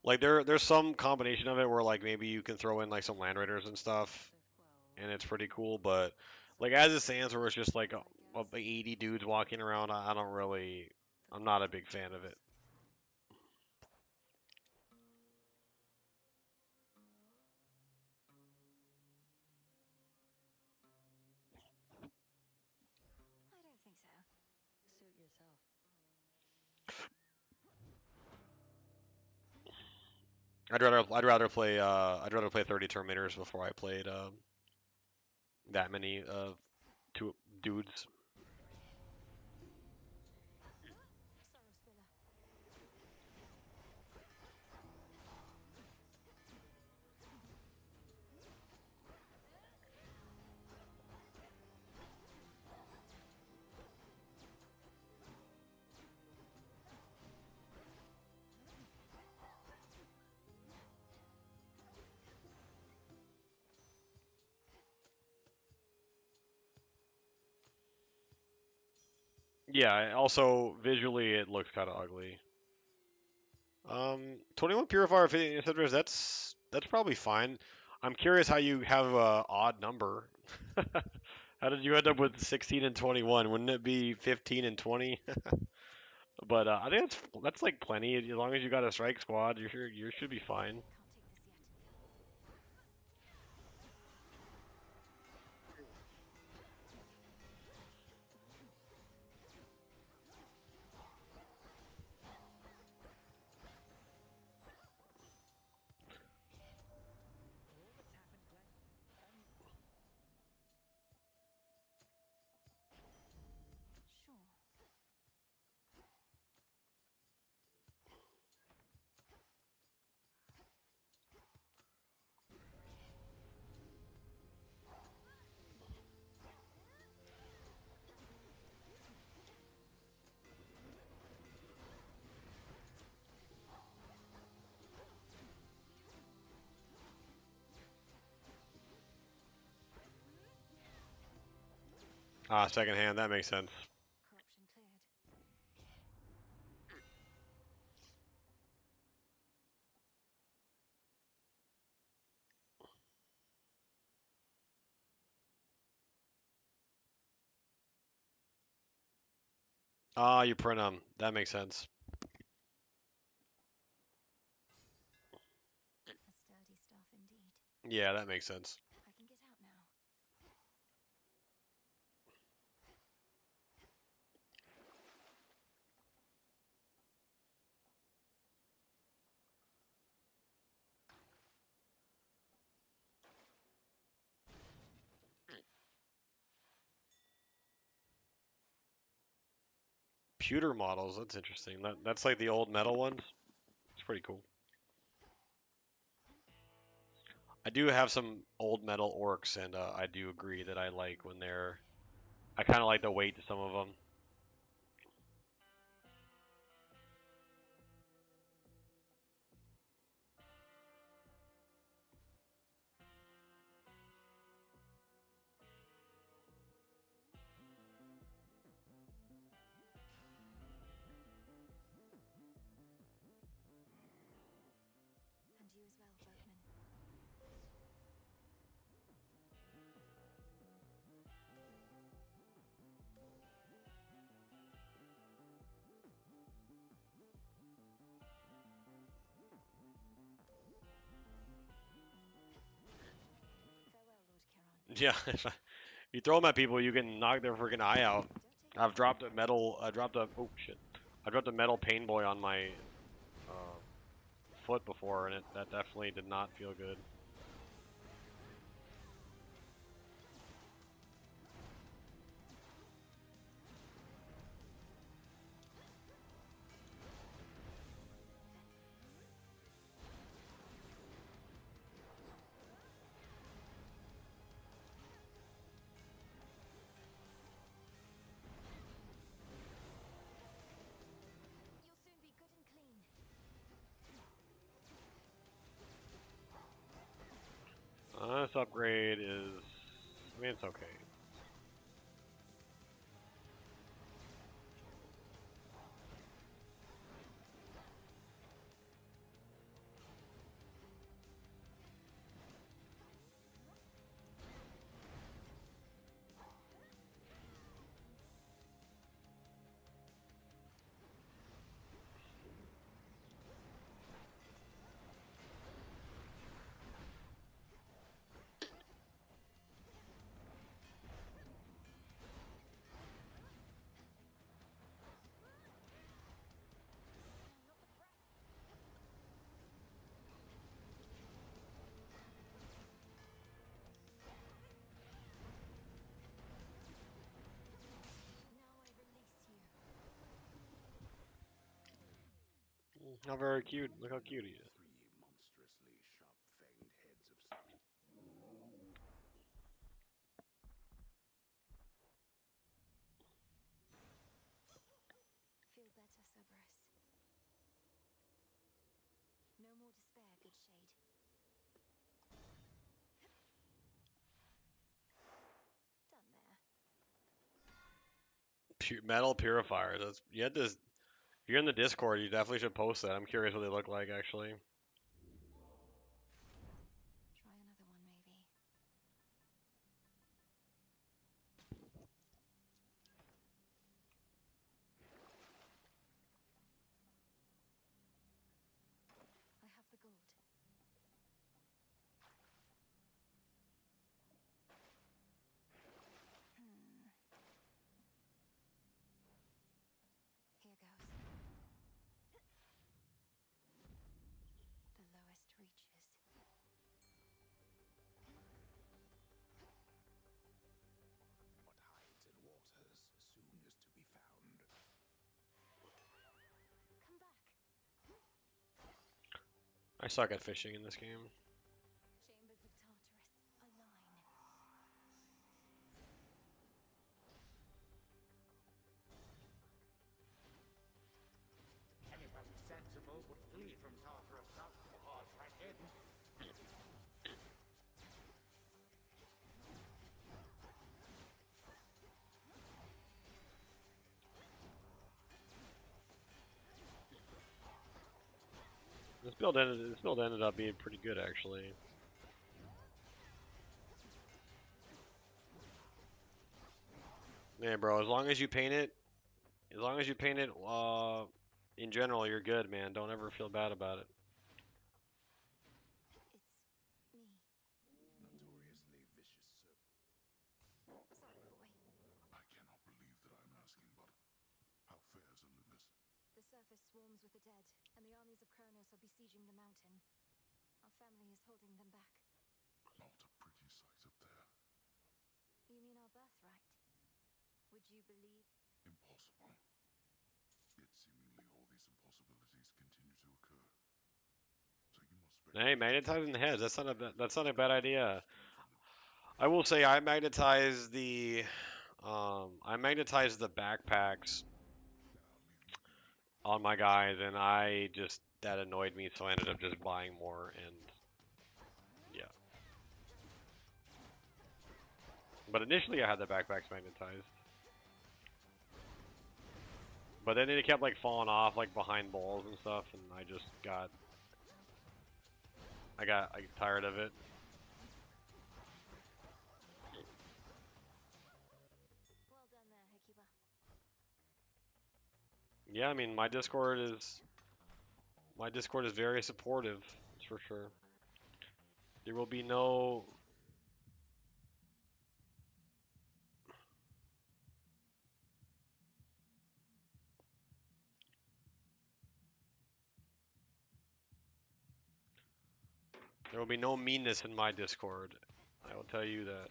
Like there's some combination of it where like maybe you can throw in like some land raiders and stuff, and it's pretty cool. But like as it stands, where it's just like 80 dudes walking around, I don't really, I'm not a big fan of it. I don't think so. Suit yourself. I'd rather play 30 Terminators before I played that many two dudes. Sorrow Spiller. Yeah. Also visually, it looks kind of ugly. 21 Purifier Inhibitors. That's probably fine. I'm curious how you have a odd number. How did you end up with 16 and 21? Wouldn't it be 15 and 20? But I think that's like plenty. As long as you got a strike squad, you should be fine. Can't take this yet. What's happened, Glenn? Sure. Ah, second hand. That makes sense. Corruption cleared. Ah, you print them. That makes sense. A sturdy staff indeed. Yeah, that makes sense. I can get out now. Pewter models. That's interesting. That's like the old metal ones. It's pretty cool. I do have some old metal orcs, and I do agree that I like when they're. I kind of like the weight to some of them. And you as well, boatman. Farewell, Lord Charon. Yeah, if you throw them at people, you can knock their freaking eye out. Don't take I've dropped a metal. I dropped a. Oh shit! I dropped a metal pain boy on my foot before, and that definitely did not feel good. okay. Now I release you. How very cute. Look how cute he is. Three monstrously sharp-fanged heads of Feel better, Cerberus. No more despair, good shade. Done there. Metal purifiers. That's you had this. If you're in the Discord, you definitely should post that. I'm curious what they look like actually. Try another one, maybe. I have the gold. Here goes. The lowest reaches. what hides in waters soon is to be found. Come back. I suck at fishing in this game. Chambers of Tartarus. Align. Anybody sensible would flee from Tartarus south to horse right in. This build ended up being pretty good actually. Yeah, bro. As long as you paint it, in general, you're good, man. Don't ever feel bad about it. It's me. Notoriously vicious Sorry, boy. I cannot believe that I'm asking, but how fares Olympus? The surface swarms with the dead, and the armies of Kronos are besieging the mountain. Our family is holding them back. Not a pretty sight up there. You mean our birthright? Would you believe? Impossible. Yet seemingly all these impossibilities continue to occur. So you must Hey, magnetizing the heads. That's not a bad idea. I will say I magnetized the backpacks on my guys, and that annoyed me, so I ended up just buying more, and yeah. But initially I had the backpacks magnetized. But then it kept like falling off like behind balls and stuff, and I got tired of it. Well done there, Hekiba. Yeah, I mean my Discord is very supportive, that's for sure. There will be no meanness in my Discord. I will tell you that.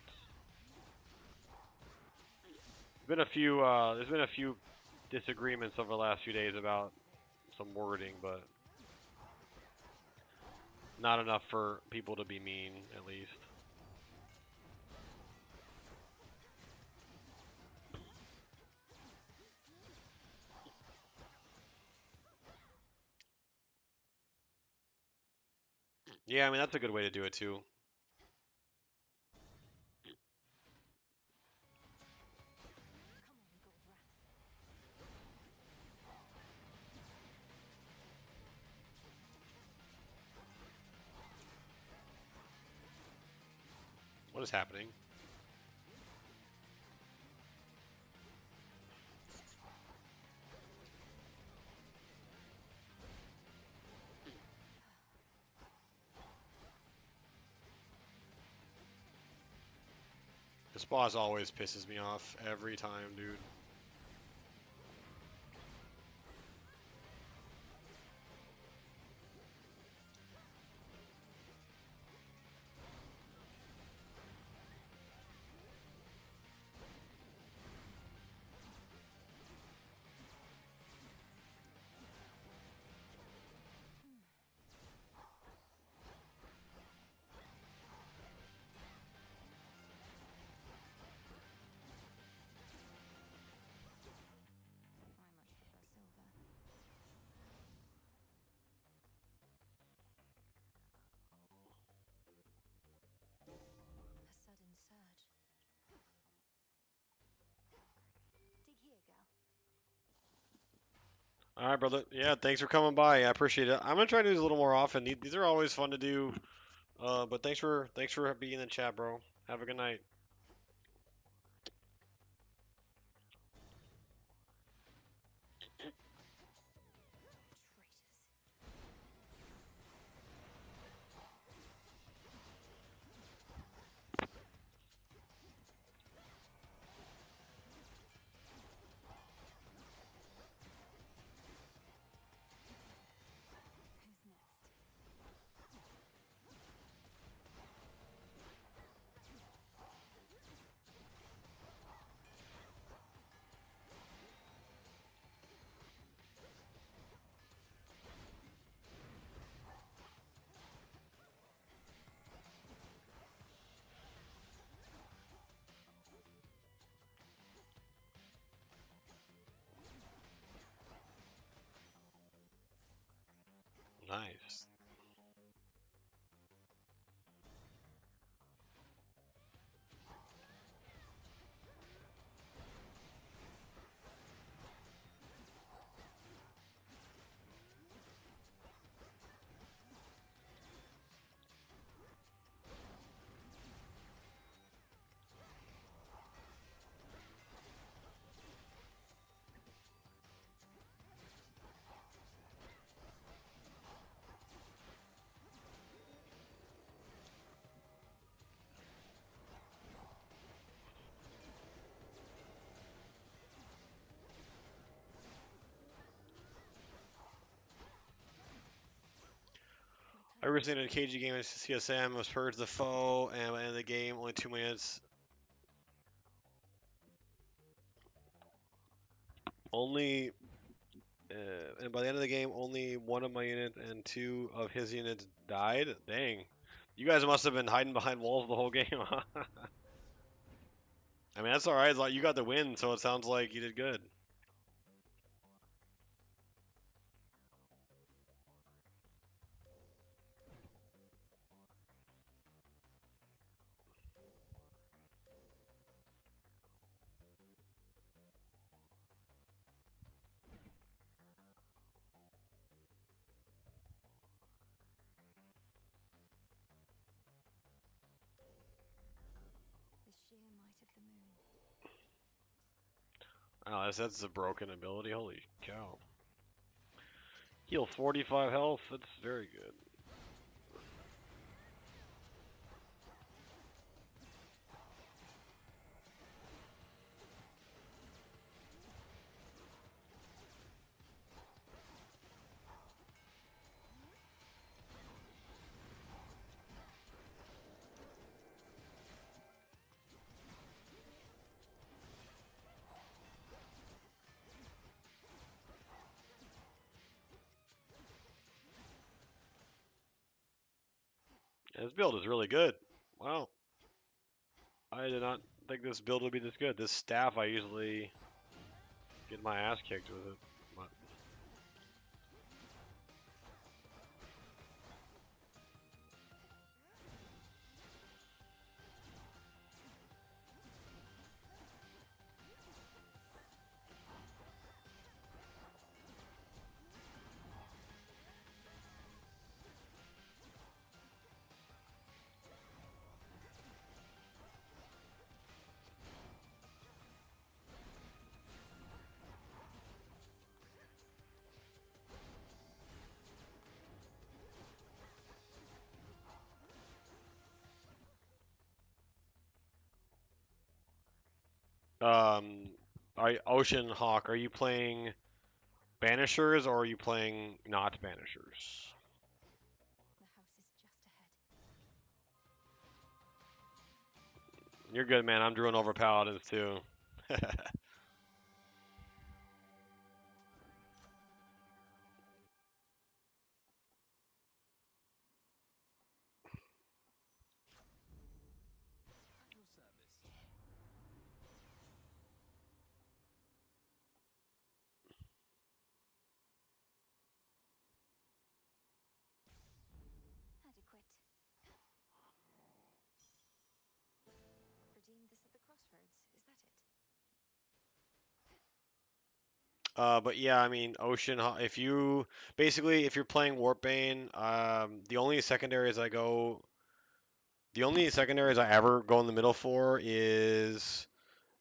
There's been a few disagreements over the last few days about some wording, but not enough for people to be mean, at least. Yeah, I mean that's a good way to do it too. What is happening? This boss always pisses me off every time, dude. I much prefer silver. A sudden surge. Dig here, girl. All right, brother. Yeah, thanks for coming by. I appreciate it. I'm gonna try to do these a little more often. These are always fun to do. But thanks for being in the chat, bro. Have a good night. Traitors. Who's next? Nice. I recently did a KG game in CSM, was purged the foe, and by the end of the game, only 2 minutes. Only, and by the end of the game, only one of my units and 2 of his units died. Dang, you guys must have been hiding behind walls the whole game. Huh? I mean, that's all right. You got the win, so it sounds like you did good. The sheer might of the moon. Oh, that's a broken ability. Holy cow. Heal 45 health. That's very good. This build is really good. Wow. I did not think this build would be this good. This staff, I usually get my ass kicked with it. But Ocean Hawk, are you playing Banishers or are you playing not Banishers? The house is just ahead. You're good, man. I'm drooling over Paladins too. At your service. Adequate. Redeemed this at the crossroads. Is that it? But yeah, I mean, if you basically if you're playing Warpbane, the only secondaries I ever go in the middle for is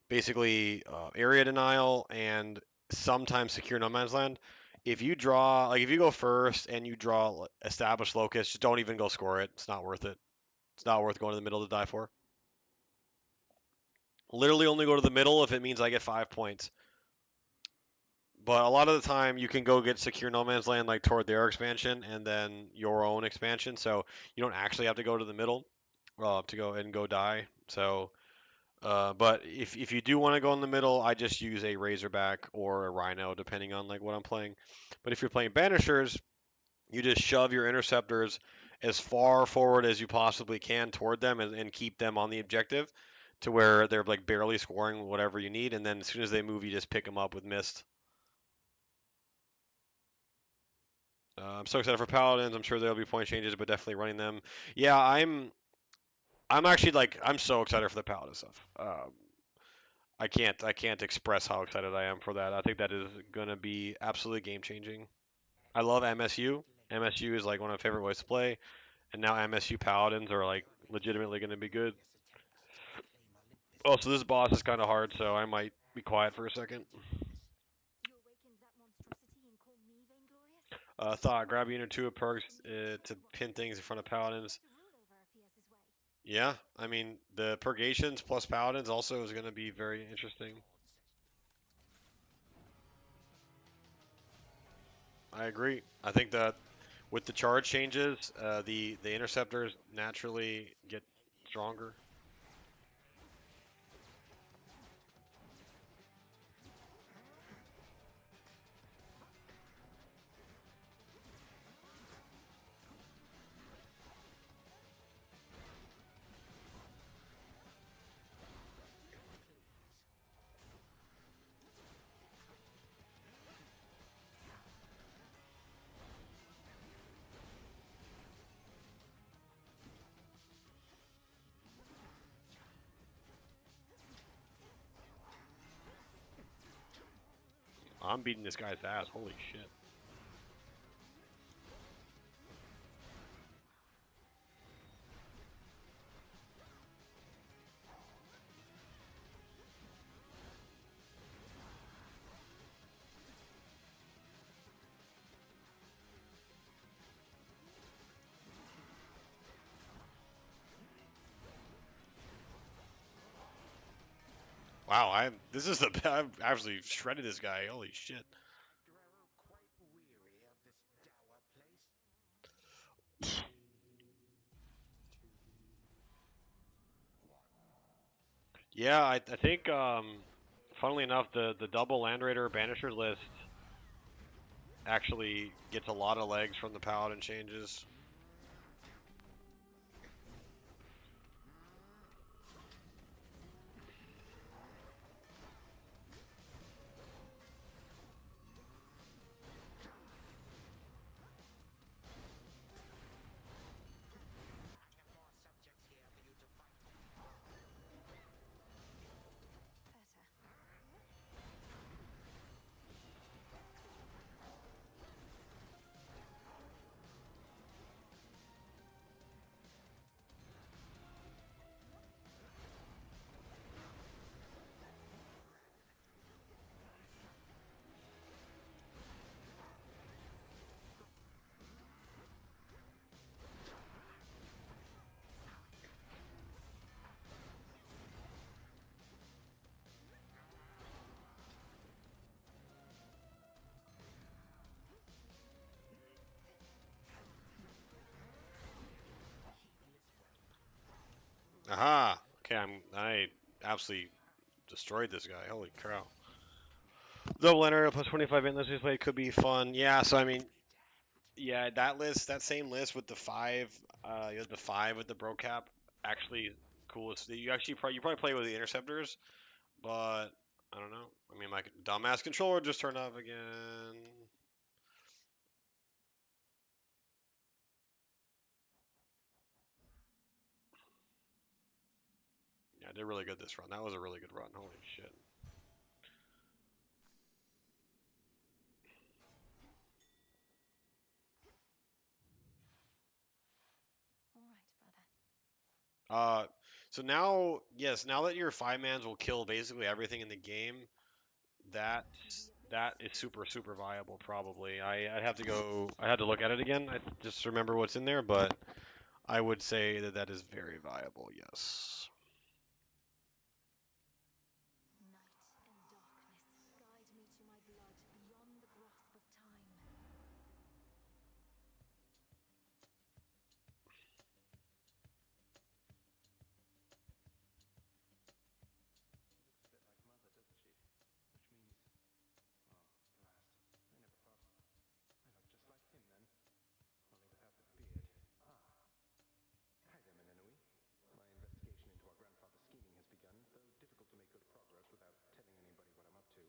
basically area denial and sometimes secure no man's land. If you draw, like if you go first and you draw established locust, just don't even go score it. It's not worth it. It's not worth going to the middle to die for. Literally only go to the middle if it means I get 5 points. But a lot of the time, you can go get secure no man's land like toward their expansion and then your own expansion, so you don't actually have to go to the middle to go die. So, but if you do want to go in the middle, I just use a Razorback or a Rhino depending on like what I'm playing. But if you're playing Banishers, you just shove your interceptors as far forward as you possibly can toward them and keep them on the objective to where they're like barely scoring whatever you need, and then as soon as they move, you just pick them up with mist. I'm so excited for Paladins. I'm sure there'll be point changes, but definitely running them. Yeah, I'm actually like I'm so excited for the Paladin stuff. I can't express how excited I am for that. I think that is gonna be absolutely game changing. I love MSU. MSU is like one of my favorite ways to play, and now MSU Paladins are like legitimately gonna be good. Also, this boss is kind of hard, so I might be quiet for a second. You awakened that monstrosity and call me vainglorious? Thought grab unit 2 of perks to pin things in front of Paladins. To rule over if he has his way. Yeah, I mean the purgations plus paladins also is going to be very interesting. I agree. I think that with the charge changes, the interceptors naturally get stronger. I'm beating this guy's ass. Holy shit. Wow, this is the I've actually shredded this guy. Holy shit. Grow quite weary of this dour place. Yeah, I think funnily enough the double Land Raider Banisher list actually gets a lot of legs from the paladin changes. I have more subjects here for you to fight. Better. Aha! Okay, I absolutely destroyed this guy. Holy cow. Double enter plus 25 endless play could be fun. Yeah, so I mean, yeah, that same list with the five, you have the five with the bro cap, actually coolest. You probably play with the interceptors, but I don't know. I mean, my dumbass controller just turned off again. Yeah, I did really good this run. That was a really good run. Holy shit. All right, brother. So now, yes, now that your five mans will kill basically everything in the game, that is super viable probably. I'd have to go. I had to look at it again. I just remember what's in there, but I would say that that is very viable. Yes. Night and darkness, guide me to my blood beyond the grasp of time. She looks a bit like Mother, doesn't she? Which means, oh, blast. I never thought I look just like him then, only without the beard. Ah. Hi there, Menenui. My investigation into our grandfather's scheming has begun, though difficult to make good progress without telling anybody what I'm up to.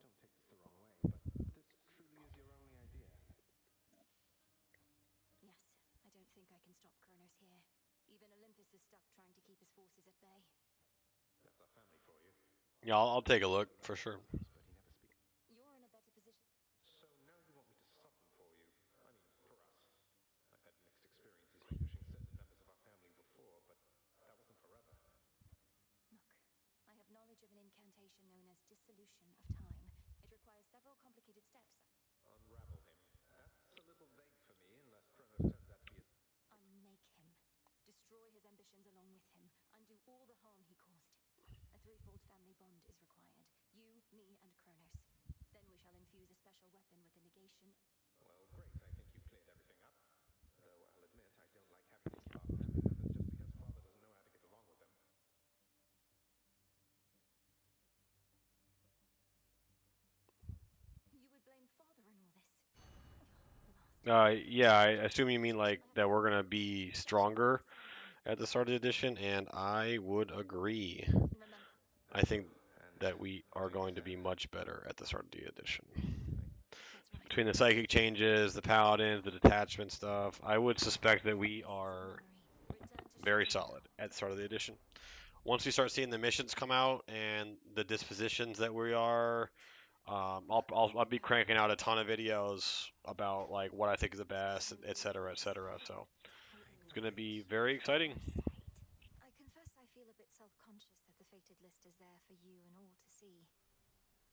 Don't take this the wrong way, but this truly is your only idea. Yes, I don't think I can stop Kronos here. Even Olympus is stuck trying to keep his forces at bay. That's our family for you. Yeah, I'll take a look for sure. But he never speaks. You're in a better position. So now you want me to stop them for you? I mean, for us. I've had mixed experiences vanquishing certain members of our family before, but that wasn't forever. Look, I have knowledge of an incantation known as dissolution of time. It requires several complicated steps. Unravel him. That's a little vague for me, unless Kronos turns out to be a... Unmake him. Destroy his ambitions along with him. Undo all the harm he caused. A threefold family bond is required. You, me, and Kronos. Then we shall infuse a special weapon with the negation. Well, great. I think you've cleared everything up. Though I'll admit I don't like having to keep our family members just because Father doesn't know how to get along with them. You would blame Father in all this. Yeah, I assume you mean like that we're gonna be stronger at the start of the edition, and I would agree. Remember, I think that we are going to be much better at the start of the edition. that's right. Between the psychic changes, the paladins, the detachment stuff, I would suspect that we are Return to very Shannon now. solid at the start of the edition. Once we start seeing the missions come out and the dispositions that we are, I'll be cranking out a ton of videos about like what I think is the best, et cetera, et cetera. So it's gonna be very exciting. I confess I feel a bit self-conscious that the fated list is there for you and all to see.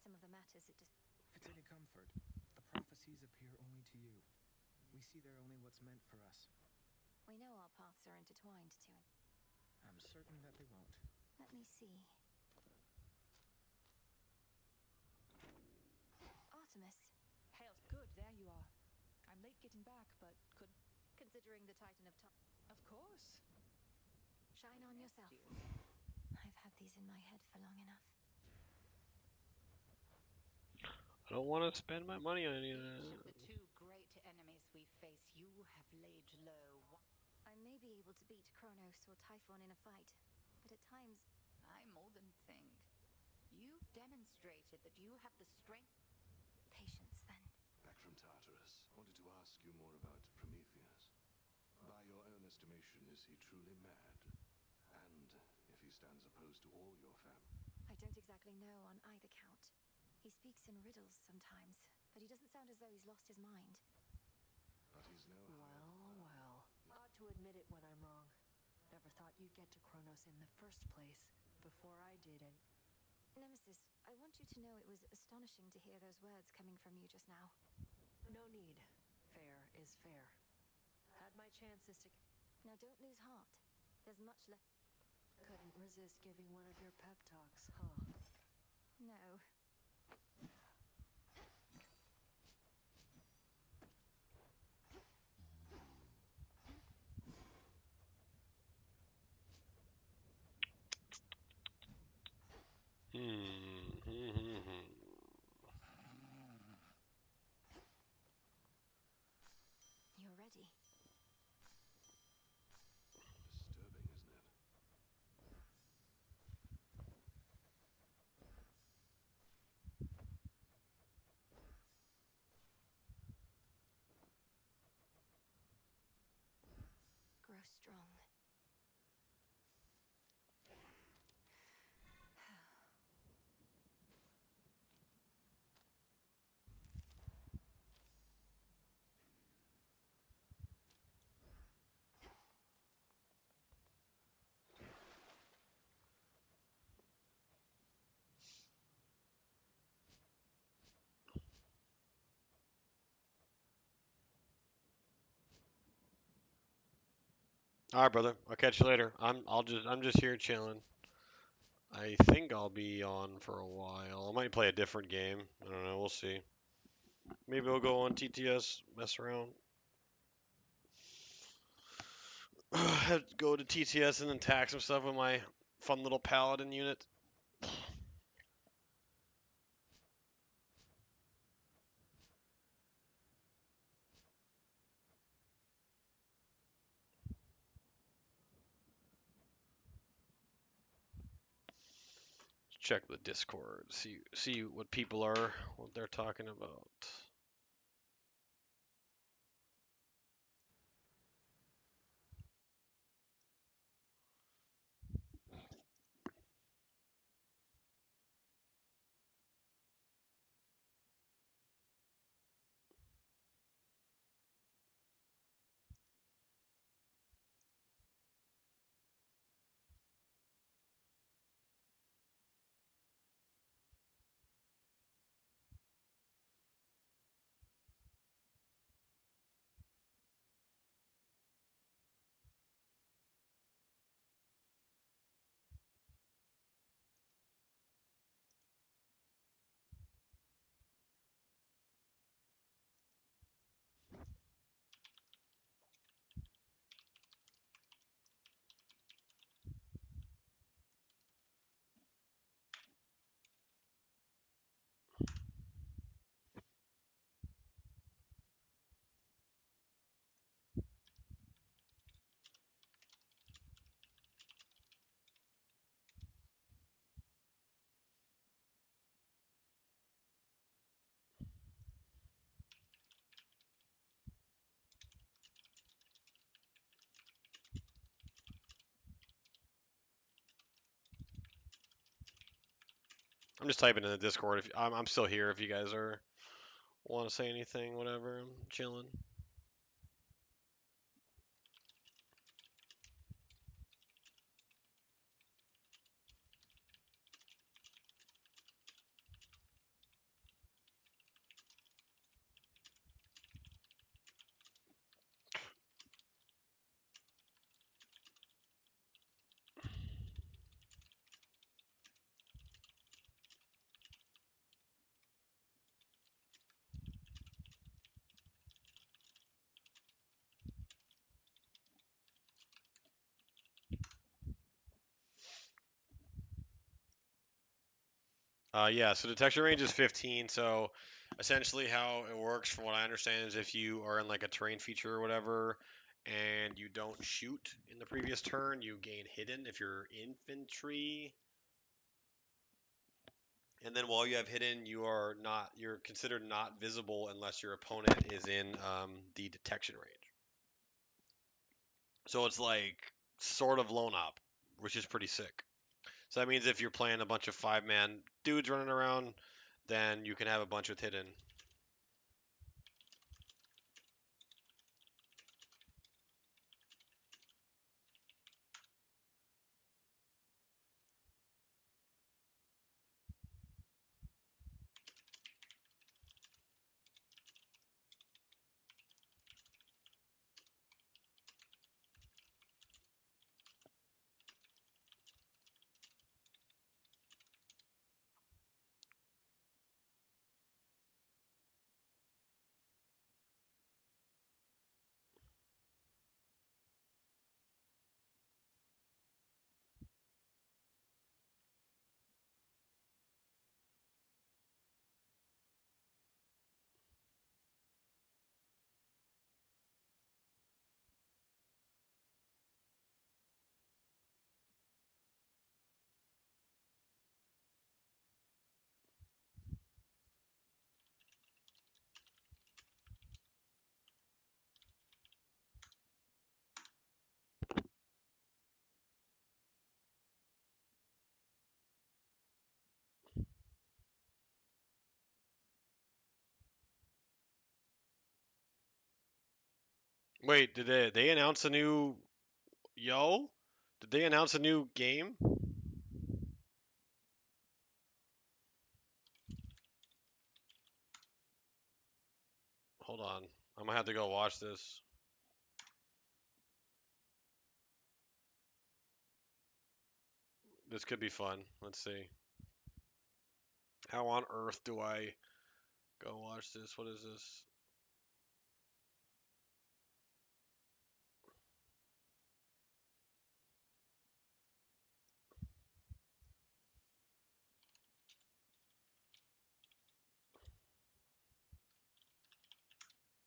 Some of the matters it just... If it's any comfort, the prophecies appear only to you. We see they're only what's meant for us. We know our paths are intertwined to it. I'm certain that they won't. Let me see. Artemis, Hail. Good, there you are. I'm late getting back, but could... considering the Titan of Time, Of course. shine on yourself. I've had these in my head for long enough. I don't want to spend my money on any of Each of that. the two great enemies we face, you have laid low. I may be able to beat Kronos or Typhon in a fight, but at times... I more than think. You've demonstrated that you have the strength. Patience, then. Back from Tartarus, wanted to ask you more about Prometheus. By your own estimation, is he truly mad? And if he stands opposed to all your family? I don't exactly know on either count. He speaks in riddles sometimes, but he doesn't sound as though he's lost his mind. But he's no Well. Ought to admit it when I'm wrong. Never thought you'd get to Kronos in the first place, before I did, and... Nemesis, I want you to know it was astonishing to hear those words coming from you just now. No need. Fair is fair. Had my chances to... Now don't lose heart. There's much left. Couldn't resist giving one of your pep talks, huh? No. You're ready. Disturbing, isn't it? Grow strong. All right, brother. I'll catch you later. I'm just here chilling. I think I'll be on for a while. I might play a different game. I don't know. We'll see. Maybe I'll go on TTS, mess around. Have to go to TTS and then tack some stuff with my fun little Paladin unit. Check the Discord. See what people are, what they're talking about. I'm just typing in the Discord. If I'm still here, if you guys are want to say anything, whatever. I'm chilling. Yeah, so detection range is 15. So essentially, how it works, from what I understand, is if you are in like a terrain feature or whatever, and you don't shoot in the previous turn, you gain hidden if you're infantry. And then while you have hidden, you're considered not visible unless your opponent is in the detection range. So it's like sort of lone op, which is pretty sick. So that means if you're playing a bunch of 5-man dudes running around, then you can have a bunch with hidden. Wait, did they announce a new yo? Did they announce a new game? Hold on. I'm gonna have to go watch this. This could be fun. Let's see. How on earth do I go watch this? What is this?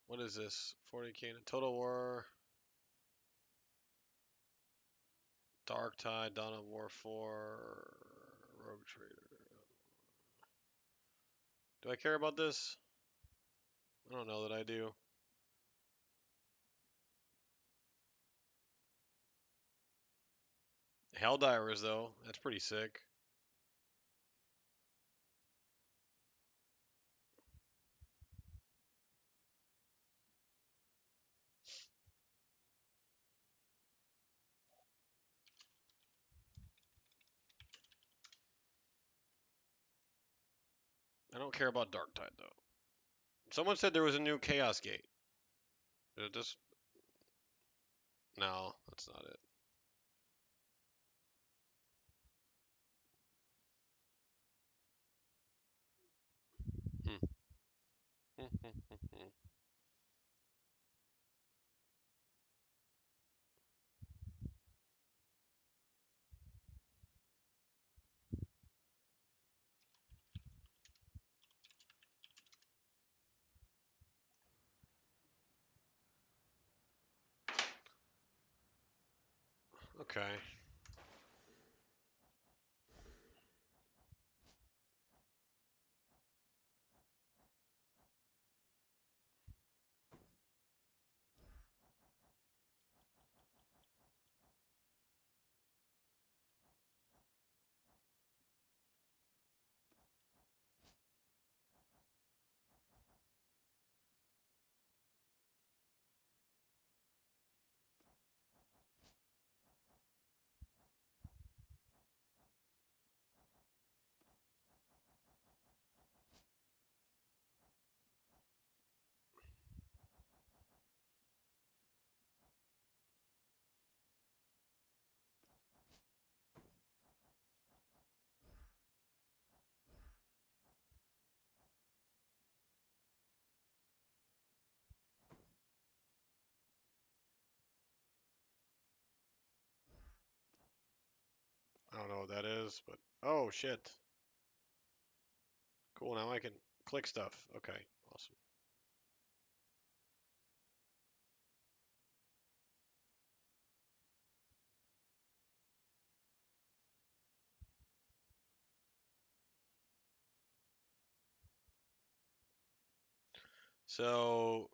What is this? 40k Total War, Dark Tide, Dawn of War 4, Rogue Trader. Do I care about this? I don't know that I do. Helldivers though, that's pretty sick. I don't care about Dark Tide though. Someone said there was a new Chaos Gate. Is it this? No, that's not it. Hmm. Okay. I don't know what that is, but oh shit. Cool, now I can click stuff. Okay, awesome. So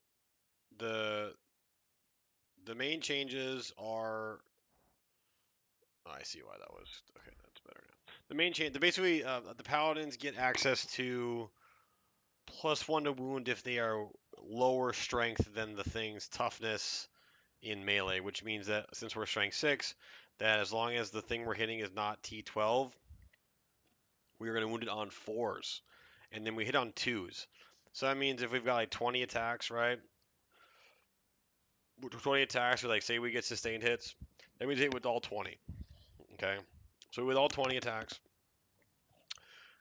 the the main changes are. Oh, I see why that was. Okay, that's better now. The main change, basically, the paladins get access to +1 to wound if they are lower strength than the thing's toughness in melee, which means that since we're strength 6, that as long as the thing we're hitting is not T12, we're going to wound it on 4s, and then we hit on 2s. So that means if we've got like 20 attacks, right? 20 attacks, or like say we get sustained hits, that means hit with all 20. Okay, so with all 20 attacks,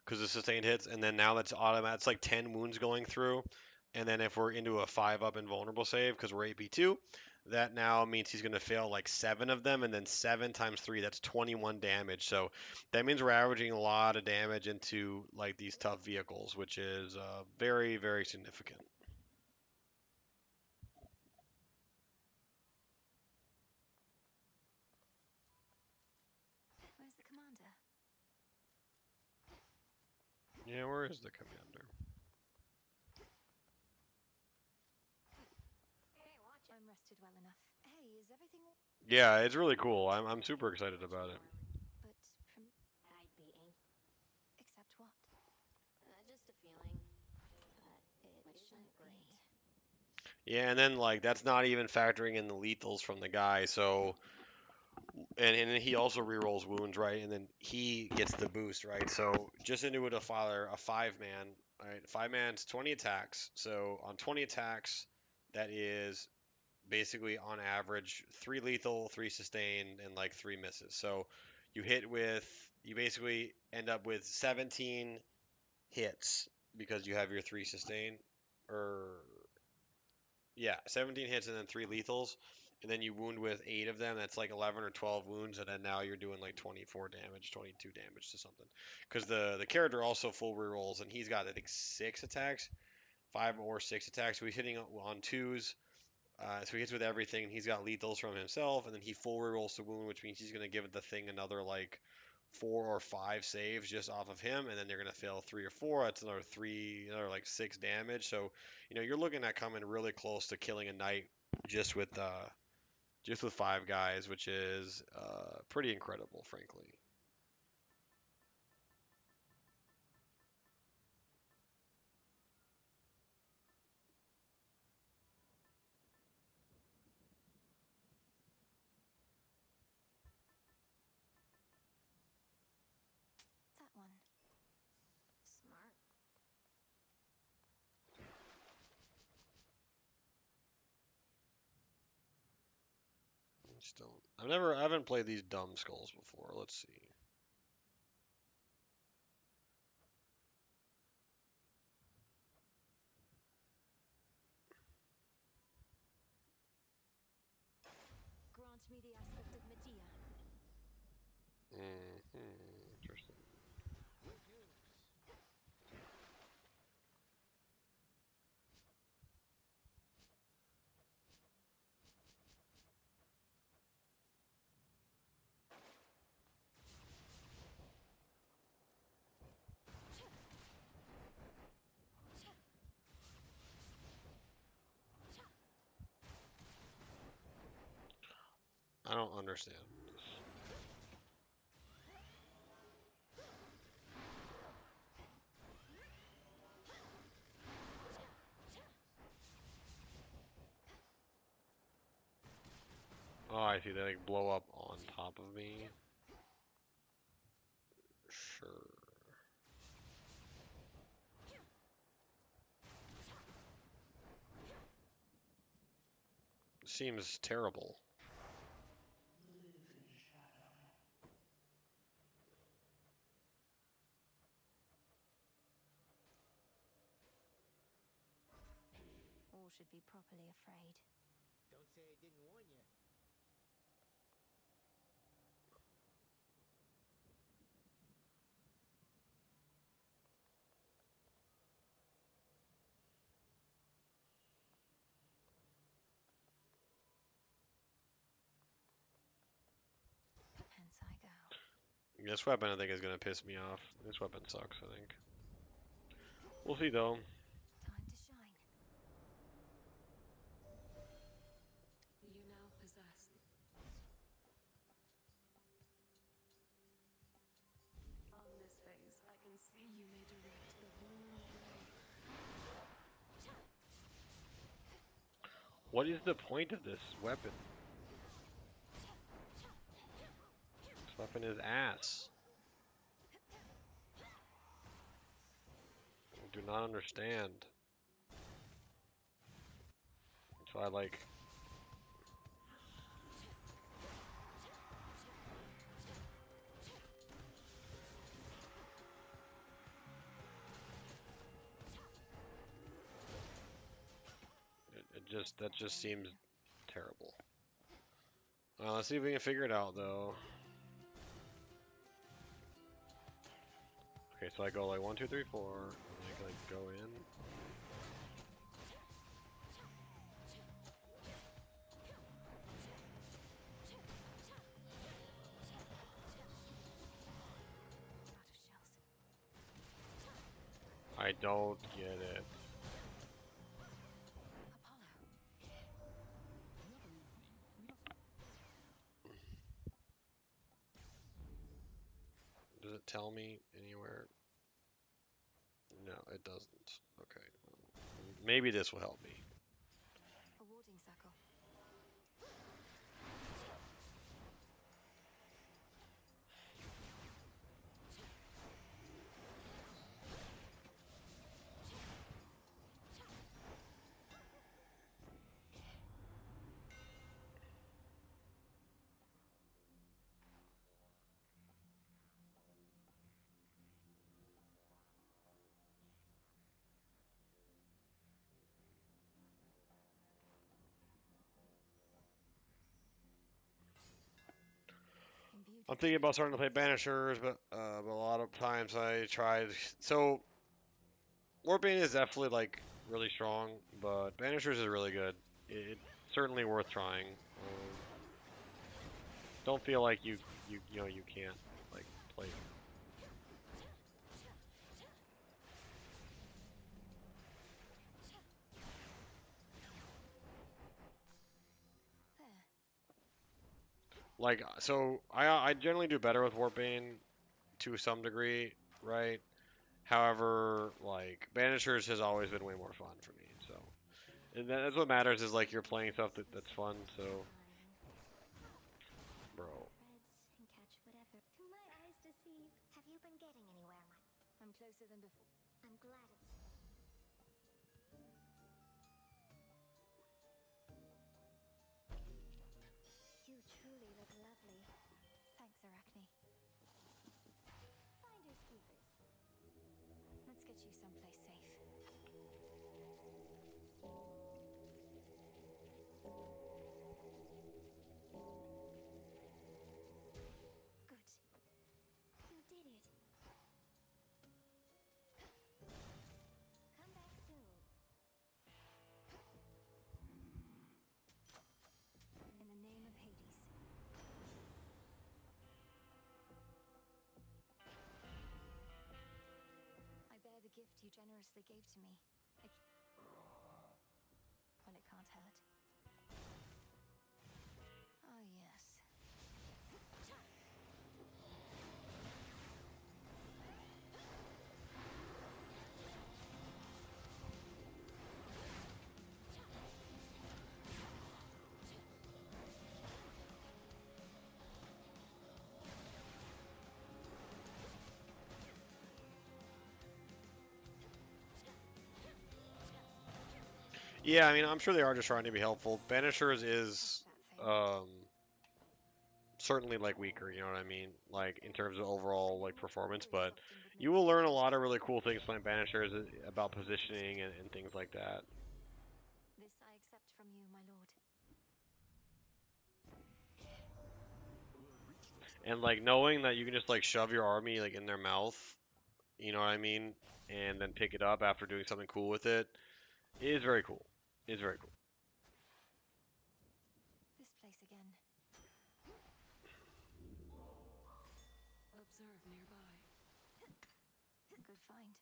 because the sustained hits, and then now that's automatic. It's like 10 wounds going through, and then if we're into a 5-up invulnerable save because we're AP2, that now means he's going to fail like 7 of them, and then 7 times 3, that's 21 damage. So that means we're averaging a lot of damage into like these tough vehicles, which is very, very significant. Where's the commander? Yeah, where is the commander? I'm rested well enough. Hey, is everything all... Yeah, it's really cool. I'm super excited about it. But from... I'd beaten. Except what? Just a feeling. But it Which shall isn't it great. be? Yeah, and then like that's not even factoring in the lethals from the guy. So and then he also rerolls wounds, right? And then he gets the boost, right? So just into it a father, a 5-man, all right? 5-man's 20 attacks. So on 20 attacks, that is basically on average 3 lethal, 3 sustained, and like 3 misses. So you basically end up with 17 hits because you have your 3 sustained, or yeah, 17 hits and then 3 lethals, and then you wound with 8 of them. That's like 11 or 12 wounds, and then now you're doing like 24 damage, 22 damage to something. Because the character also full rerolls, and he's got I think 6 attacks, 5 or 6 attacks. So he's hitting on 2s. So he hits with everything. He's got lethals from himself, and then he full rerolls the wound, which means he's going to give the thing another like 4 or 5 saves just off of him, and then they're going to fail 3 or 4. That's another like 6 damage. So you're looking at coming really close to killing a knight just with just with 5 guys, which is pretty incredible, frankly. That one. Smart. Still, I haven't played these dumb skulls before. Let's see. Grant me the aspect of Medea. Interesting. I don't understand this. Oh, I see. They like blow up on top of me. Sure. Seems terrible. All should be properly afraid. Don't say I didn't warn you. Hence I go. This weapon, I think, is gonna piss me off. This weapon sucks, I think. We'll see, though. Time to shine. You now possess. On this phase, I can see you may direct the lunar ray. What is the point of this weapon? This weapon is ass. I do not understand. So I like... that just seems terrible. Let's see if we can figure it out, though. Okay, so I go like 1, 2, 3, 4, and I can like go in. I don't get it. Does it tell me anywhere? No, it doesn't. Okay. Maybe this will help me. I'm thinking about starting to play Banishers, but a lot of times I tried. So Warbane is definitely like really strong, but Banishers is really good. It's certainly worth trying. Don't feel like you can't like play it. Like so, I generally do better with Warbane to some degree, right? However, like Banishers has always been way more fun for me. So, and that's what matters is like you're playing stuff that's fun. So, bro. And catch whatever. Do my eyes deceive? Have you been getting anywhere, my? I'm closer than before. I'm glad it's. You truly look lovely. Thanks, Arachne. Finders keepers. Let's get you someplace safe. Good. You did it. Come back soon. In the name of Hades. I bear the gift you generously gave to me. Well, it can't hurt. Ah, yes. Yeah, I mean, I'm sure they are just trying to be helpful. Banishers is certainly like weaker, you know what I mean? Like in terms of overall like performance, but you will learn a lot of really cool things playing Banishers about positioning and things like that. This I accept from you, my lord. And like knowing that you can just like shove your army like in their mouth, you know what I mean, and then pick it up after doing something cool with it is very cool. Is very cool. This place again. Observe nearby. Good find.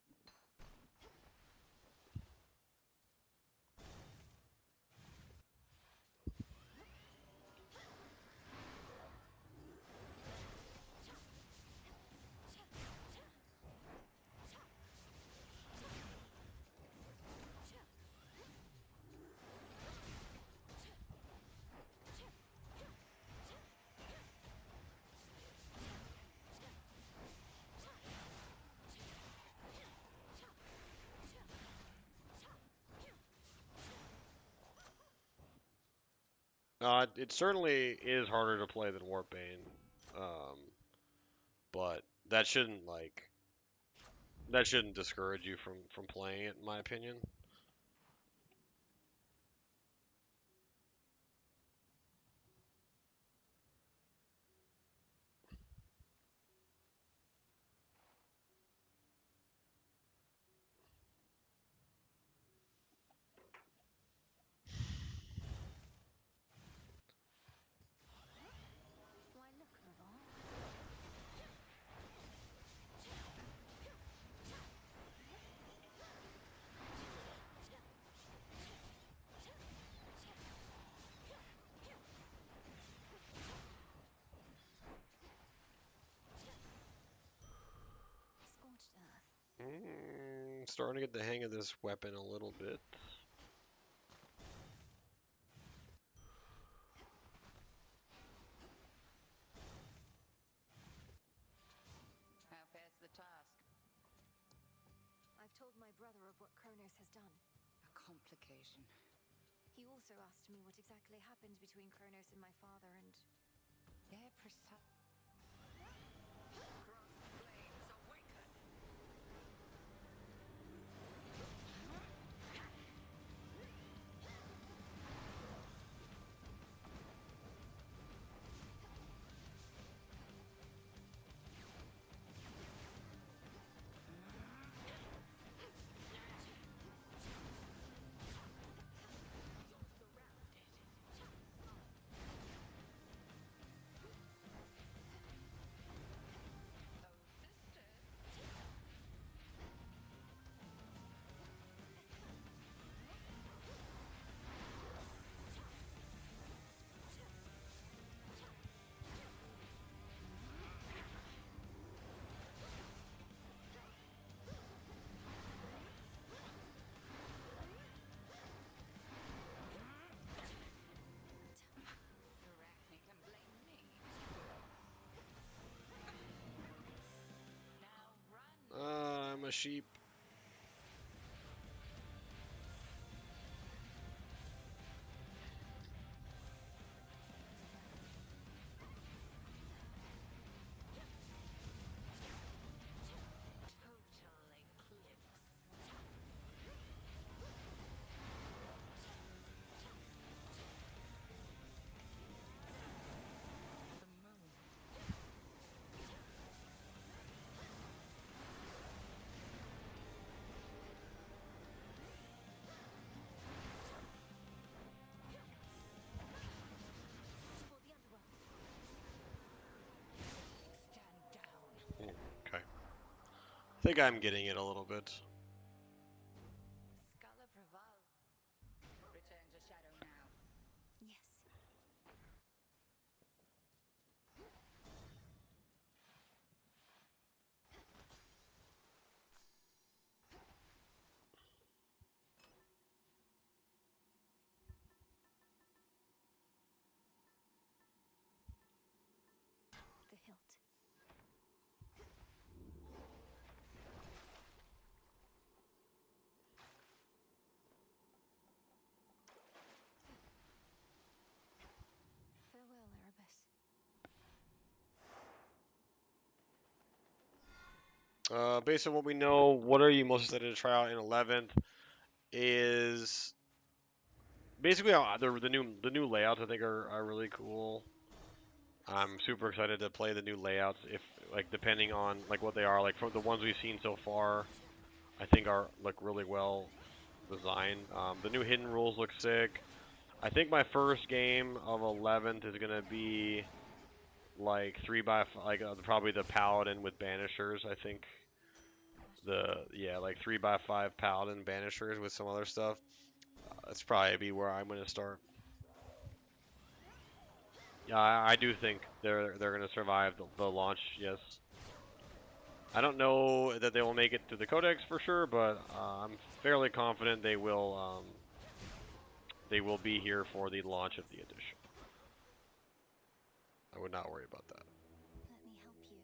It certainly is harder to play than Warpbane, but that shouldn't discourage you from playing it, in my opinion. Why look, Ravon. Scorched earth. Starting to get the hang of this weapon a little bit. How fares the task? I've told my brother of what Kronos has done. A complication. He also asked me what exactly happened between Kronos and my father and... They're precise. Cross flames awaken! a sheep. Okay. I think I'm getting it a little bit. Skull of Reval. Return to Shadow now. Yes. The hilt. Farewell, Erebus. Based on what we know, what are you most excited to try out in 11th? Is basically the new layouts I think are really cool. I'm super excited to play the new layouts if like depending on like what they are, like from the ones we've seen so far, I think are like really well designed. The new hidden rules look sick. I think my first game of 11th is gonna be like probably the Paladin with Banishers. I think like 3x5 Paladin Banishers with some other stuff. That's probably be where I'm gonna start. Yeah, I do think they're gonna survive the launch. Yes. I don't know that they will make it to the Codex for sure, but I'm fairly confident they will. They will be here for the launch of the edition. I would not worry about that. Let me help you.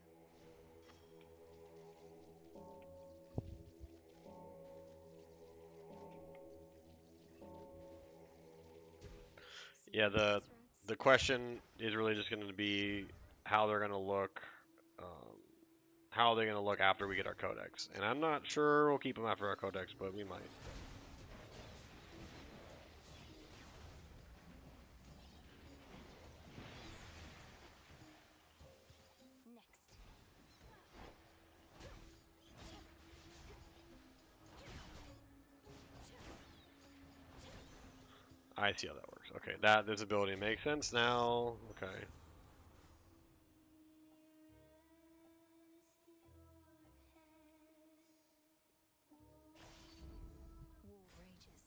Yeah, the question is really just going to be how they're going to look, how they're going to look after we get our Codex. And I'm not sure we'll keep them after our Codex, but we might. Next. I see how that works. Okay, that visibility makes sense now. Okay. War rages.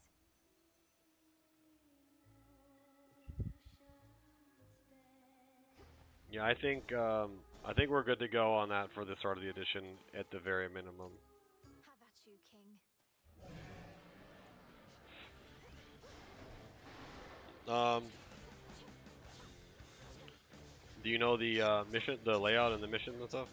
Yeah, I think we're good to go on that for the start of the edition at the very minimum. Have at you, King. Do you know the mission, the layout and the mission and stuff?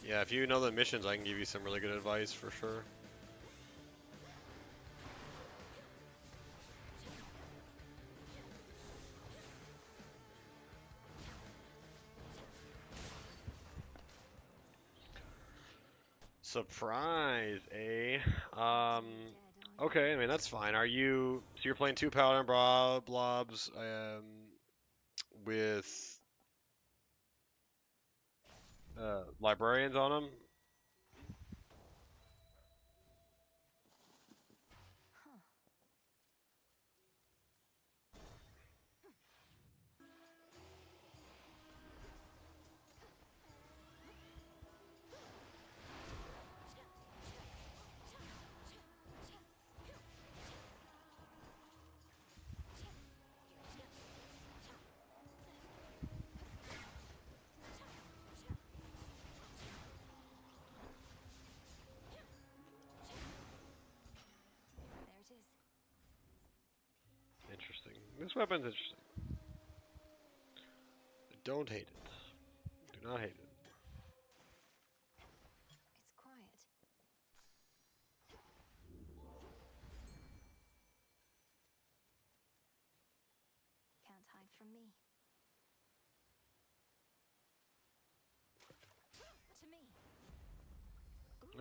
If you know the missions, I can give you some really good advice for sure. Surprise, eh? Okay, I mean that's fine. So you're playing two Paladin blobs, with librarians on them. Huh. This weapon's interesting. I don't hate it. Do not hate it. It's quiet. Can't hide from me. To me.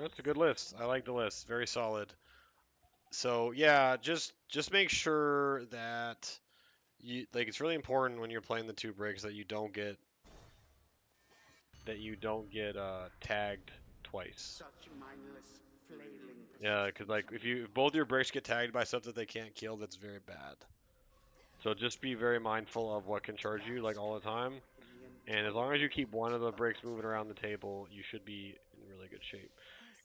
That's a good list. I like the list. Very solid. So yeah, just make sure that you like. It's really important when you're playing the two breaks that you don't get tagged twice. Such mindless, flailing Yeah, because like if both your breaks get tagged by stuff that they can't kill, that's very bad. So just be very mindful of what can charge you like all the time. And as long as you keep one of the breaks moving around the table, you should be in really good shape.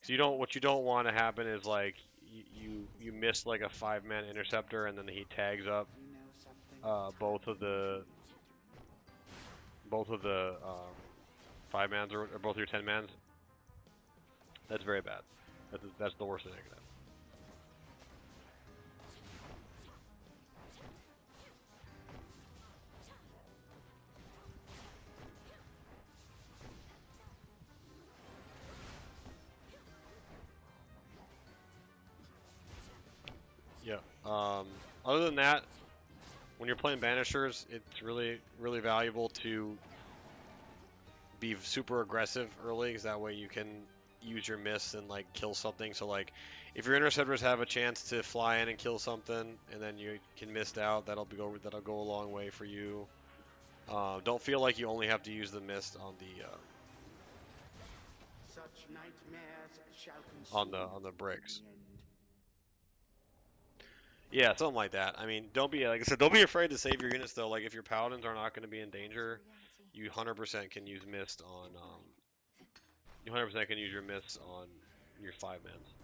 So what you don't want to happen is like you miss like a 5-man interceptor and then he tags up both of the 5-mans or both your 10-mans. That's very bad. That's the worst thing that can happen. Yeah. Other than that, when you're playing Banishers, it's really, really valuable to be super aggressive early, because that way you can use your miss and like kill something. So like, if your interceptors have a chance to fly in and kill something, and then you can miss out, that'll go a long way for you. Don't feel like you only have to use the mist on the Such nightmares shall consume on the bricks. Yeah, something like that. I mean, don't be like I said, don't be afraid to save your units though. Like if your paladins are not going to be in danger, you 100% can use mist on you 100% can use your mist on your 5-mans.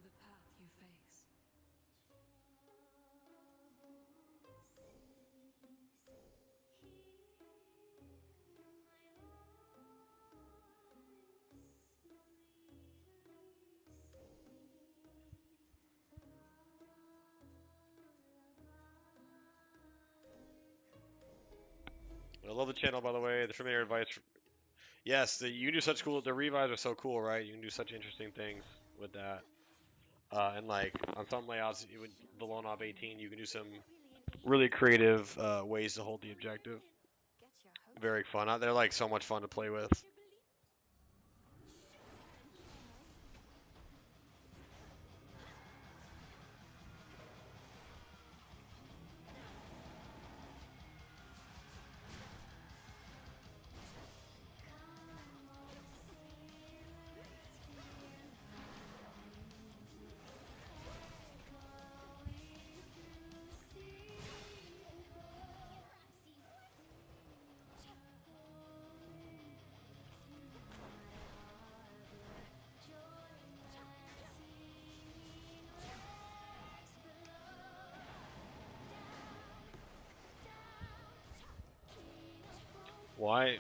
The path you face. I love the channel, by the way. The familiar advice. Yes, you can do such cool. The revives are so cool, right? You can do such interesting things with that. And like on some layouts, the lone op 18, you can do some really creative ways to hold the objective. Very fun. They're like so much fun to play with. Why?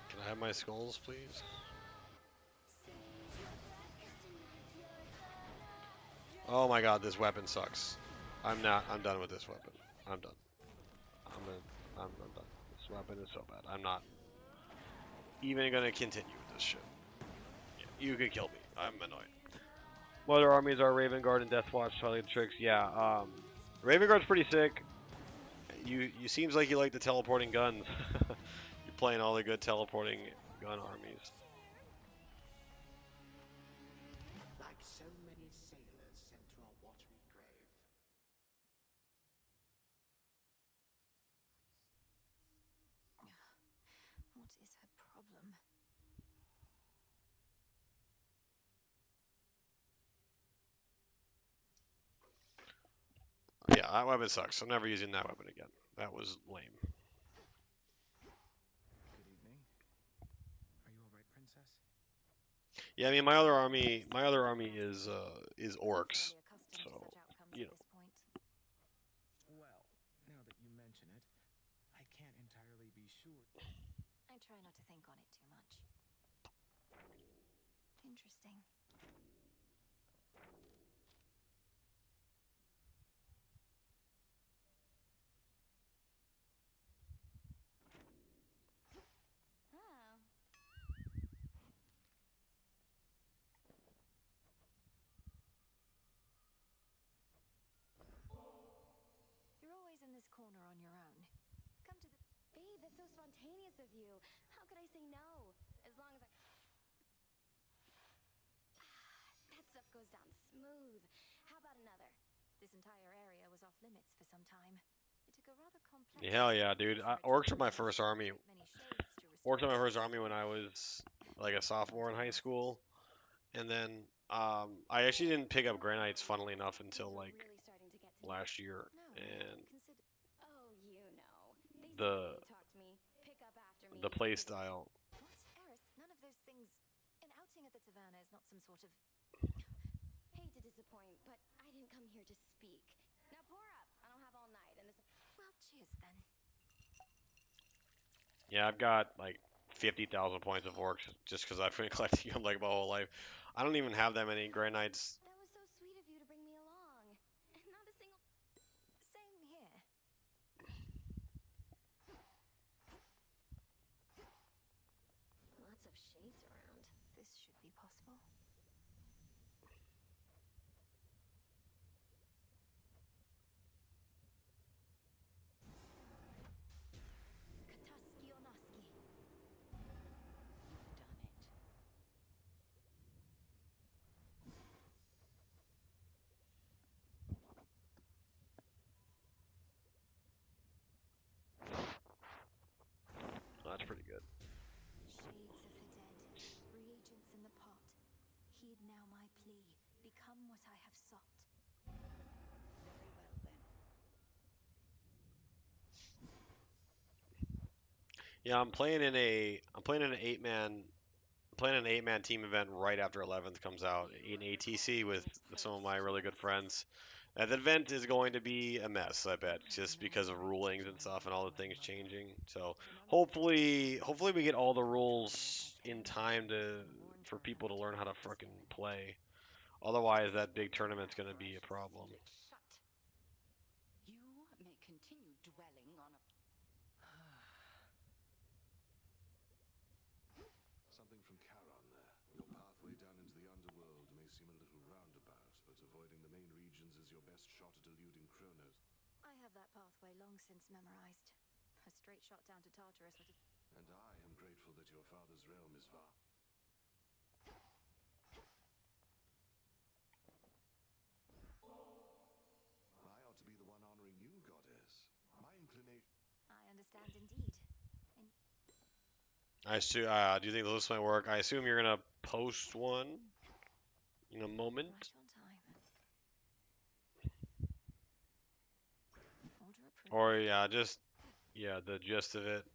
Can I have my skulls, please? Oh my god, this weapon sucks. I'm done with this weapon. I'm done. I'm done. This weapon is so bad. I'm not even gonna continue with this shit. Yeah, you could kill me. I'm annoyed. What other armies are Raven Guard and Death Watch? Charlie Tricks. Yeah, Raven Guard's pretty sick. You seems like you like the teleporting guns. You're playing all the good teleporting gun armies. like so many sailors sent to a watery grave. What is her problem? Yeah, that weapon sucks. I'm never using that weapon again. That was lame. Good evening. Are you all right, princess? Yeah, I mean my other army is orcs. So, you know. Well, now that you mention it, I can't entirely be sure. I interesting. Oh. You're always in this corner on your own. Come to the... Babe, that's so spontaneous of you. How could I say no? As long as I... That stuff goes down smooth. How about another? This entire area was off limits for some time. It took a rather complex... Hell yeah, dude. Orcs were my first army. Many shades to Orcs restore were my first peace. army when I was like a sophomore in high school, and then I actually didn't pick up Grey Knights, funnily enough, until like Really starting to get to last year, No, and consider... Oh, you know. They say the when you talk to me, pick up after me. the play style. What? Eris, none of those things... An outing at the taverna is not some sort of... Hate to disappoint, but I didn't come here to speak. Now pour up. I don't have all night, and this... Well, cheers then. Yeah, I've got like 50,000 points of orcs just because I've been collecting them like my whole life. I don't even have that many Grey Knights. That was so sweet of you to bring me along. And not a single... Same here. Lots of shades around. This should be possible. Kataski Onaski. You've done it. Oh, that's pretty good. Shades of the dead, reagents in the pot. Heed now my plea. Become what I have sought. Very well then. Yeah, I'm playing in an eight man team event right after 11th comes out in ATC with some of my really good friends. That event is going to be a mess, I bet, just because of rulings and stuff and all the things changing. So hopefully we get all the rules in time for people to learn how to fucking play. Otherwise, that big tournament's going to be a problem. Shut. You may continue dwelling on a... Something from Charon there. Your pathway down into the underworld may seem a little roundabout, but avoiding the main regions is your best shot at eluding Kronos. I have that pathway long since memorized. A straight shot down to Tartarus would... And I am grateful that your father's realm is far. I ought to be the one honoring you, goddess. My inclination... I understand indeed. I assume, do you think the list might work? I assume you're gonna post one in a moment. Right on time. Order approved. Or yeah, the gist of it.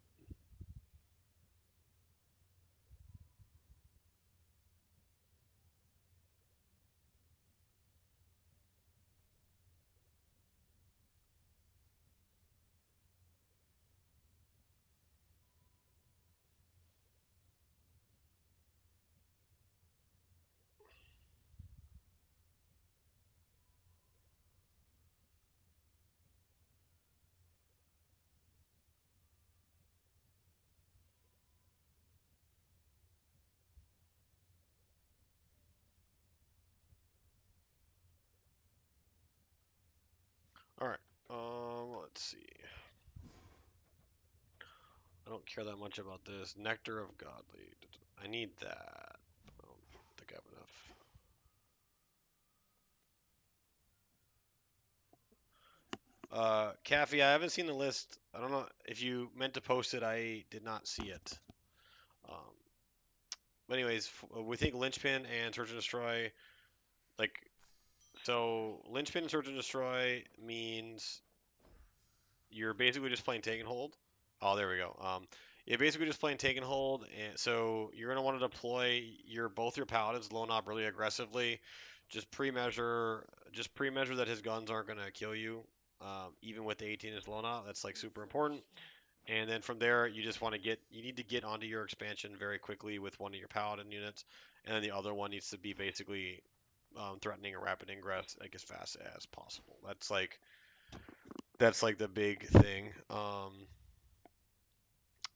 All right. Let's see. I don't care that much about this. Nectar of Godly. I need that. I don't think I have enough. Kathy, I haven't seen the list. I don't know if you meant to post it. I did not see it. Um, but anyways, we think Linchpin and Search and Destroy, like, so Linchpin and Search and Destroy means you're basically just playing Take and Hold. Oh, there we go. You're basically just playing Take and Hold, and so you're gonna want to deploy both your paladins loan up really aggressively. Just pre-measure that his guns aren't gonna kill you, even with the 18-inch loan up. That's like super important. And then from there, you just want to you need to get onto your expansion very quickly with one of your paladin units, and then the other one needs to be basically threatening a rapid ingress like as fast as possible. That's like the big thing.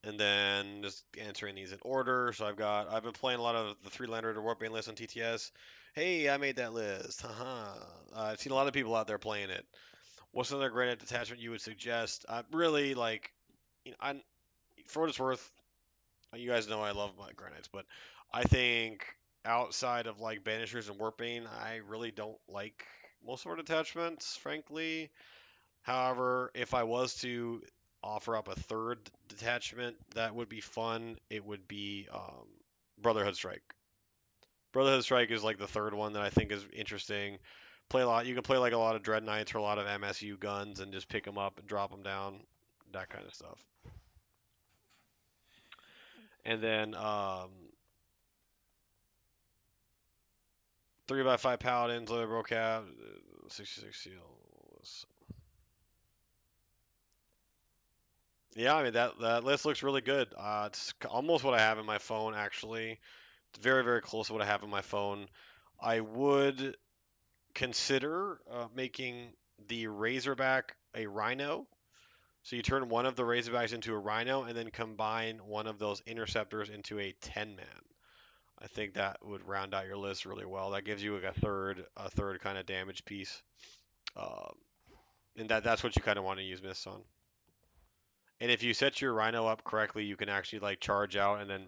And then just answering these in order. So I've been playing a lot of the 3-lander to Warpbane list on TTS. Hey, I made that list. Haha. I've seen a lot of people out there playing it. What's another granite detachment you would suggest? I really like, I for what it's worth, you guys know I love my granites, but I think outside of like banishers and warpbane, I really don't like most of our detachments, frankly. However, if I was to offer up a third detachment that would be fun, it would be Brotherhood Strike. Brotherhood Strike is like the third one that I think is interesting. Play a lot. You can play like a lot of Dread Knights or a lot of MSU guns and just pick them up and drop them down, that kind of stuff. And then 3x5 Paladins, leather brocab, 66 seals. Yeah, I mean that list looks really good. It's almost what I have in my phone actually. It's very very close to what I have in my phone. I would consider making the Razorback a Rhino. So you turn one of the Razorbacks into a Rhino and then combine one of those Interceptors into a 10-man. I think that would round out your list really well. That gives you like a third kind of damage piece, um, and that's what you kind of want to use Mists on. And if you set your Rhino up correctly, you can actually like charge out and then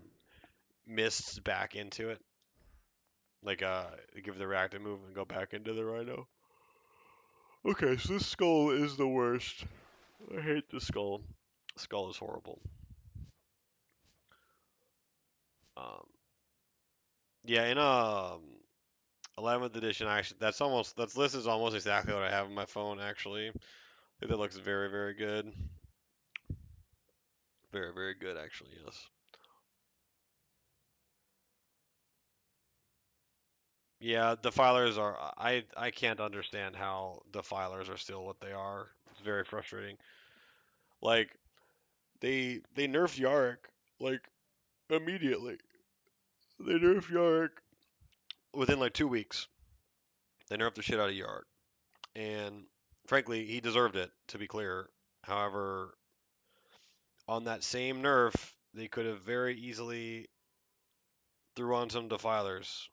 Mists back into it, like give the reactive move and go back into the Rhino. Okay, so this skull is the worst. I hate the skull. Skull is horrible. Um, yeah, in 11th edition, actually, that's list is almost exactly what I have on my phone. Actually, I think that looks very very good. Very very good, actually. Yes. Yeah, defilers are. I can't understand how defilers are still what they are. It's very frustrating. Like they nerfed Yarrick like immediately. They nerfed Yarrick within like 2 weeks. They nerfed the shit out of Yarrick, and frankly, he deserved it. To be clear, however, on that same nerf, they could have very easily threw on some defilers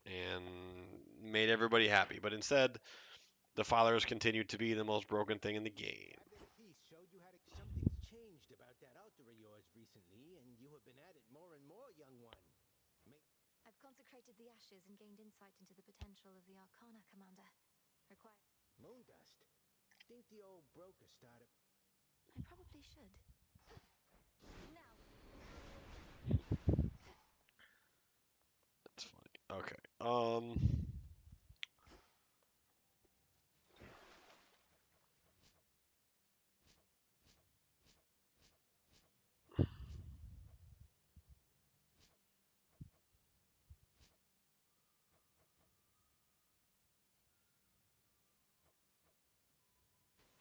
and made everybody happy. But instead, defilers continued to be the most broken thing in the game. Something's changed about that altar of yours recently, and you have been at it more and more, young one. I've consecrated the ashes and gained insight into the potential of the Arcana, Commander. Require. Moondust. Think the old broker started. I probably should. Now. That's funny. Okay.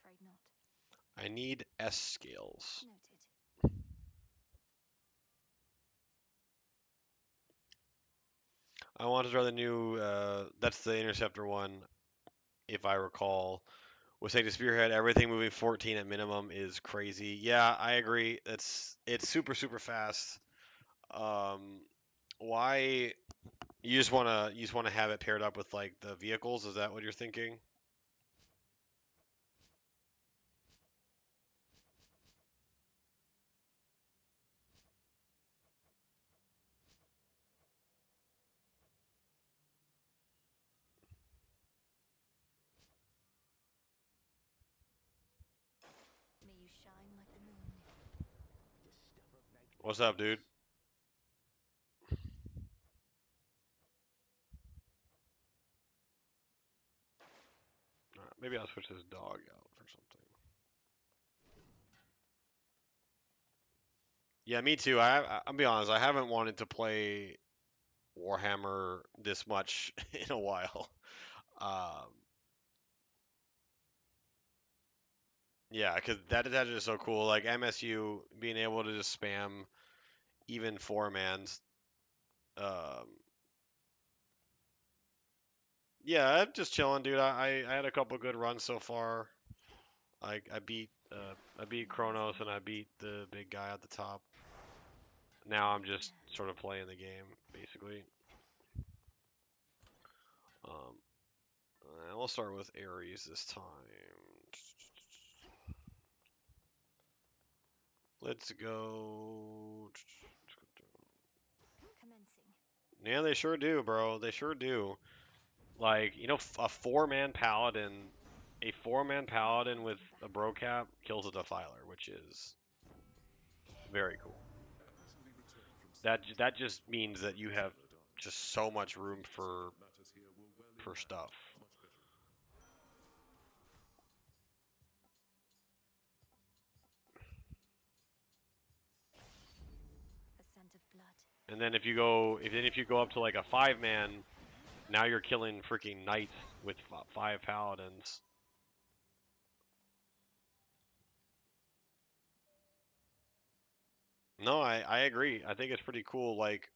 Afraid not. I need S scales. Noted. I want to try the new. That's the interceptor one, if I recall. Was saying to Spearhead, everything moving 14 at minimum is crazy. Yeah, I agree. It's super super fast. Um, why you just wanna have it paired up with like the vehicles? Is that what you're thinking? May you shine like the moon. What's up, dude? Maybe I'll switch this dog out for something. Yeah, me too. I'll be honest. I haven't wanted to play Warhammer this much in a while. Um, Yeah, because that detachment is so cool. Like MSU being able to just spam even 4-mans. Yeah, I'm just chilling, dude. I had a couple good runs so far. I beat Kronos and I beat the big guy at the top. Now I'm just sort of playing the game, basically. And we'll start with Ares this time. Let's go. Commencing. Yeah, they sure do, bro. They sure do. Like, you know, a 4-man paladin, a 4-man paladin with a bro cap kills a defiler, which is very cool. That just means that you have just so much room for stuff. The scent of blood. And then if you go up to like a 5-man, now you're killing freaking knights with 5 paladins. No, I agree. I think it's pretty cool. Like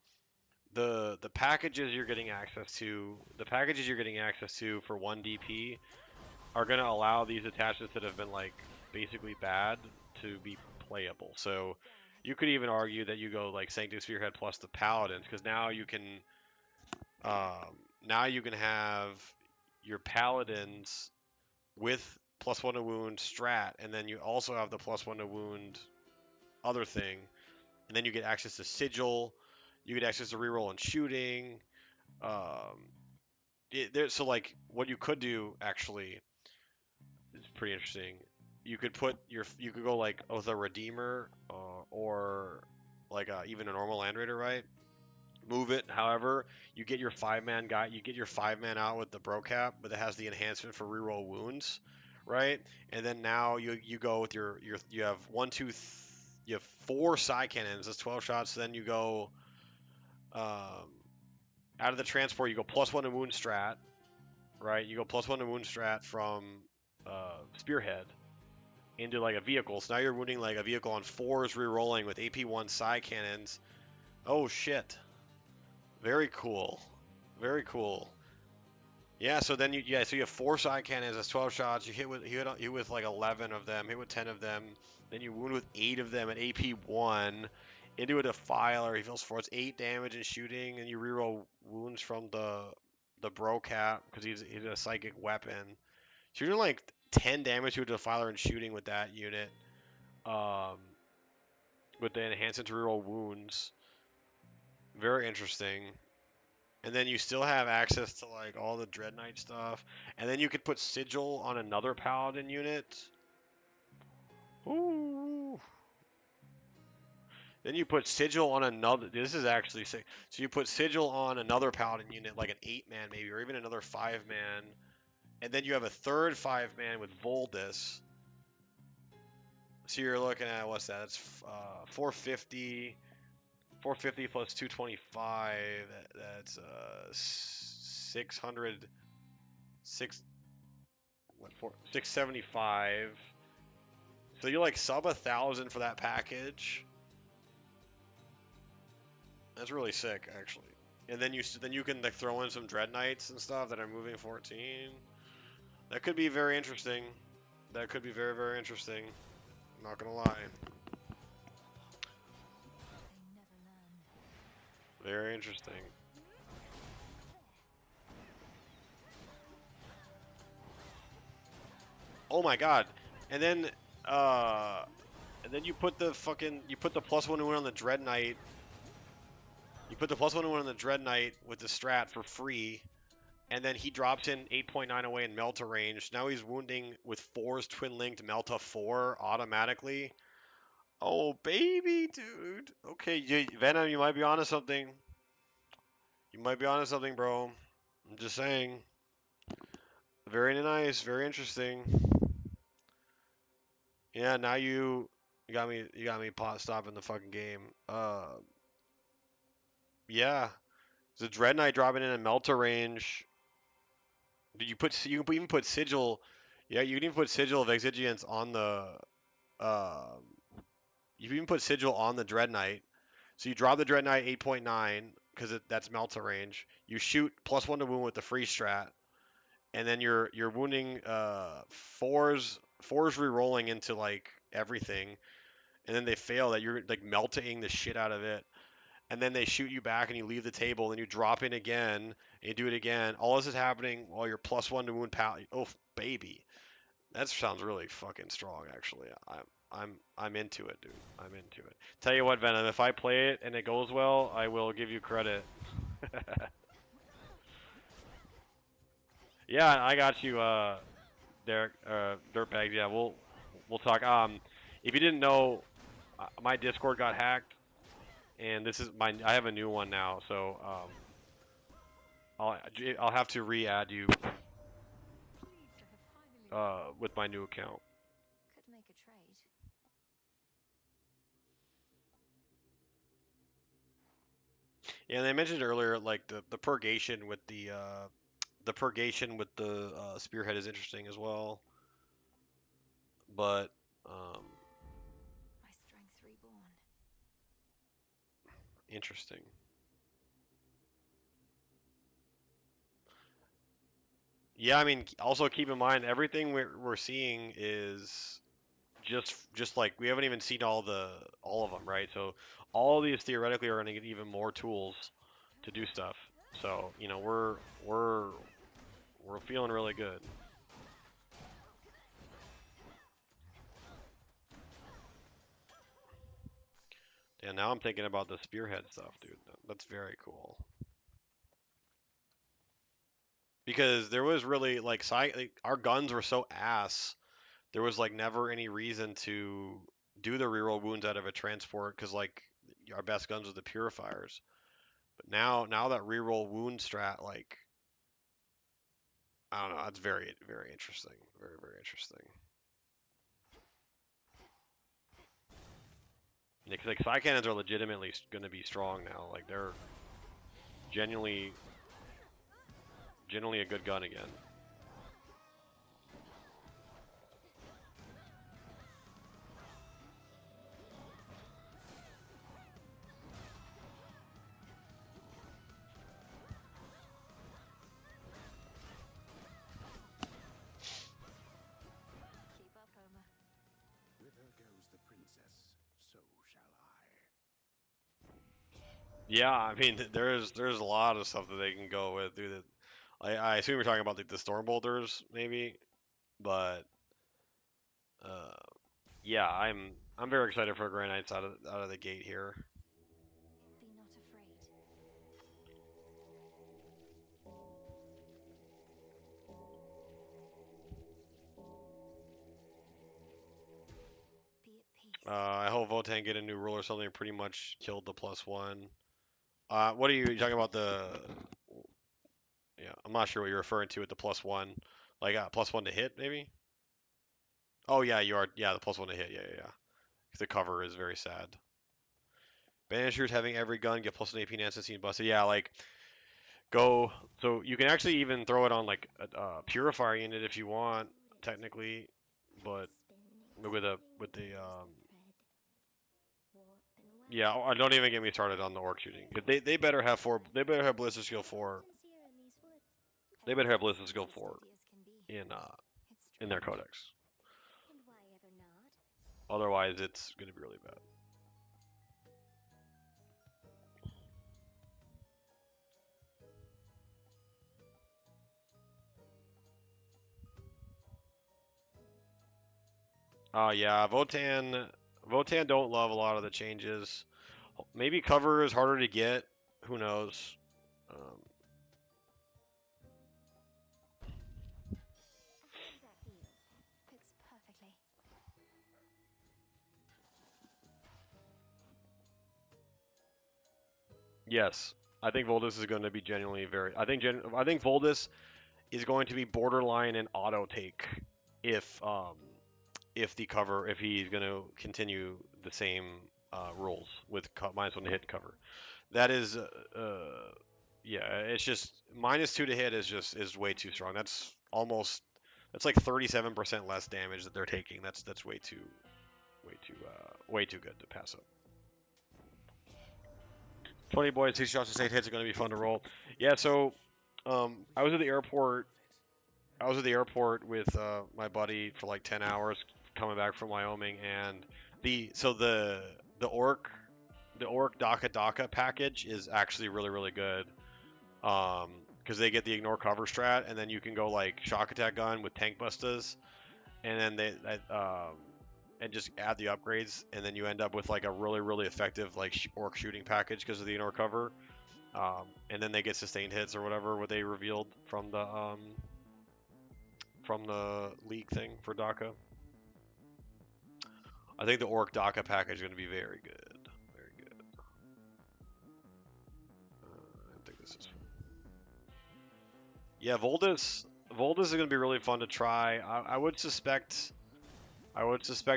the packages you're getting access to, for 1 DP are going to allow these attachments that have been like basically bad to be playable. So you could even argue that you go like Sanctum Spearhead plus the Paladins, because now you can have your Paladins with +1 to wound strat, and then you also have the +1 to wound other thing, and then you get access to sigil, you get access to reroll and shooting. So like what you could do actually is pretty interesting. You could go like with a redeemer or like even a normal land raider, right? Move it. However, you get your 5-man guy. You get your 5-man out with the bro cap, but it has the enhancement for reroll wounds, right? And then now you go with your you have you have 4 side cannons. That's 12 shots. Then you go out of the transport. You go +1 to wound strat, right? You go +1 to wound strat from Spearhead into like a vehicle. So now you're wounding like a vehicle on 4s, rerolling with AP1 side cannons. Oh shit! Very cool. Very cool. Yeah, so then so you have 4 side cannons, that's 12 shots. You hit with like 11 of them, hit with 10 of them, then you wound with 8 of them at AP1 into a defiler. He feels 4. It's 8 damage and shooting, and you reroll wounds from the bro cap because he's a psychic weapon. So you're doing like 10 damage to a defiler and shooting with that unit. With the enhancement to reroll wounds. Very interesting. And then you still have access to like all the Dread Knight stuff. And then you could put Sigil on another Paladin unit. Ooh. Then you put Sigil on another. This is actually sick. So you put Sigil on another Paladin unit, like an 8-man maybe, or even another 5-man. And then you have a third 5-man with Voldus. So you're looking at, what's that? That's 450. 450 plus 225. That's 600. 675. So you're like sub 1,000 for that package. That's really sick, actually. And then you can like throw in some Dread Knights and stuff that are moving 14. That could be very interesting. That could be very, very interesting. I'm not gonna lie. Very interesting. Oh my god. And then you put the +1 to win on the Dread Knight. You put the +1 to win on the Dread Knight with the strat for free, and then he drops in 8.9 away in Melta range. Now he's wounding with 4's twin linked Melta 4 automatically. Oh baby, dude. Okay, Venom, you might be onto something. You might be onto something, bro. I'm just saying. Very nice, very interesting. Yeah, now you got me pot stopping the fucking game. Yeah. The Dread Knight dropping in a Melta range. You can even put Sigil. Yeah, you can even put Sigil of Exigence on the. Um, you can even put Sigil on the Dread Knight. So you draw the Dread Knight 8.9 because that's Melta range. You shoot +1 to wound with the free strat, and then you're wounding fours re-rolling into like everything, and then they fail that you're like melting the shit out of it, and then they shoot you back and you leave the table, and you drop in again and you do it again. All this is happening while you're +1 to wound pal. Oh baby, that sounds really fucking strong actually. I'm into it, dude. I'm into it. Tell you what, Venom, if I play it and it goes well, I will give you credit. Yeah, I got you, Derek, Dirtbags. Yeah, we'll talk. If you didn't know, my Discord got hacked, and this is I have a new one now, so I'll have to re-add you with my new account. Could make a trade. Yeah, and I mentioned earlier, like the purgation with the spearhead is interesting as well, but My strength reborn. interesting. Yeah, I mean, also keep in mind everything we're seeing is just like we haven't even seen all of them, right? So all of these theoretically are going to get even more tools to do stuff. So you know we're feeling really good. Yeah, now I'm thinking about the spearhead stuff, dude. That's very cool. Because there was really like our guns were so ass. There was like never any reason to do the reroll wounds out of a transport because like our best guns are the purifiers. But now that reroll wound strat, like I don't know, that's very interesting, very interesting. Yeah, 'cause like psi cannons are legitimately going to be strong now. Like they're genuinely a good gun again. Keep up, Homer. Whither goes the princess, so shall I. Yeah, I mean there's a lot of stuff that they can go with, dude. I assume we're talking about like the storm bolters maybe, but uh, yeah, I'm very excited for Grey Knights out of the gate here. Be not afraid. Be at peace. I hope Votan get a new rule or something. Pretty much killed the +1. What are you talking about? Yeah, I'm not sure what you're referring to with the +1. Like +1 to hit, maybe? Oh yeah, you are. Yeah, the +1 to hit. Yeah. The cover is very sad. Banishers having every gun get +1 AP and scene busted. Yeah, like go. So you can actually even throw it on like a purifier unit if you want, technically, but with the yeah. Don't even get me started on the orc shooting. They better have four. They better have ballistic skill 4. They better have ballistic skill 4 in their codex. And why ever not? Otherwise, it's gonna be really bad. Yeah, Votan don't love a lot of the changes. Maybe cover is harder to get. Who knows? How does that feel? Fits perfectly. Yes, I think Voldus is going to be genuinely very. I think Voldus is going to be borderline an auto take if he's going to continue the same rules with -1 to hit cover. That is yeah, it's just -2 to hit is way too strong. That's like 37% less damage that they're taking. That's way too good to pass up. 20 boys, 6 shots, 8 hits are going to be fun to roll. Yeah, so I was at the airport. I was at the airport with my buddy for like 10 hours coming back from Wyoming, and the orc Daka package is actually really good. Because they get the ignore cover strat, and then you can go like shock attack gun with tank bustas, and then and just add the upgrades, and then you end up with like a really effective like orc shooting package because of the ignore cover. And then they get sustained hits or whatever what they revealed from the league thing for Daka. I think the orc Daka package is going to be very good. Very good. I think this is fun. Yeah, Voldus is going to be really fun to try. I would suspect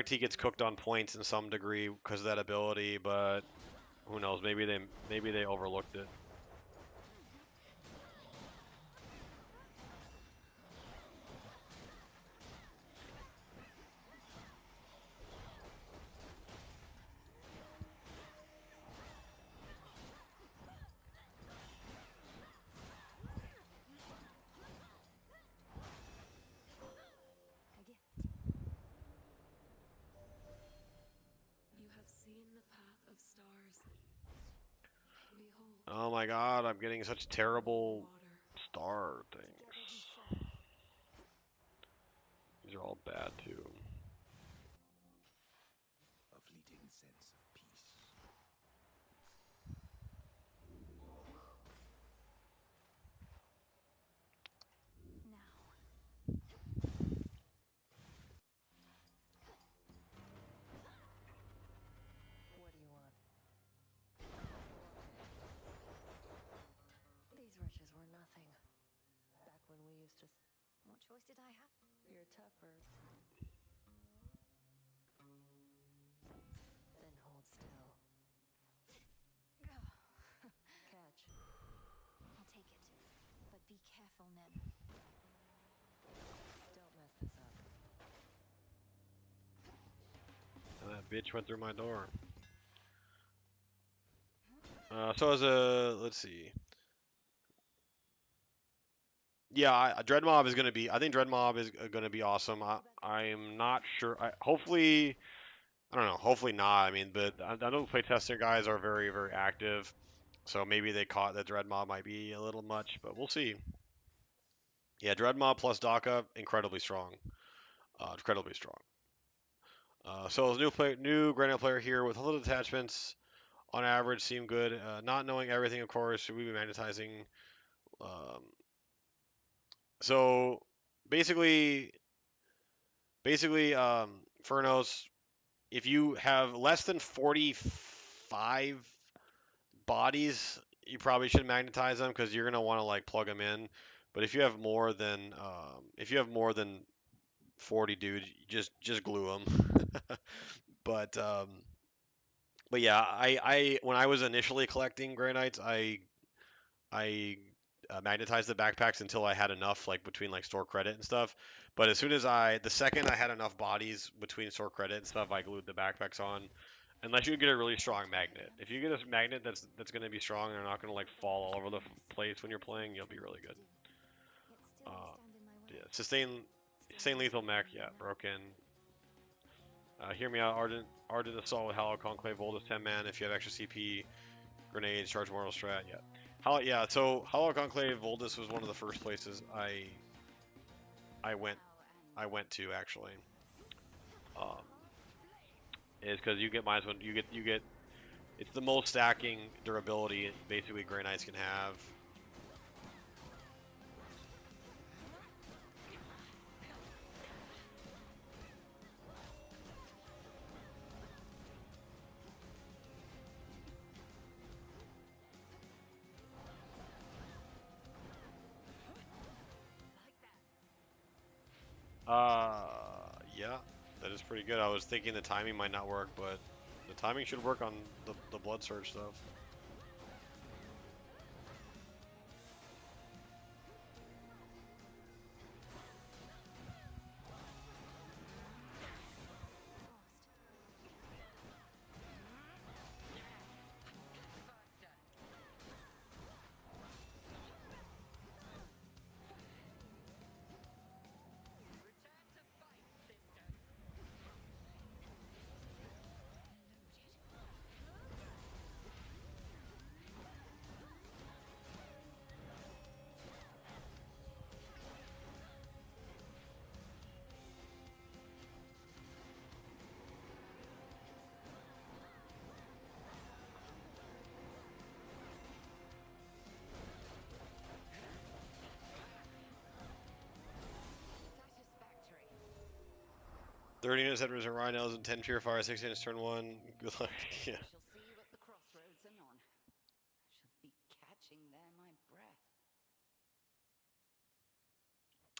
he gets cooked on points in some degree because of that ability, but who knows? Maybe they overlooked it. A gift. You have seen the path of stars. Behold. Oh my god, I'm getting such terrible star things. These are all bad too. A fleeting sense of peace. What do you want? These riches were nothing. Back when we used to... What choice did I have? You're tougher. Then hold still. Catch. I'll take it. But be careful, Nem. Don't mess this up. And that bitch went through my door. So as a, let's see. Yeah, Dread Mob is going to be, I think Dread Mob is going to be awesome. I'm not sure. Hopefully, I don't know, hopefully not. I mean, but I know the playtester guys are very active. So maybe they caught that Dread Mob might be a little much, but we'll see. Yeah, Dread Mob plus Daka, incredibly strong. Incredibly strong. So as new Granite player here with a little detachments, on average, seem good. Not knowing everything, of course, should we be magnetizing? So basically, Furnos, if you have less than 45 bodies, you probably should magnetize them because you're gonna want to like plug them in. But if you have more than 40 dudes, just glue them. but yeah, I when I was initially collecting Granites, I magnetized the backpacks until I had enough, like between like store credit and stuff. But as soon as the second I had enough bodies between store credit and stuff, I glued the backpacks on. Unless you get a really strong magnet. If you get a magnet that's going to be strong and they're not going to like fall all over the place when you're playing, you'll be really good. Yeah, sustain lethal mech, yeah, broken. Hear me out, Ardent Assault with Hollow Conclave, Voldus 10 man. If you have extra CP, grenades, charge mortal strat, yeah. So Hollow Conclave Voldus was one of the first places I went to actually. Is because you get you get it's the most stacking durability basically Grey Knights can have. Yeah, that is pretty good. I was thinking the timing might not work, but the timing should work on the Blood Surge stuff. 30 units head and rhinos and 10 purifiers, 6 units turn 1. Good luck. Yeah. We shall see what the crossroads anon. I shall be catching there my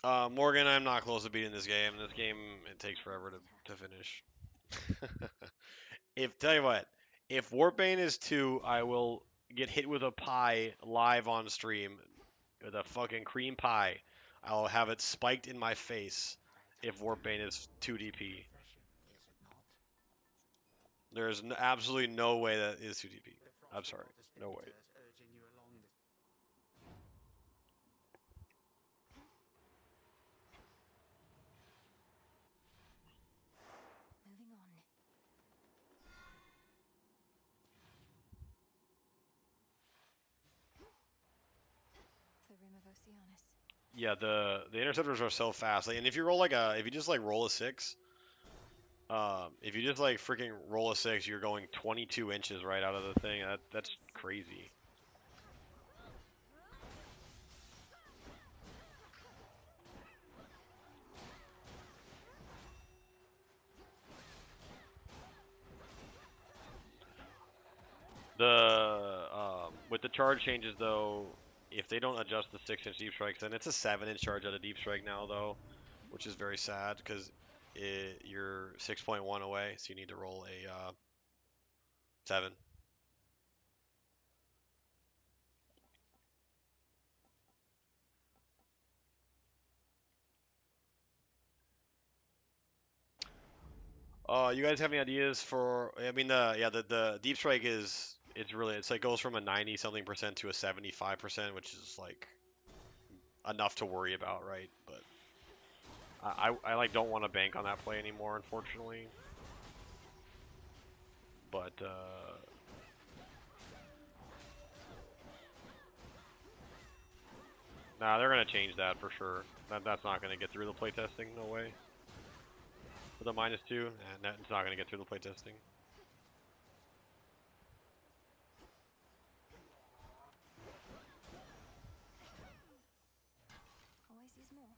breath. Morgan, I'm not close to beating this game. This game, it takes forever to finish. Tell you what, if Warpbane is 2, I will get hit with a pie live on stream. With a fucking cream pie. I'll have it spiked in my face if Warpbane is 2 DP. There's absolutely no way that is 2 DP. I'm sorry. No way. Moving on. The Rim of Oceanus. Yeah, the interceptors are so fast. Like, and if you roll if you just like roll a 6, if you just like freaking roll a 6, you're going 22 inches right out of the thing. That's crazy. With the charge changes though, if they don't adjust the 6-inch deep strikes, then it's a 7-inch charge out of deep strike now though, which is very sad because you're 6.1 away, so you need to roll a 7. You guys have any ideas for? I mean, the deep strike it's really it's like goes from a 90 something percent to a 75%, which is like enough to worry about, right? But I like don't want to bank on that play anymore, unfortunately. But nah, they're gonna change that for sure. That's not gonna get through the playtesting, no way. With a -2, and it's not gonna get through the playtesting. Always use more.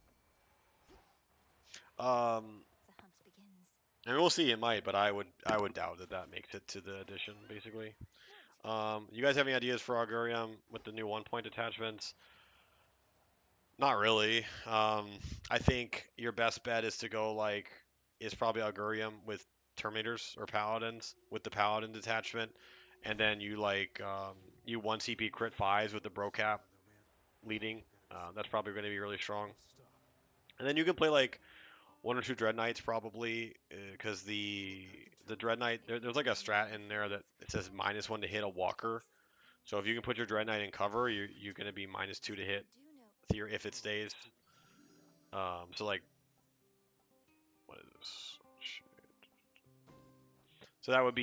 The hunt begins. And we'll see. It might, but I would doubt that makes it to the edition, basically. You guys have any ideas for Augurium with the new 1-point attachments? Not really. I think your best bet is to go is probably Augurium with Terminators or Paladins with the Paladin detachment, and then you you 1 CP crit 5s with the Brocap leading. That's probably going to be really strong. And then you can play 1 or 2 Dread Knights probably, because the Dread Knight there's like a strat in there that it says -1 to hit a walker. So if you can put your Dread Knight in cover, you're going to be -2 to hit if it stays. So what is this? Shit. So that would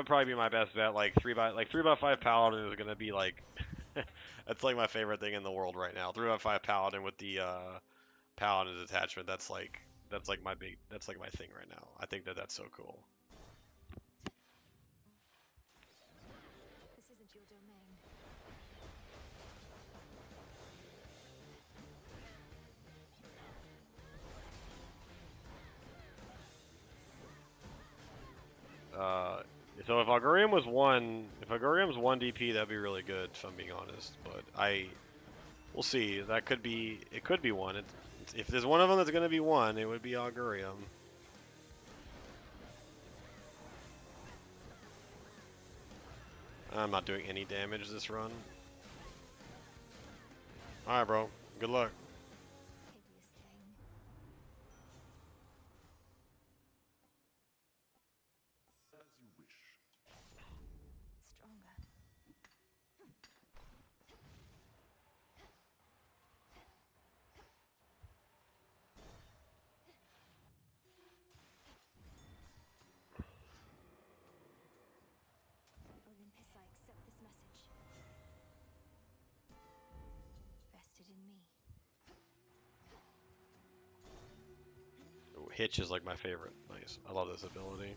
probably be my best bet. 3x5 Paladin is going to be that's like my favorite thing in the world right now. 3x5 Paladin with the Paladin attachment. That's like my thing right now. I think that's so cool. This isn't your domain. So if Augurium's 1 DP, that'd be really good, if I'm being honest. But we'll see. It could be 1. If there's one of them that's going to be 1, it would be Augurium. I'm not doing any damage this run. Alright, bro. Good luck. As you wish. Stronger. Olympus, I accept this message. Vested in me. Ooh, Hitch is like my favorite. Nice. I love this ability.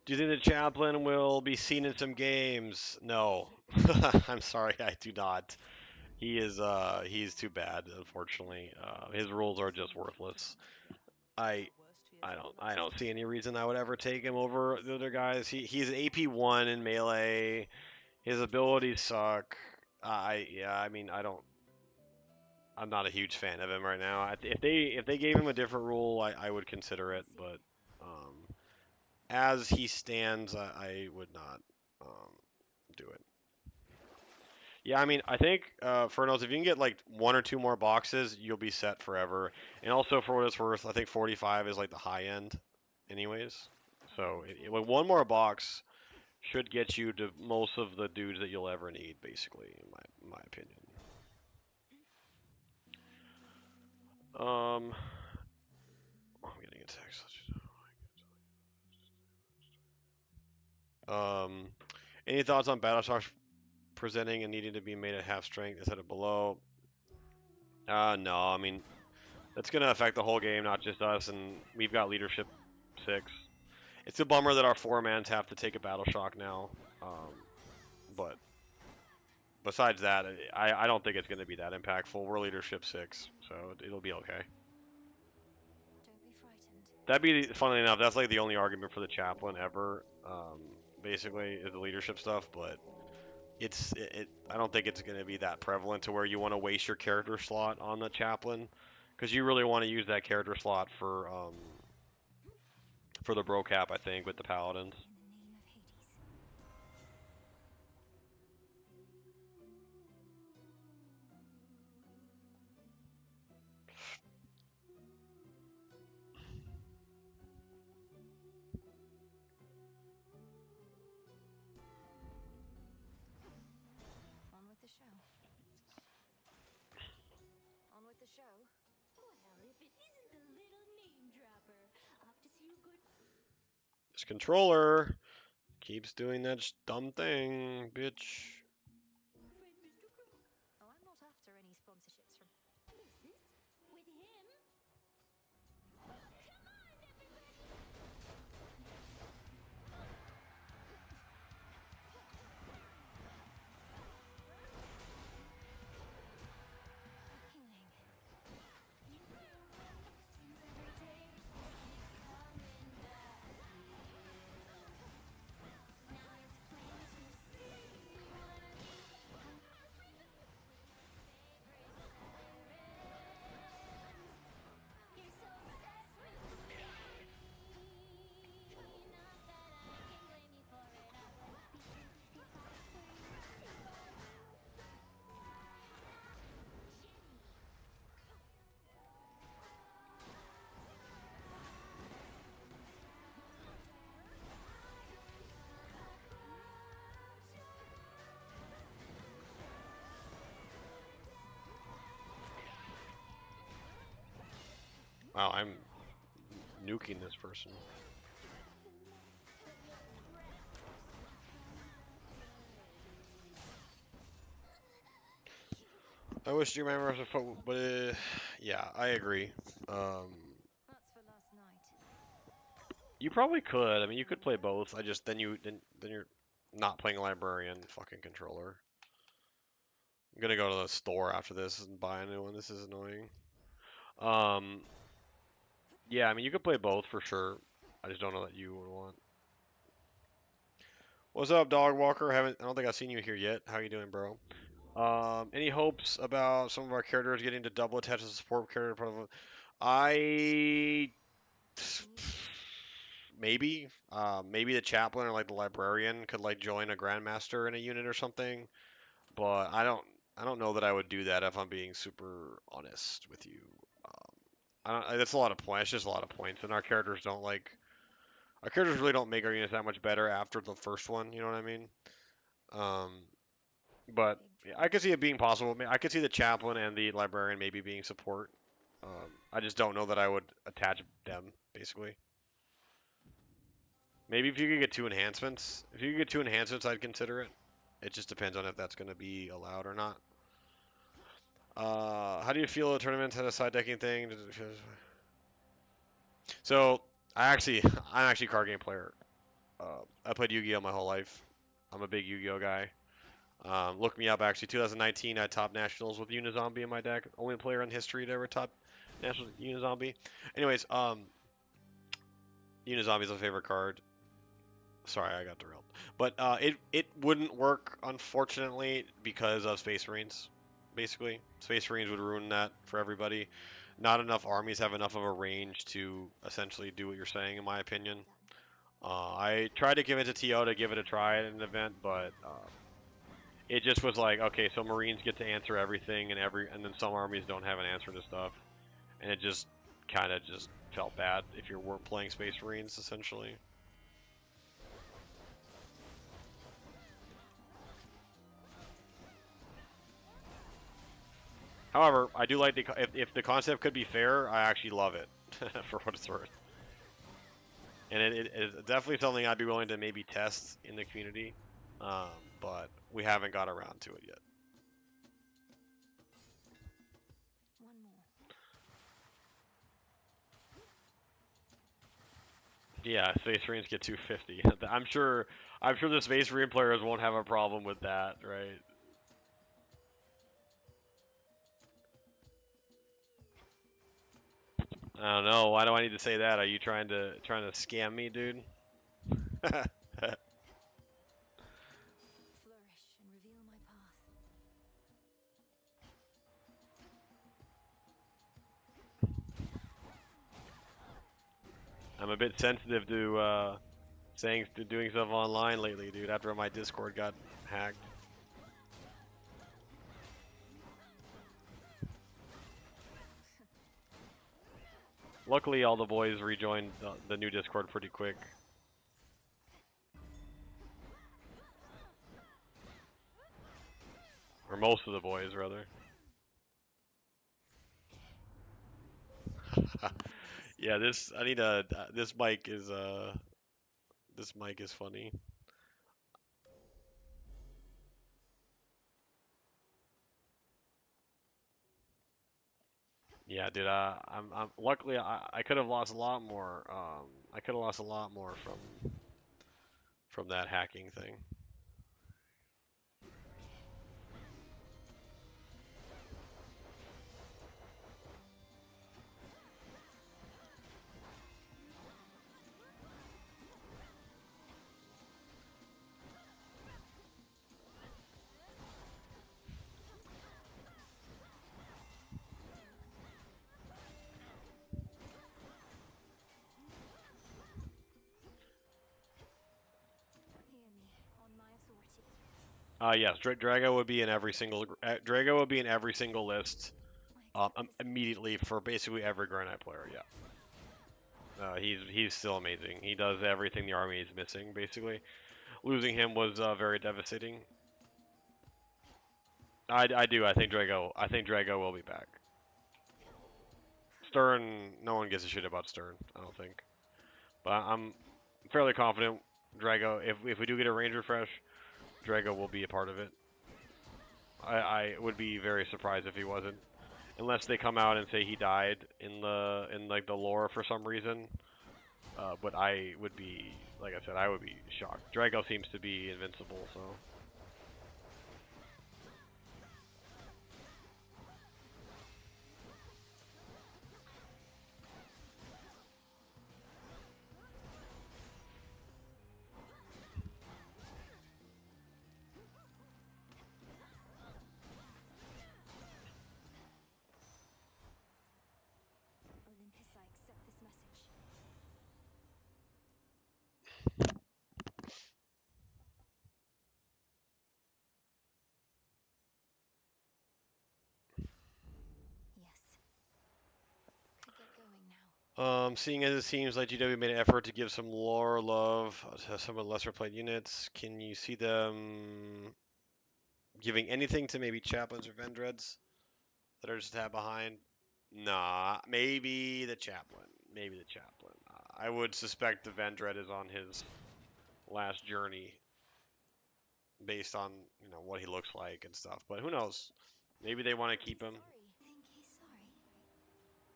Do you think the chaplain will be seen in some games? No. I'm sorry, I do not. He's too bad, unfortunately. His rules are just worthless. I I don't see any reason I would ever take him over the other guys. He's AP1 in melee. His abilities suck. I mean I'm not a huge fan of him right now. If they gave him a different rule, I would consider it, but um, as he stands, I would not do it. Yeah, I mean, I think Furnos, if you can get like one or two more boxes, you'll be set forever. And also, for what it's worth, I think 45 is like the high end, anyways. So like one more box should get you to most of the dudes that you'll ever need, basically, in my opinion. I'm getting a text. Any thoughts on Battleshock presenting and needing to be made at half strength instead of below? No, I mean that's gonna affect the whole game, not just us. And we've got leadership 6. It's a bummer that our 4-mans have to take a battle shock now. But besides that, I don't think it's gonna be that impactful. We're leadership 6, so it'll be okay. Don't be frightened. That'd be, funnily enough, that's like the only argument for the chaplain ever. Basically, is the leadership stuff, but I don't think it's going to be that prevalent to where you want to waste your character slot on the chaplain, because you really want to use that character slot for the bro cap, I think, with the paladins. In the name of Hades. On with the show. On with the show. Well, if it isn't the little name dropper. Off to see you good. This controller keeps doing that dumb thing, bitch. Friend Mr. Crook. Oh, I'm not after any sponsorships from. Business? With him? Come on, everybody! Healing. You know, seems every day keep coming back. Now it's plain to see what I mean. You're so obsessed with me. Not that I can blame you for it. I would be if I Wow, I'm nuking this person. I wish you remember as a foot, but yeah, I agree. That's for last night. You probably could. I mean, you could play both. I just then you're not playing librarian fucking controller. I'm gonna go to the store after this and buy a new one. This is annoying. Yeah, I mean, you could play both for sure. I just don't know that you would want. What's up, Dog Walker? I don't think I've seen you here yet. How you doing, bro? Any hopes about some of our characters getting to double attach as a support character? I maybe maybe the chaplain or like the librarian could like join a grandmaster in a unit or something, but I don't know that I would do that if I'm being super honest with you. I don't. That's a lot of points. It's just a lot of points, and our characters don't like. Our characters really don't make our units that much better after the first one. You know what I mean? But yeah, I could see it being possible. I could see the chaplain and the librarian maybe being support. I just don't know that I would attach them, basically. Maybe if you could get 2 enhancements. If you could get 2 enhancements, I'd consider it. It just depends on if that's going to be allowed or not. How do you feel the tournament had a side decking thing? So, I'm actually a card game player. I played Yu-Gi-Oh my whole life. I'm a big Yu-Gi-Oh guy. Look me up, actually. 2019, I topped nationals with Unizombie in my deck. Only player in history to ever top nationals with Unizombie. Anyways, Unizombie is my favorite card. Sorry, I got derailed. But it wouldn't work, unfortunately, because of Space Marines. Basically, Space Marines would ruin that for everybody. Not enough armies have enough of a range to essentially do what you're saying, in my opinion. I tried to give it to TO to give it a try at an event, but it just was like, okay, so Marines get to answer everything, and then some armies don't have an answer to stuff, and it just kind of just felt bad if you weren't playing Space Marines, essentially. However, I do like if the concept could be fair, I actually love it for what it's worth. And it is definitely something I'd be willing to maybe test in the community, but we haven't got around to it yet. One more. Yeah, Space Marines get 250. I'm sure the Space Marine players won't have a problem with that, right? I don't know. Why do I need to say that? Are you trying to scam me, dude? Flourish and reveal my path. I'm a bit sensitive to doing stuff online lately, dude. After my Discord got hacked. Luckily, all the boys rejoined the new Discord pretty quick. Or most of the boys, rather. Yeah, this mic is funny. Yeah, dude. I'm luckily I could have lost a lot more. I could have lost a lot more from that hacking thing. Hear me on my authority. Yes, Drago would be in every single list immediately for basically every Grey Knight player. Yeah, he's still amazing. He does everything the army is missing. Basically, losing him was very devastating. I do. I think Drago will be back. Stern, no one gives a shit about Stern. I don't think, but I'm fairly confident Drago. If we do get a range refresh, Drago will be a part of it. I would be very surprised if he wasn't, unless they come out and say he died in like the lore for some reason. But I would be, like I said, I would be shocked. Drago seems to be invincible, so. Olympus, I accept this message. Yes. Could get going now. Seeing as it seems like GW made an effort to give some lore love to some of the lesser played units, can you see them giving anything to maybe chaplains or Vendreads that are just a tab behind? Nah, maybe the chaplain. Maybe the chaplain. I would suspect the Vendread is on his last journey based on, what he looks like and stuff. But who knows? Maybe they want to keep him. Think he's sorry.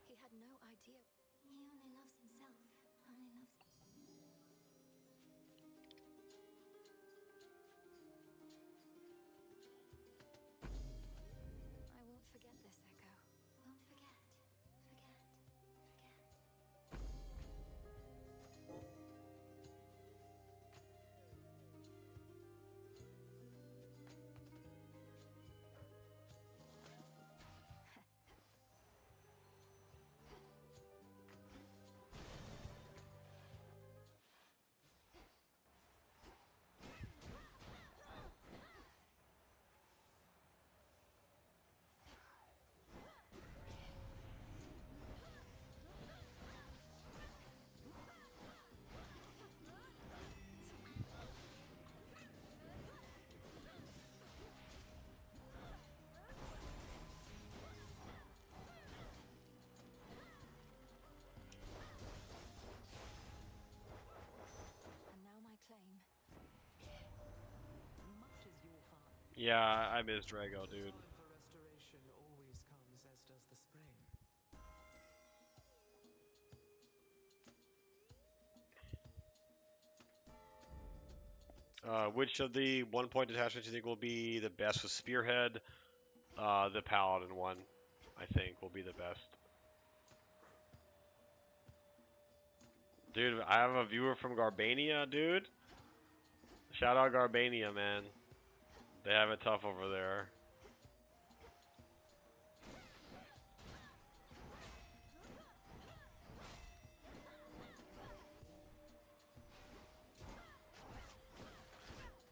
He had no idea. He only loves himself. Only loves. Yeah, I miss Drago, dude. Time for restoration always comes, as does the spring. Which of the 1-point detachments do you think will be the best with Spearhead? The Paladin one, I think, will be the best. Dude, I have a viewer from Garbania, dude. Shout out Garbania, man. They have it tough over there.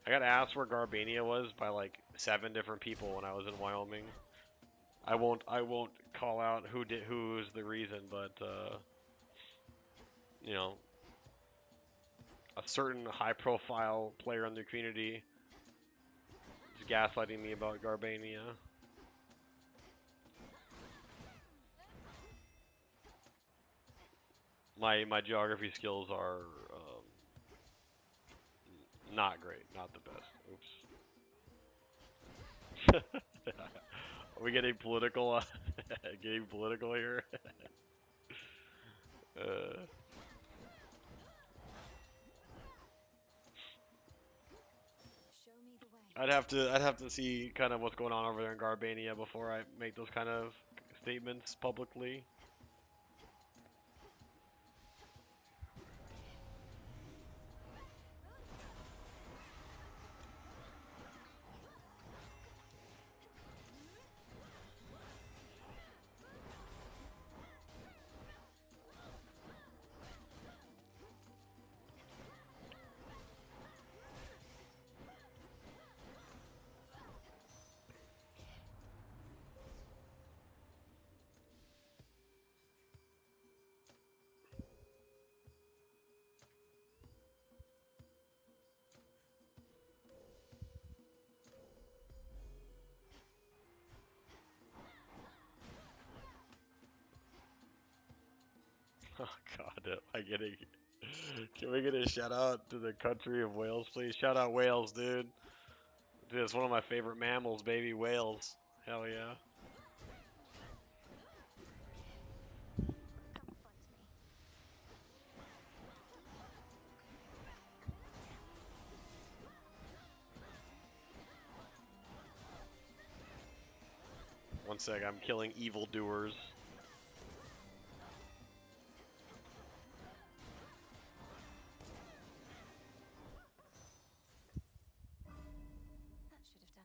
I got asked where Garbania was by like 7 different people when I was in Wyoming. I won't call out who's the reason, but you know, a certain high profile player in the community is gaslighting me about Garbania. My geography skills are not great, not the best. Oops. Are we getting political? Getting political here? Show me the way. I'd have to see kind of what's going on over there in Garbania before I make those kind of statements publicly. Oh God, am I getting? Can we get a shout out to the country of Wales, please? Shout out Wales, dude. Dude, it's one of my favorite mammals, baby. Whales. Hell yeah. One sec, I'm killing evildoers. That should have done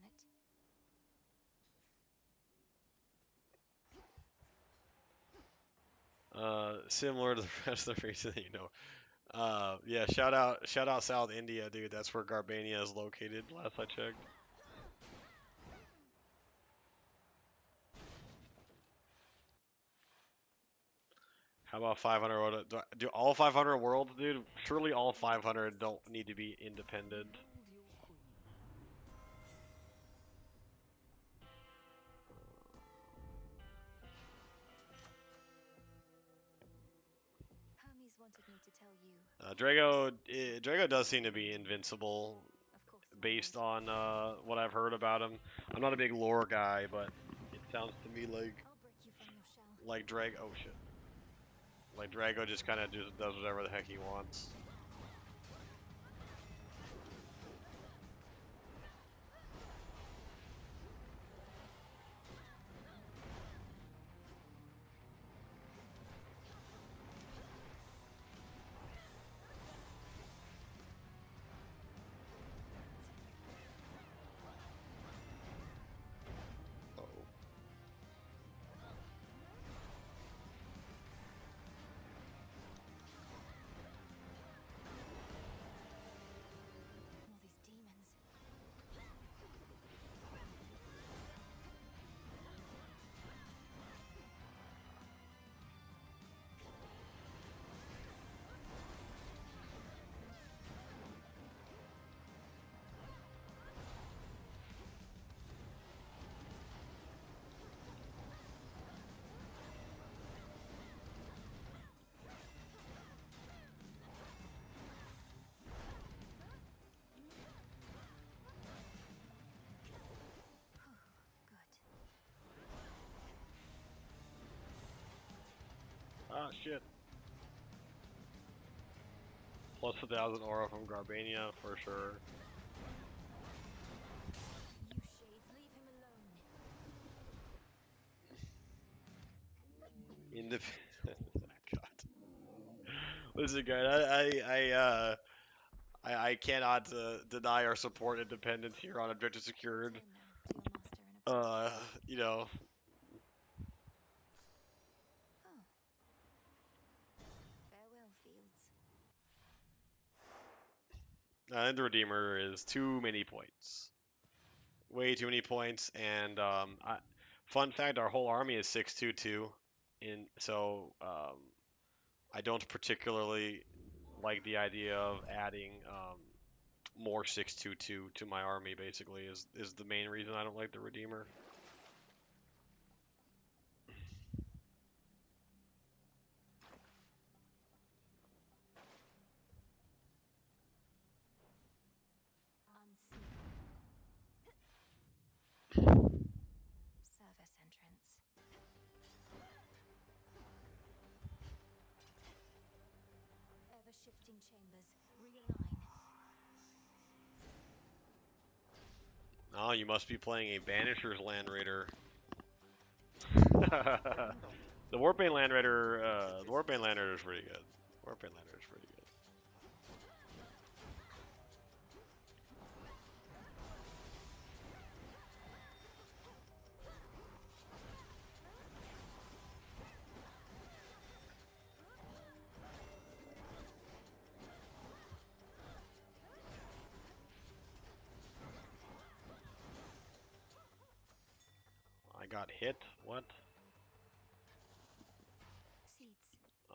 it. Similar to the rest of the reason that you know. Yeah, shout out South India, dude. That's where Garbania is located. Last I checked. How about 500 world? Do all 500 worlds, dude? Surely all 500 don't need to be independent. Hermes wanted me to tell you. Drago does seem to be invincible, based on what I've heard about him. I'm not a big lore guy, but it sounds to me like Drago. Oh shit! Like Drago just kind of does whatever the heck he wants. Ah, shit. Plus 1,000 aura from Garbania for sure. You shades, leave him alone. Independent. God. Listen, guys, I cannot deny or support independence here on Objective Secured. Turn now to your master in a You know, Oh. Farewell, fields. and the Redeemer is too many points. Way too many points, and fun fact, our whole army is 622, so I don't particularly like the idea of adding more 622 to my army. Basically, is the main reason I don't like the Redeemer. Service entrance. Ever shifting chambers. Realign. Oh, you must be playing a Banisher's Land Raider. The Warpaint Land Raider, the Warpaint Land Raider is pretty good. Warpaint Land Raider is pretty good. I got hit. What? Seats.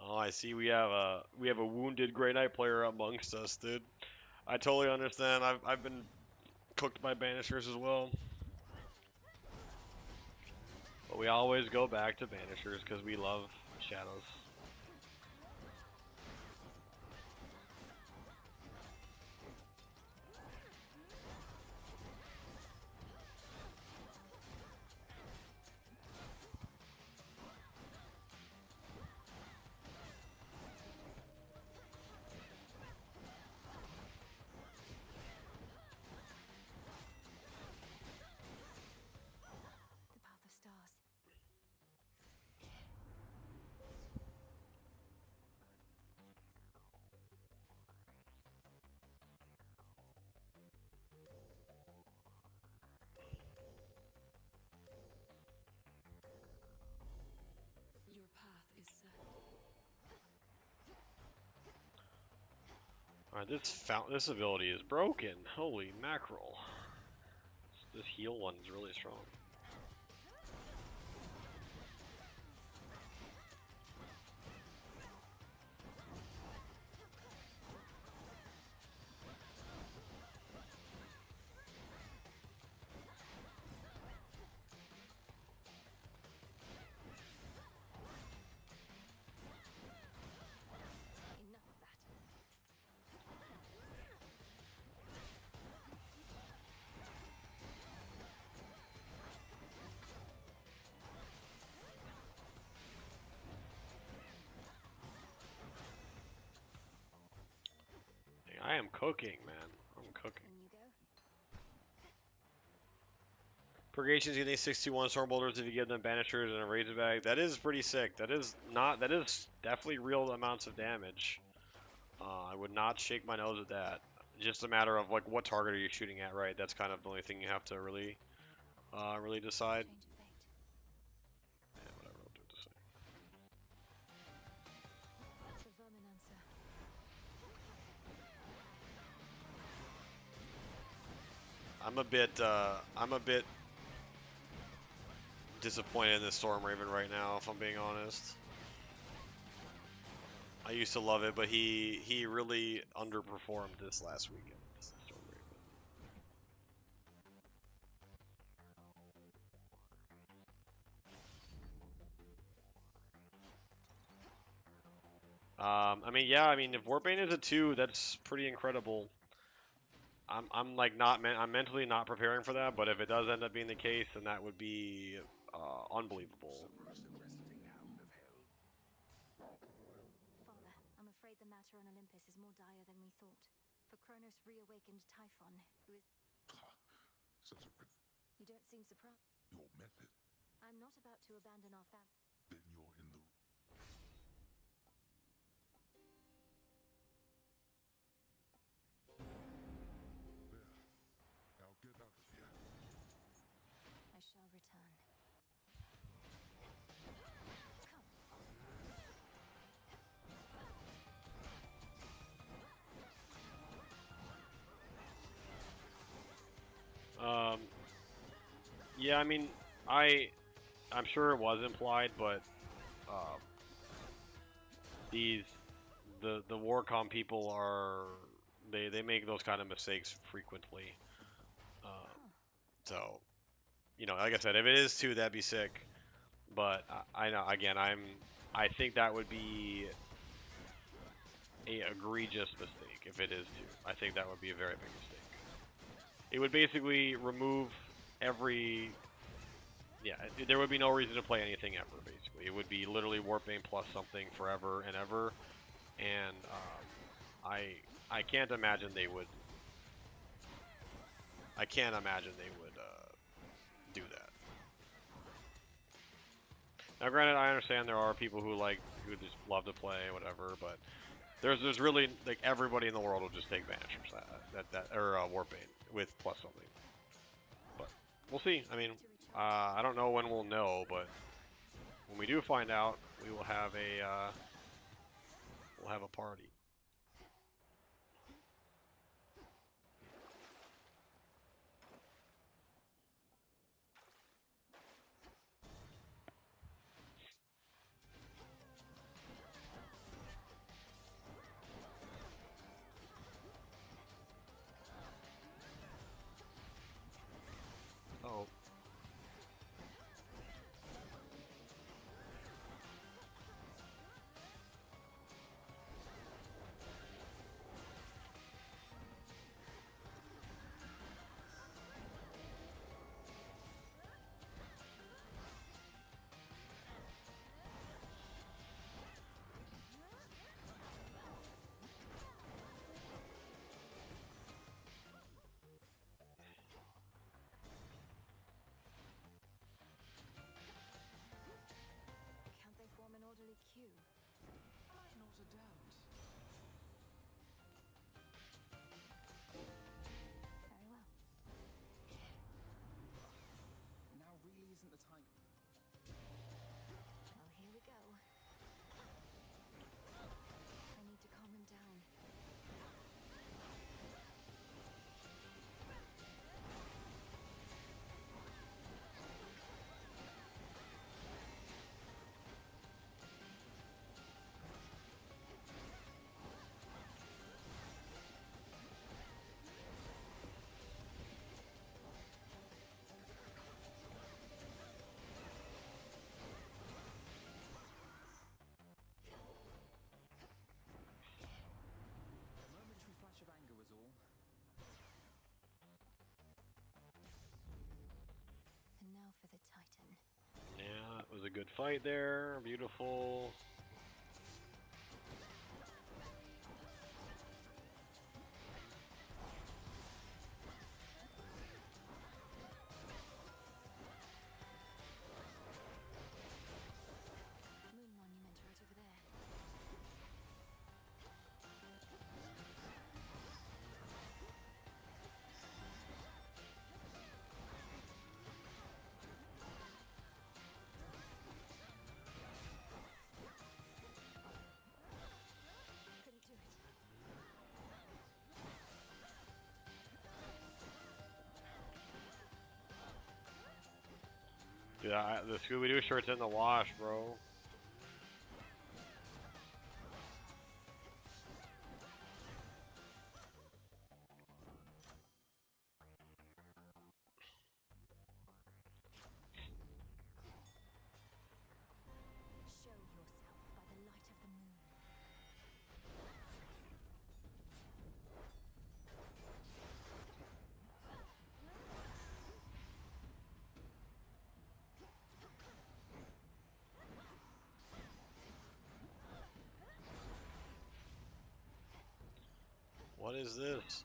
Oh, I see. We have a wounded Grey Knight player amongst us, dude. I totally understand. I've been cooked by Banishers as well. But we always go back to Banishers because we love shadows. The path of stars. Your path is set. Alright, this ability is broken. Holy mackerel. This heal one is really strong. Enough of that. I am cooking, man. I'm cooking. In you go. Purgation's getting 61 Stormbolters if you give them Banishers and a Razorback. That is pretty sick. That is definitely real amounts of damage. I would not shake my nose at that. Just a matter of like what target are you shooting at, right? That's kind of the only thing you have to really decide. Change of fate. Yeah, whatever, I'll do it to say. The vermin answer. I'm a bit disappointed in the Storm Raven right now, if I'm being honest. I used to love it, but he really underperformed this last weekend. Storm Raven. I mean, yeah, I mean, if Warpaint is a 2, that's pretty incredible. I'm like I'm mentally not preparing for that, but if it does end up being the case, then that would be unbelievable. Cerberus, the resting hound of hell. the matter on Olympus is more dire than we thought. For Kronos reawakened Typhon, who is... Such a... You don't seem surprised. Your method. I'm not about to abandon our family. Then you're in the... There. Now get out of here. I shall return. Yeah, I mean, I'm sure it was implied, but the Warcom people are they make those kind of mistakes frequently. So, you know, like I said, if it is 2, that'd be sick. But I know, again, I think that would be a egregious mistake if it is 2. I think that would be a very big mistake. It would basically remove every... Yeah, there would be no reason to play anything ever, basically. It would be literally Warpbane plus something forever and ever. And I can't imagine they would... I can't imagine they would do that. Now, granted, I understand there are people who just love to play, whatever, but there's really, like, everybody in the world will just take Vanishers, or Warpbane with plus something. But we'll see. I mean, I don't know when we'll know, but when we do find out, we will have a party. Oh. Can't they form an orderly queue? Not a doubt. Very well. Now really isn't the time. Well, here we go. I need to calm him down. A momentary flash of anger was all. And now for the Titan. Yeah, it was a good fight there. Beautiful. Moon monument right over there. Couldn't do it. Dude, the Scooby-Doo shirt's in the wash, bro. Show yourself by the light of the moon. What is this?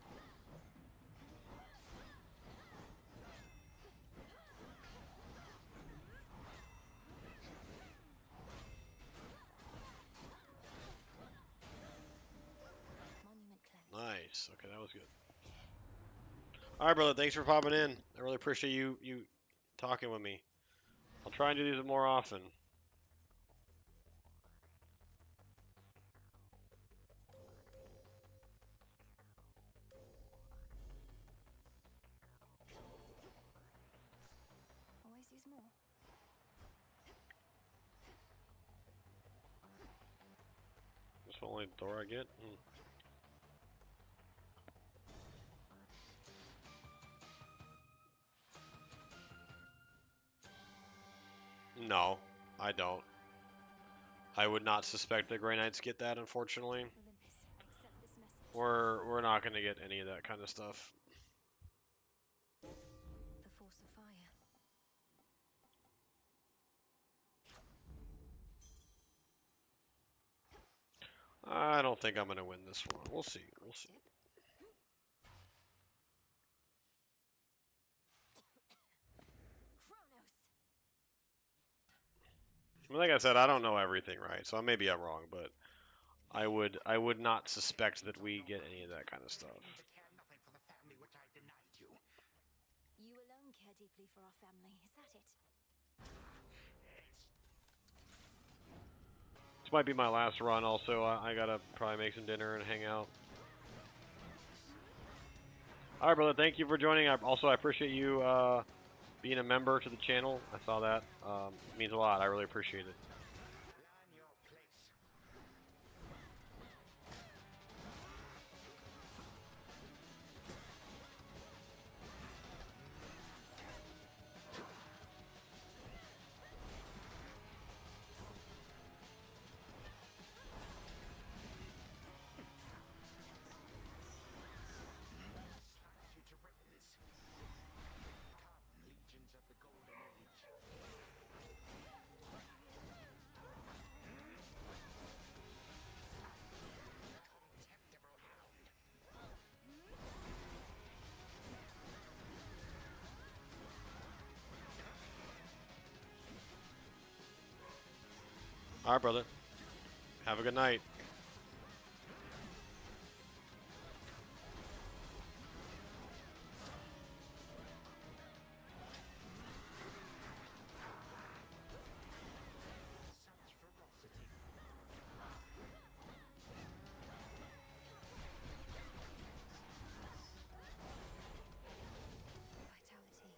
Monument closed. Nice. Okay, that was good. All right, brother. Thanks for popping in. I really appreciate you talking with me. I'll try and do these more often. Always use more. That's the only door I get? No, I don't. I would not suspect the Grey Knights get that, unfortunately. Olympus, accept this message. We're not gonna get any of that kind of stuff. The force of fire. I don't think I'm gonna win this one. We'll see. We'll see. Kronos. Like I said, I don't know everything, right? So maybe I'm wrong, but I would not suspect that we get any of that kind of stuff. To care nothing for the family which I denied you. You alone care deeply for our family. Is that it? This might be my last run. Also, I gotta probably make some dinner and hang out. All right, brother. Thank you for joining. I appreciate you being a member to the channel. I saw that. It means a lot. I really appreciate it. Learn your place. Slice you to ribbons. Come, legions of the Golden Age. Contemptible hound. All right, brother. Have a good night. Such ferocity. Vitality.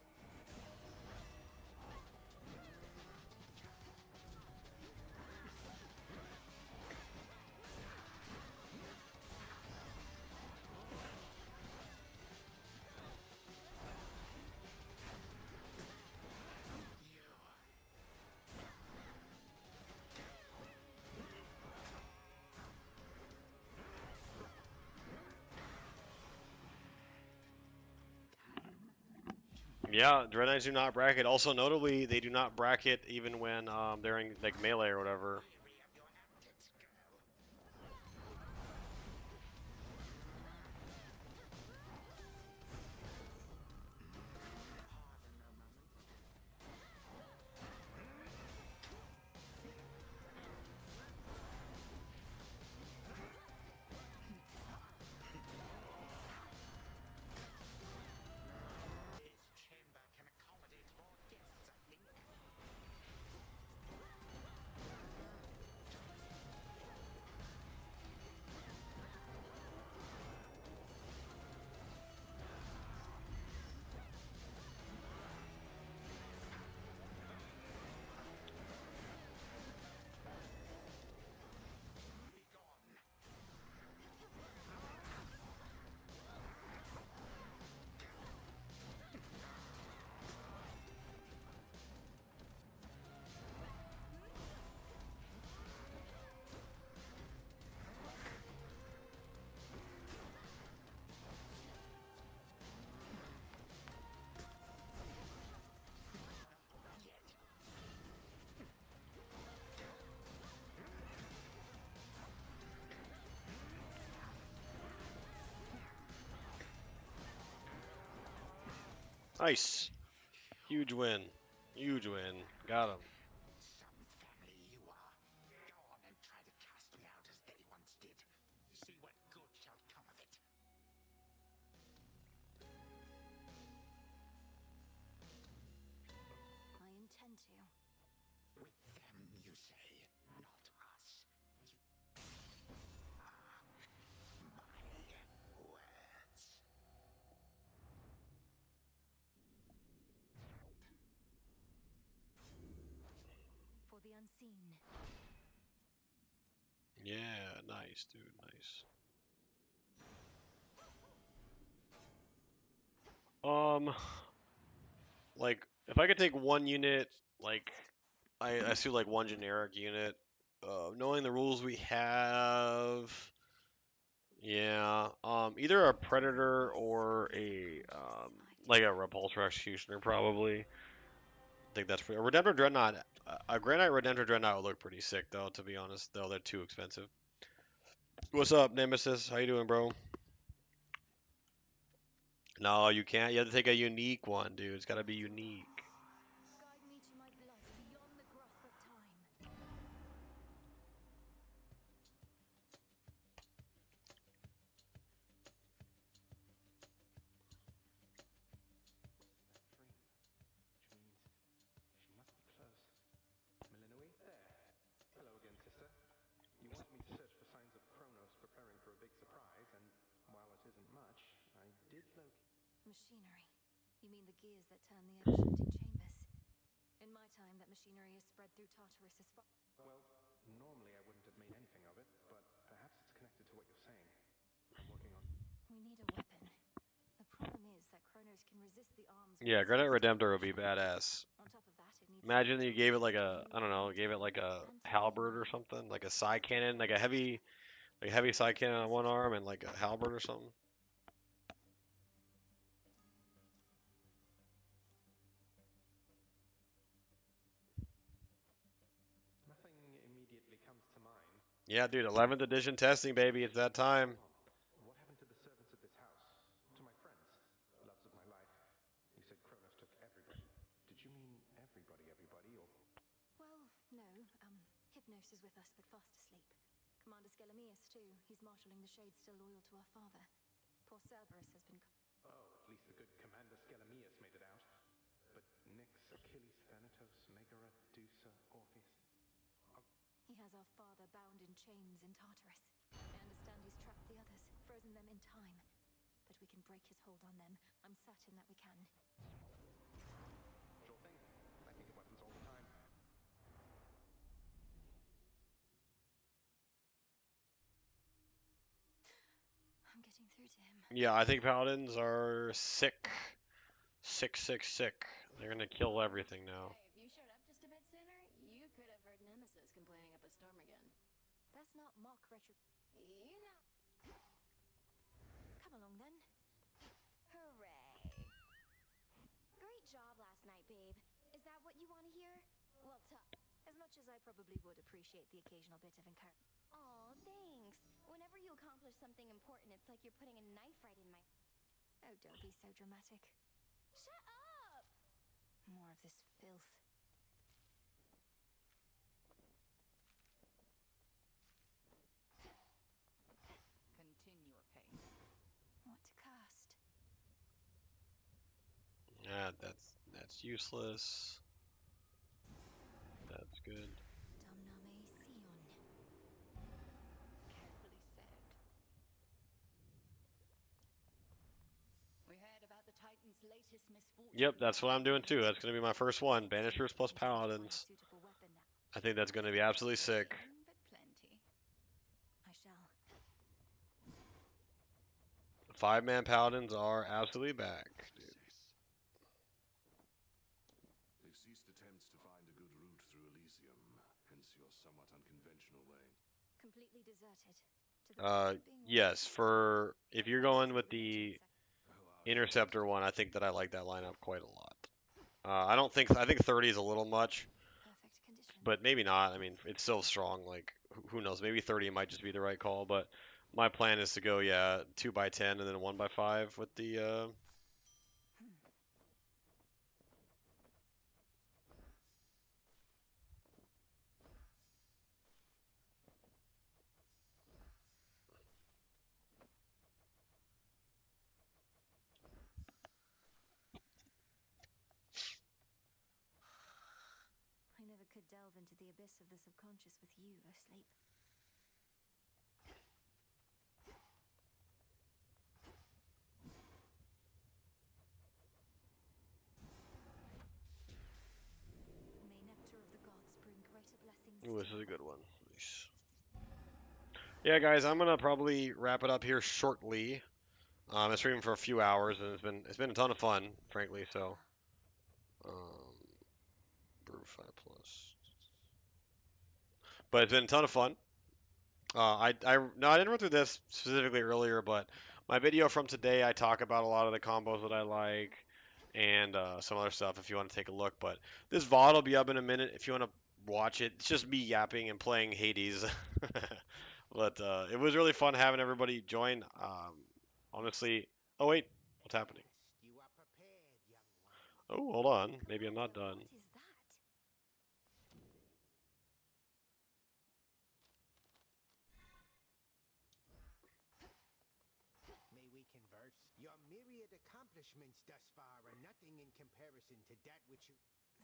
Yeah, Dread Knights do not bracket. Also, notably, they do not bracket even when they're in like melee or whatever. Weary of your antics, girl. Pardon a moment. His chamber can accommodate more guests, I think. Nice. Huge win. Huge win. Got him. Some family you are. Go on and try to cast me out as they once did. See what good shall come of it. I intend to. With them, you say, not us. My words. For the unseen. Yeah, nice, dude. Nice. Like, if I could take one unit, like, I see like one generic unit. Knowing the rules we have, yeah. Either a predator or a like a repulsor executioner probably. I think that's pretty. A Redemptor Dreadnought, a Granite Redemptor Dreadnought would look pretty sick though. To be honest, though they're too expensive. What's up, Nemesis? How you doing, bro? No, you can't. You have to take a unique one, dude. It's got to be unique. Guide me to my blood beyond the grasp of time. That dream, which means she must be close. Milinui, there. Hello again, sister. You wanted me to search for signs of Kronos preparing for a big surprise, and while it isn't much, I did locate... Machinery. You mean the gears that turn the ever-shifting chambers? In my time, that machinery is spread through Tartarus as far... Well, normally I wouldn't have made anything of it, but perhaps it's connected to what you're saying. I'm working on... We need a weapon. The problem is that Kronos can resist the arms... Yeah, Granite Redemptor would be badass. On top of that, it needs... Imagine you gave it like a, I don't know, gave it like a halberd or something, like a side cannon, like a heavy side cannon on one arm and like a halberd or something. Nothing immediately comes to mind. Yeah, dude, 11th edition testing, baby. It's that time. What happened to the servants of this house? To my friends? Loves of my life? You said Kronos took everybody. Did you mean everybody, or... Well, no. Hypnos is with us, but fast asleep. Commander Skelemius, too. He's marshalling the Shades still loyal to our father. Poor Cerberus has been... Oh, at least the good Commander Skelemius made it out. But Nyx, Achilles, Thanatos, Megara, Dusa, Orpheus... He has our father bound in chains in Tartarus. I understand he's trapped the others, frozen them in time. But we can break his hold on them. I'm certain that we can. Sure thing. I think of weapons all the time. I'm getting through to him. Yeah, I think Paladins are sick. Sick. They're gonna kill everything now. Hey, if you showed up just a bit sooner, you could have heard Nemesis complaining up a storm again. That's not mock retro... You know. Come along, then. Hooray. Great job last night, babe. Is that what you want to hear? Well, as much as I probably would appreciate the occasional bit of encouragement. Aw, thanks. Whenever you accomplish something important, it's like you're putting a knife right in my... Oh, don't be so dramatic. Shut up! More of this filth. Continue apace. What to cast? Yeah, that's useless. That's good. Domname Sion. Carefully said. We heard about the Titan's latest misfortune. Yep, that's what I'm doing too. That's gonna be my first one. Banishers plus Paladins. I think that's gonna be absolutely sick. But plenty. I shall. 5-man Paladins are absolutely back, dude. They've ceased attempts to find a good route through Elysium, hence your somewhat unconventional way. Completely deserted. Yes, for if you're going with the Interceptor one, I think that I like that lineup quite a lot. I think 30 is a little much, but maybe not. I mean, it's still strong. Like, who knows? Maybe 30 might just be the right call, but my plan is to go, 2x10 and then 1x5 with the delve into the abyss of the subconscious with you, O Sleep. May nectar of the gods bring greater blessings. Ooh, this is a good one. Nice. Yeah, guys, I'm gonna probably wrap it up here shortly. I've streamed for a few hours, and it's been a ton of fun, frankly. So, brew 5+. But it's been a ton of fun. No, I didn't run through this specifically earlier, but my video from today, I talk about a lot of the combos that I like and some other stuff if you want to take a look. But this VOD will be up in a minute if you want to watch it. It's just me yapping and playing Hades. But it was really fun having everybody join. Honestly, oh wait, what's happening? You are prepared, young one. Oh, hold on. Maybe I'm not done. What is that? May we converse? Your myriad accomplishments thus far are nothing in comparison to that which you...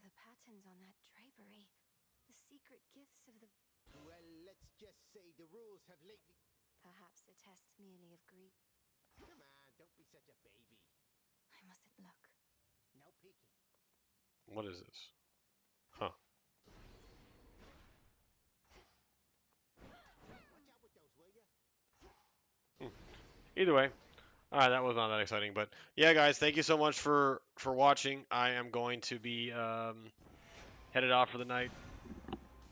The patterns on that drapery. The secret gifts of the... Well, let's just say the rules have lately... Perhaps a test merely of greed. Come on, don't be such a baby. I mustn't look. No peeking. What is this? Huh. Watch out with those, will ya? Either way, that was not that exciting, but yeah, guys, thank you so much for watching. I am going to be headed off for the night.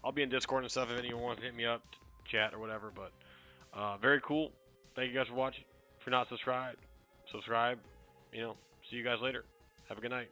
I'll be in Discord and stuff if anyone wants to hit me up, chat or whatever. But very cool. Thank you guys for watching. If you're not subscribed, subscribe. You know, see you guys later. Have a good night.